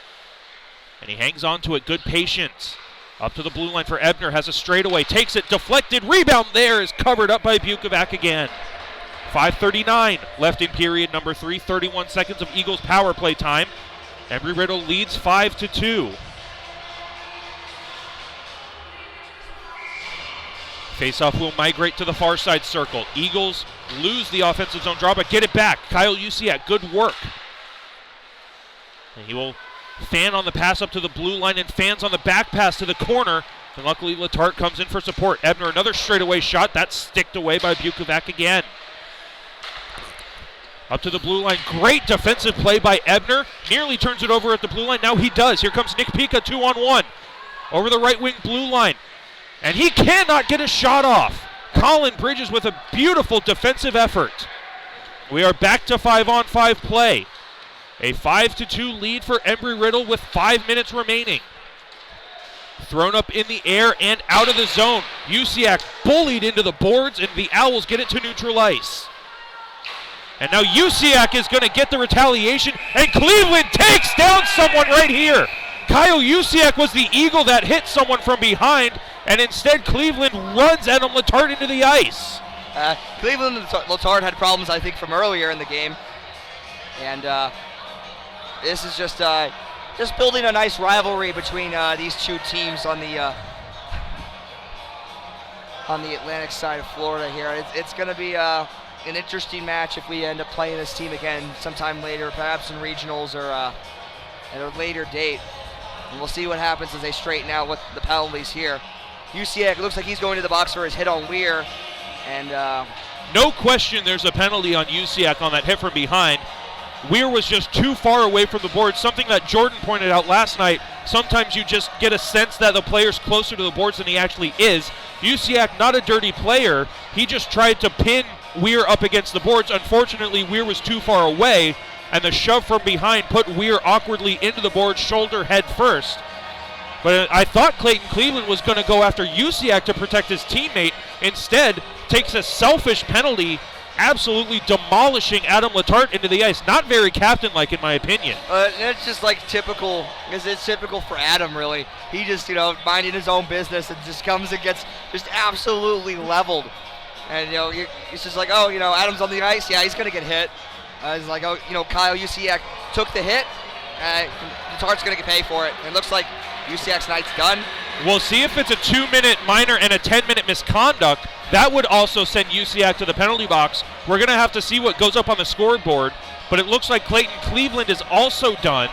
and he hangs on to it. Good patience. Up to the blue line for Ebner, has a straightaway, takes it, deflected, rebound there is covered up by Bukovac again. 5:39 left in period number 3, 31 seconds of Eagles power play time. Embry-Riddle leads 5-2. Faceoff will migrate to the far side circle. Eagles lose the offensive zone draw, but get it back. Kyle Usiak, good work. And he will fan on the pass up to the blue line and fans on the back pass to the corner. And luckily Letarte comes in for support. Ebner, another straightaway shot. That's sticked away by Bukovac again. Up to the blue line. Great defensive play by Ebner. Nearly turns it over at the blue line. Now he does. Here comes Nick Pika 2-on-1. Over the right wing blue line. And he cannot get a shot off. Colin Bridges with a beautiful defensive effort. We are back to 5-on-5 play. A 5-2 lead for Embry-Riddle with 5 minutes remaining. Thrown up in the air and out of the zone. Usiak bullied into the boards, and the Owls get it to neutral ice. And now Usiak is going to get the retaliation, and Cleveland takes down someone right here. Kyle Usiak was the Eagle that hit someone from behind, and instead Cleveland runs Adam Letarte into the ice. Cleveland and Letarte had problems, I think, from earlier in the game. And this is just building a nice rivalry between these two teams on the Atlantic side of Florida here. It's going to be an interesting match if we end up playing this team again sometime later, perhaps in regionals or at a later date. And we'll see what happens as they straighten out with the penalties here. Usiak looks like he's going to the box for his hit on Weir. And no question there's a penalty on Usiak on that hit from behind. Weir was just too far away from the board, something that Jordan pointed out last night. Sometimes you just get a sense that the player's closer to the boards than he actually is. Usiak, not a dirty player. He just tried to pin Weir up against the boards. Unfortunately, Weir was too far away, and the shove from behind put Weir awkwardly into the board, shoulder head first. But I thought Clayton Cleveland was going to go after Usiak to protect his teammate. Instead, takes a selfish penalty, absolutely demolishing Adam Letarte into the ice. Not very captain-like, in my opinion. It's just like typical, because it's typical for Adam, really. He just, minding his own business and just comes and gets just absolutely leveled. And, it's just like, Adam's on the ice. Yeah, he's going to get hit. It's like, Kyle Usiak took the hit. Letarte's going to get paid for it. It looks like Usiak's night's done. We'll see if it's a 2-minute minor and a 10-minute misconduct. That would also send Usiak to the penalty box. We're going to have to see what goes up on the scoreboard, but it looks like Clayton Cleveland is also done.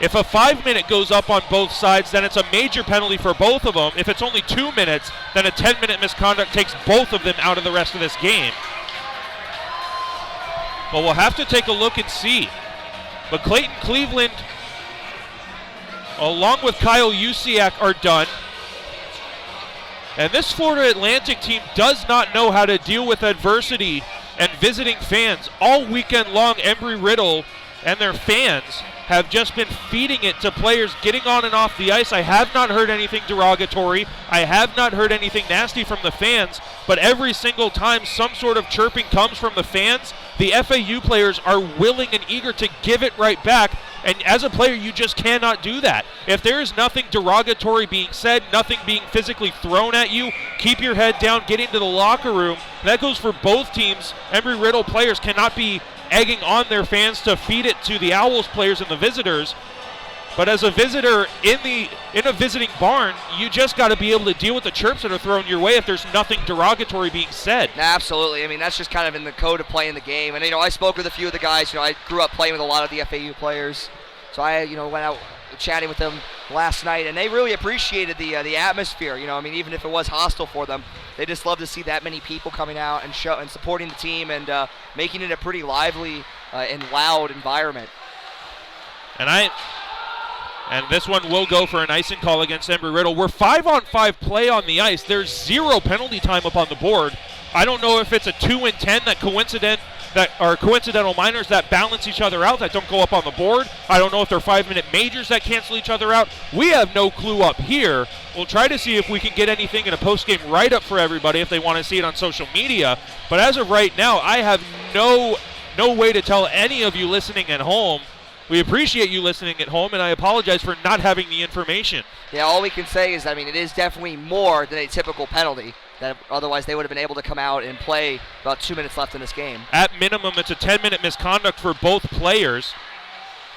If a 5-minute goes up on both sides, then it's a major penalty for both of them. If it's only 2 minutes, then a 10-minute misconduct takes both of them out of the rest of this game. But we'll have to take a look and see. But Clayton Cleveland, along with Kyle Usiak, are done. And this Florida Atlantic team does not know how to deal with adversity and visiting fans. All weekend long, Embry-Riddle and their fans have just been feeding it to players getting on and off the ice. I have not heard anything derogatory. I have not heard anything nasty from the fans, but every single time some sort of chirping comes from the fans, the FAU players are willing and eager to give it right back. And as a player, you just cannot do that. If there is nothing derogatory being said, nothing being physically thrown at you, keep your head down, get into the locker room. That goes for both teams. Embry-Riddle players cannot be egging on their fans to feed it to the Owls players and the visitors. But as a visitor in a visiting barn, you just got to be able to deal with the chirps that are thrown your way if there's nothing derogatory being said. Absolutely. I mean, that's just kind of in the code of playing the game. And, I spoke with a few of the guys. I grew up playing with a lot of the FAU players. So I, went out chatting with them last night, and they really appreciated the atmosphere. Even if it was hostile for them, they just love to see that many people coming out and supporting the team and making it a pretty lively and loud environment. And this one will go for an icing call against Embry-Riddle. We're 5-on-5 play on the ice. There's 0 penalty time up on the board. I don't know if it's a 2 and 10 that are coincidental minors that balance each other out, that don't go up on the board. I don't know if they're 5-minute majors that cancel each other out. We have no clue up here. We'll try to see if we can get anything in a post-game write-up for everybody if they want to see it on social media. But as of right now, I have no way to tell any of you listening at home. We appreciate you listening at home, and I apologize for not having the information. Yeah, all we can say is, it is definitely more than a typical penalty. That otherwise they would have been able to come out and play about 2 minutes left in this game. At minimum, it's a 10-minute misconduct for both players,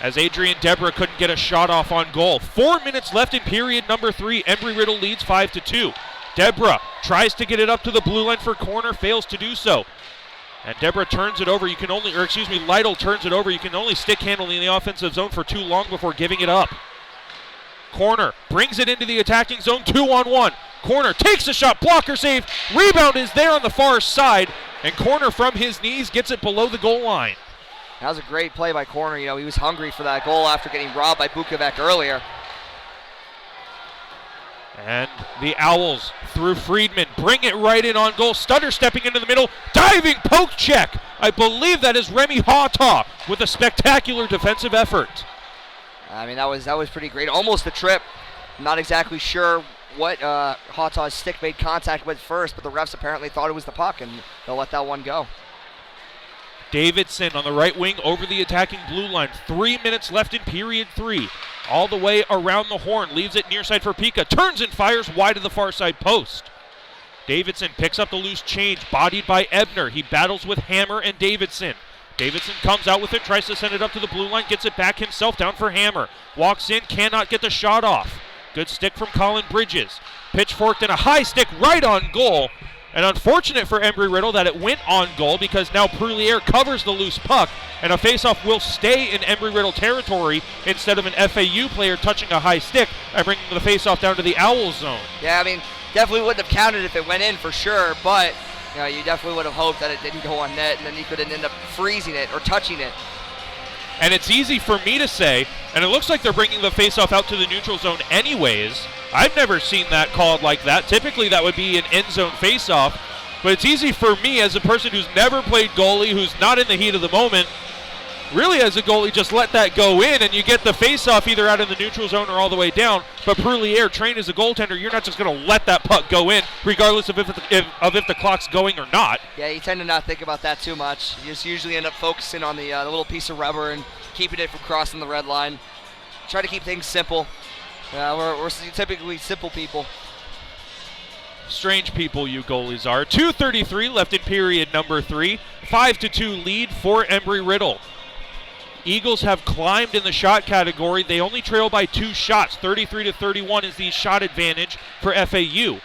as Adrian Deborah couldn't get a shot off on goal. 4 minutes left in period number 3. Embry-Riddle leads 5-2. Deborah tries to get it up to the blue line for corner, fails to do so. And Deborah turns it over. Lydell turns it over. You can only stick handle in the offensive zone for too long before giving it up. Corner brings it into the attacking zone, 2-on-1. Corner takes a shot, blocker save. Rebound is there on the far side, and Corner from his knees gets it below the goal line. That was a great play by Corner. He was hungry for that goal after getting robbed by Bukovac earlier. And the Owls, through Friedman, bring it right in on goal. Stutter stepping into the middle, diving poke check. I believe that is Remy Hawtaw with a spectacular defensive effort. That was pretty great. Almost a trip. Not exactly sure what Hawtaw's stick made contact with first, but the refs apparently thought it was the puck, and they'll let that one go. Davidson on the right wing over the attacking blue line. 3 minutes left in period 3. All the way around the horn, leaves it near side for Pika. Turns and fires wide of the far side post. Davidson picks up the loose change, bodied by Ebner. He battles with Hammer and Davidson. Davidson comes out with it, tries to send it up to the blue line, gets it back himself down for Hammer. Walks in, cannot get the shot off. Good stick from Colin Bridges. Pitchforked and a high stick right on goal. And unfortunate for Embry-Riddle that it went on goal, because now Prullier covers the loose puck, and a faceoff will stay in Embry-Riddle territory instead of an FAU player touching a high stick and bringing the faceoff down to the Owls zone. Yeah, definitely wouldn't have counted if it went in for sure, but you definitely would have hoped that it didn't go on net, and then you could end up freezing it or touching it. And it's easy for me to say, and it looks like they're bringing the faceoff out to the neutral zone anyways. I've never seen that called like that. Typically that would be an end zone faceoff, but it's easy for me as a person who's never played goalie, who's not in the heat of the moment, really as a goalie just let that go in and you get the faceoff either out in the neutral zone or all the way down. But Prullier, trained as a goaltender, you're not just going to let that puck go in regardless of if the clock's going or not. Yeah, you tend to not think about that too much. You just usually end up focusing on the little piece of rubber and keeping it from crossing the red line. Try to keep things simple. We're typically simple people. Strange people you goalies are. 2:33 left in period number 3. 5-2 lead for Embry-Riddle. Eagles have climbed in the shot category. They only trail by 2 shots. 33-31 is the shot advantage for FAU.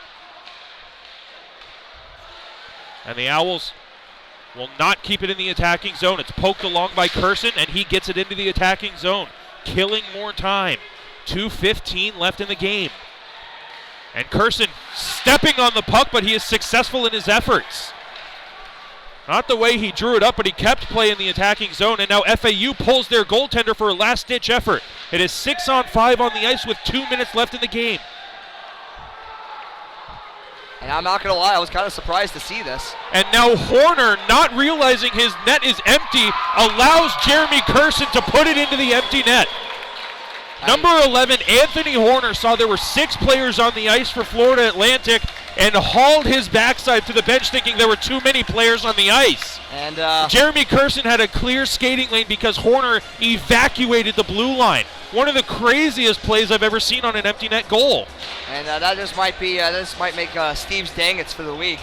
And the Owls will not keep it in the attacking zone. It's poked along by Curson, and he gets it into the attacking zone. killing more time. 2:15 left in the game. And Curson stepping on the puck, but he is successful in his efforts. Not the way he drew it up, but he kept play in the attacking zone, and now FAU pulls their goaltender for a last-ditch effort. It is 6-on-5 on the ice with 2 minutes left in the game. And I'm not going to lie, I was kind of surprised to see this. And now Horner, not realizing his net is empty, allows Jeremy Curson to put it into the empty net. Number 11, Anthony Horner, saw there were 6 players on the ice for Florida Atlantic and hauled his backside to the bench thinking there were too many players on the ice. And Jeremy Curson had a clear skating lane because Horner evacuated the blue line. One of the craziest plays I've ever seen on an empty net goal. And that just might be this might make Steve's dangits for the week.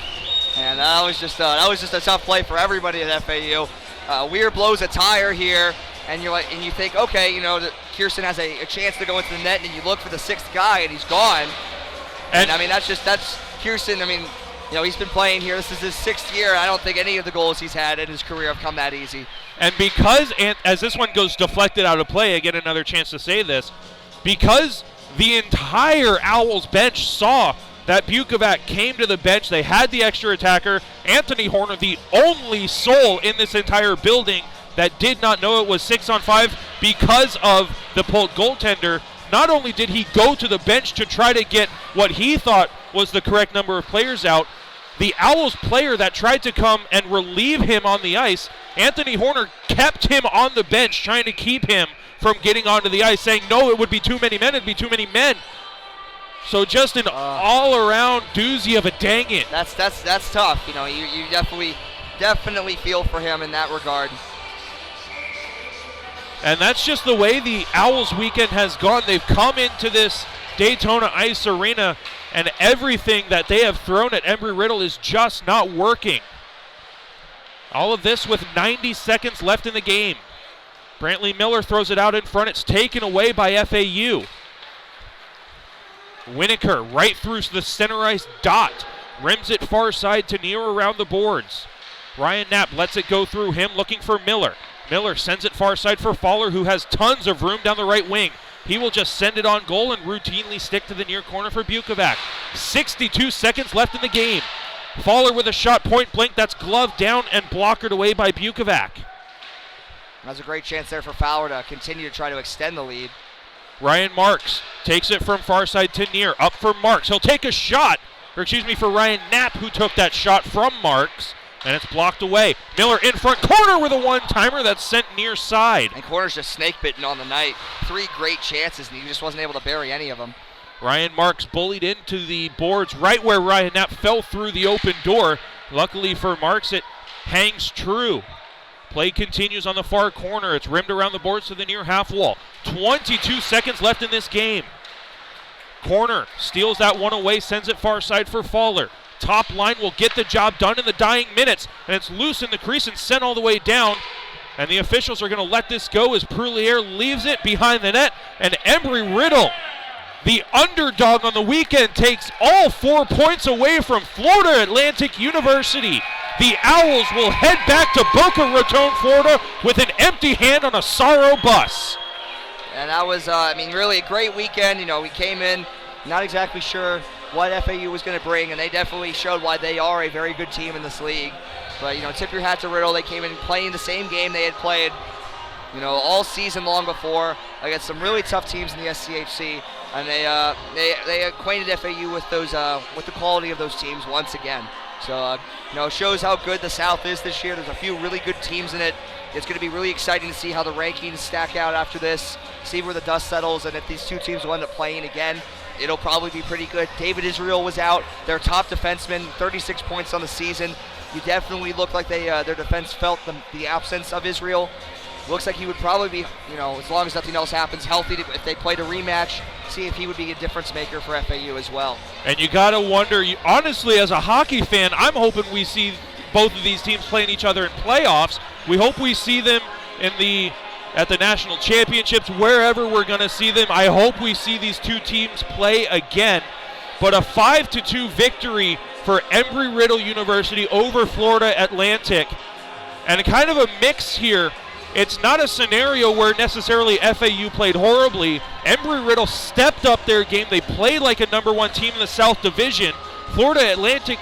And that was just a tough play for everybody at FAU. Weir blows a tire here, and you think, okay, that Kirsten has a chance to go into the net, and you look for the 6th guy, and he's gone. And I mean, that's Kirsten. I mean, he's been playing here. This is his 6th year. I don't think any of the goals he's had in his career have come that easy. And because, as this one goes deflected out of play, I get another chance to say this, because the entire Owls bench saw that Bukovac came to the bench, they had the extra attacker, Anthony Horner, the only soul in this entire building that did not know it was 6-on-5 because of the pulled goaltender. Not only did he go to the bench to try to get what he thought was the correct number of players out, the Owls player that tried to come and relieve him on the ice, Anthony Horner kept him on the bench, trying to keep him from getting onto the ice, saying, no, it would be too many men, it'd be too many men. So just an all-around doozy of a dang it. That's tough. You definitely feel for him in that regard. And that's just the way the Owls weekend has gone. They've come into this Daytona Ice Arena, and everything that they have thrown at Embry-Riddle is just not working. All of this with 90 seconds left in the game. Brantley Miller throws it out in front. It's taken away by FAU. Winokur right through the center ice dot. Rims it far side to near around the boards. Ryan Knapp lets it go through him, looking for Miller. Miller sends it far side for Fowler, who has tons of room down the right wing. He will just send it on goal and routinely stick to the near corner for Bukovac. 62 seconds left in the game. Fowler with a shot point blank that's gloved down and blockered away by Bukovac. That's a great chance there for Fowler to continue to try to extend the lead. Ryan Marks takes it from far side to near. Up for Marks. He'll take a shot, for Ryan Knapp, who took that shot from Marks, and it's blocked away. Miller in front corner with a one-timer that's sent near side. And Corner's just snake-bitten on the night. 3 great chances, and he just wasn't able to bury any of them. Ryan Marks bullied into the boards right where Ryan Knapp fell through the open door. Luckily for Marks, it hangs true. Play continues on the far corner. It's rimmed around the boards to the near half wall. 22 seconds left in this game. Corner steals that one away, sends it far side for Fowler. Top line will get the job done in the dying minutes, and it's loose in the crease and sent all the way down. And the officials are going to let this go as Prullier leaves it behind the net, and Embry-Riddle, the underdog on the weekend, takes all 4 points away from Florida Atlantic University. The Owls will head back to Boca Raton, Florida with an empty hand on a sorrow bus. And that was, really a great weekend. We came in not exactly sure what FAU was going to bring, and they definitely showed why they are a very good team in this league. But, tip your hat to Riddle. They came in playing the same game they had played, all season long before against some really tough teams in the SCHC, and they acquainted FAU with those with the quality of those teams once again. So, it shows how good the South is this year. There's a few really good teams in it. It's going to be really exciting to see how the rankings stack out after this, see where the dust settles, and if these 2 teams will end up playing again, it'll probably be pretty good. David Israel was out, their top defenseman, 36 points on the season. You definitely look like their defense felt the absence of Israel. Looks like he would probably be, as long as nothing else happens, healthy if they played a rematch, see if he would be a difference maker for FAU as well. And you got to wonder, honestly, as a hockey fan, I'm hoping we see both of these teams playing each other in playoffs. We hope we see them at the national championships, wherever we're going to see them. I hope we see these 2 teams play again. But a 5-2 victory for Embry-Riddle University over Florida Atlantic. And kind of a mix here it's not a scenario where necessarily FAU played horribly. Embry-Riddle stepped up their game. They played like a number 1 team in the South Division. Florida Atlantic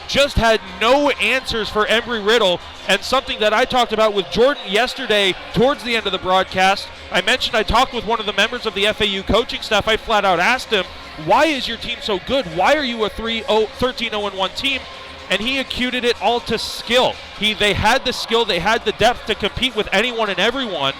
just had no answers for Embry-Riddle, and something that I talked about with Jordan yesterday towards the end of the broadcast. I mentioned I talked with one of the members of the FAU coaching staff. I flat out asked him, why is your team so good? Why are you a 13-0-1 team? And he acuted it all to skill. They had the skill, they had the depth to compete with anyone and everyone,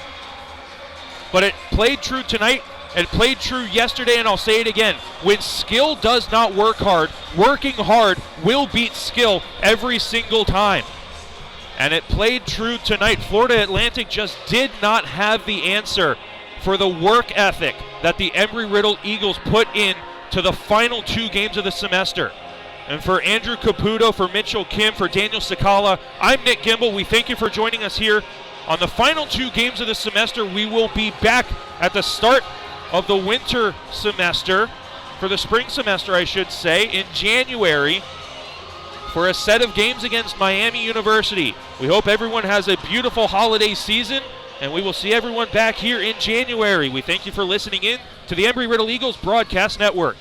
but it played true tonight. It played true yesterday, and I'll say it again. When skill does not work hard, working hard will beat skill every single time. And it played true tonight. Florida Atlantic just did not have the answer for the work ethic that the Embry-Riddle Eagles put in to the final 2 games of the semester. And for Andrew Caputo, for Mitchell Kim, for Daniel Sakala, I'm Nick Gimbel. We thank you for joining us here on the final 2 games of the semester. We will be back at the start of the winter semester, for the spring semester I should say, in January for a set of games against Miami University. We hope everyone has a beautiful holiday season, and we will see everyone back here in January. We thank you for listening in to the Embry-Riddle Eagles Broadcast Network.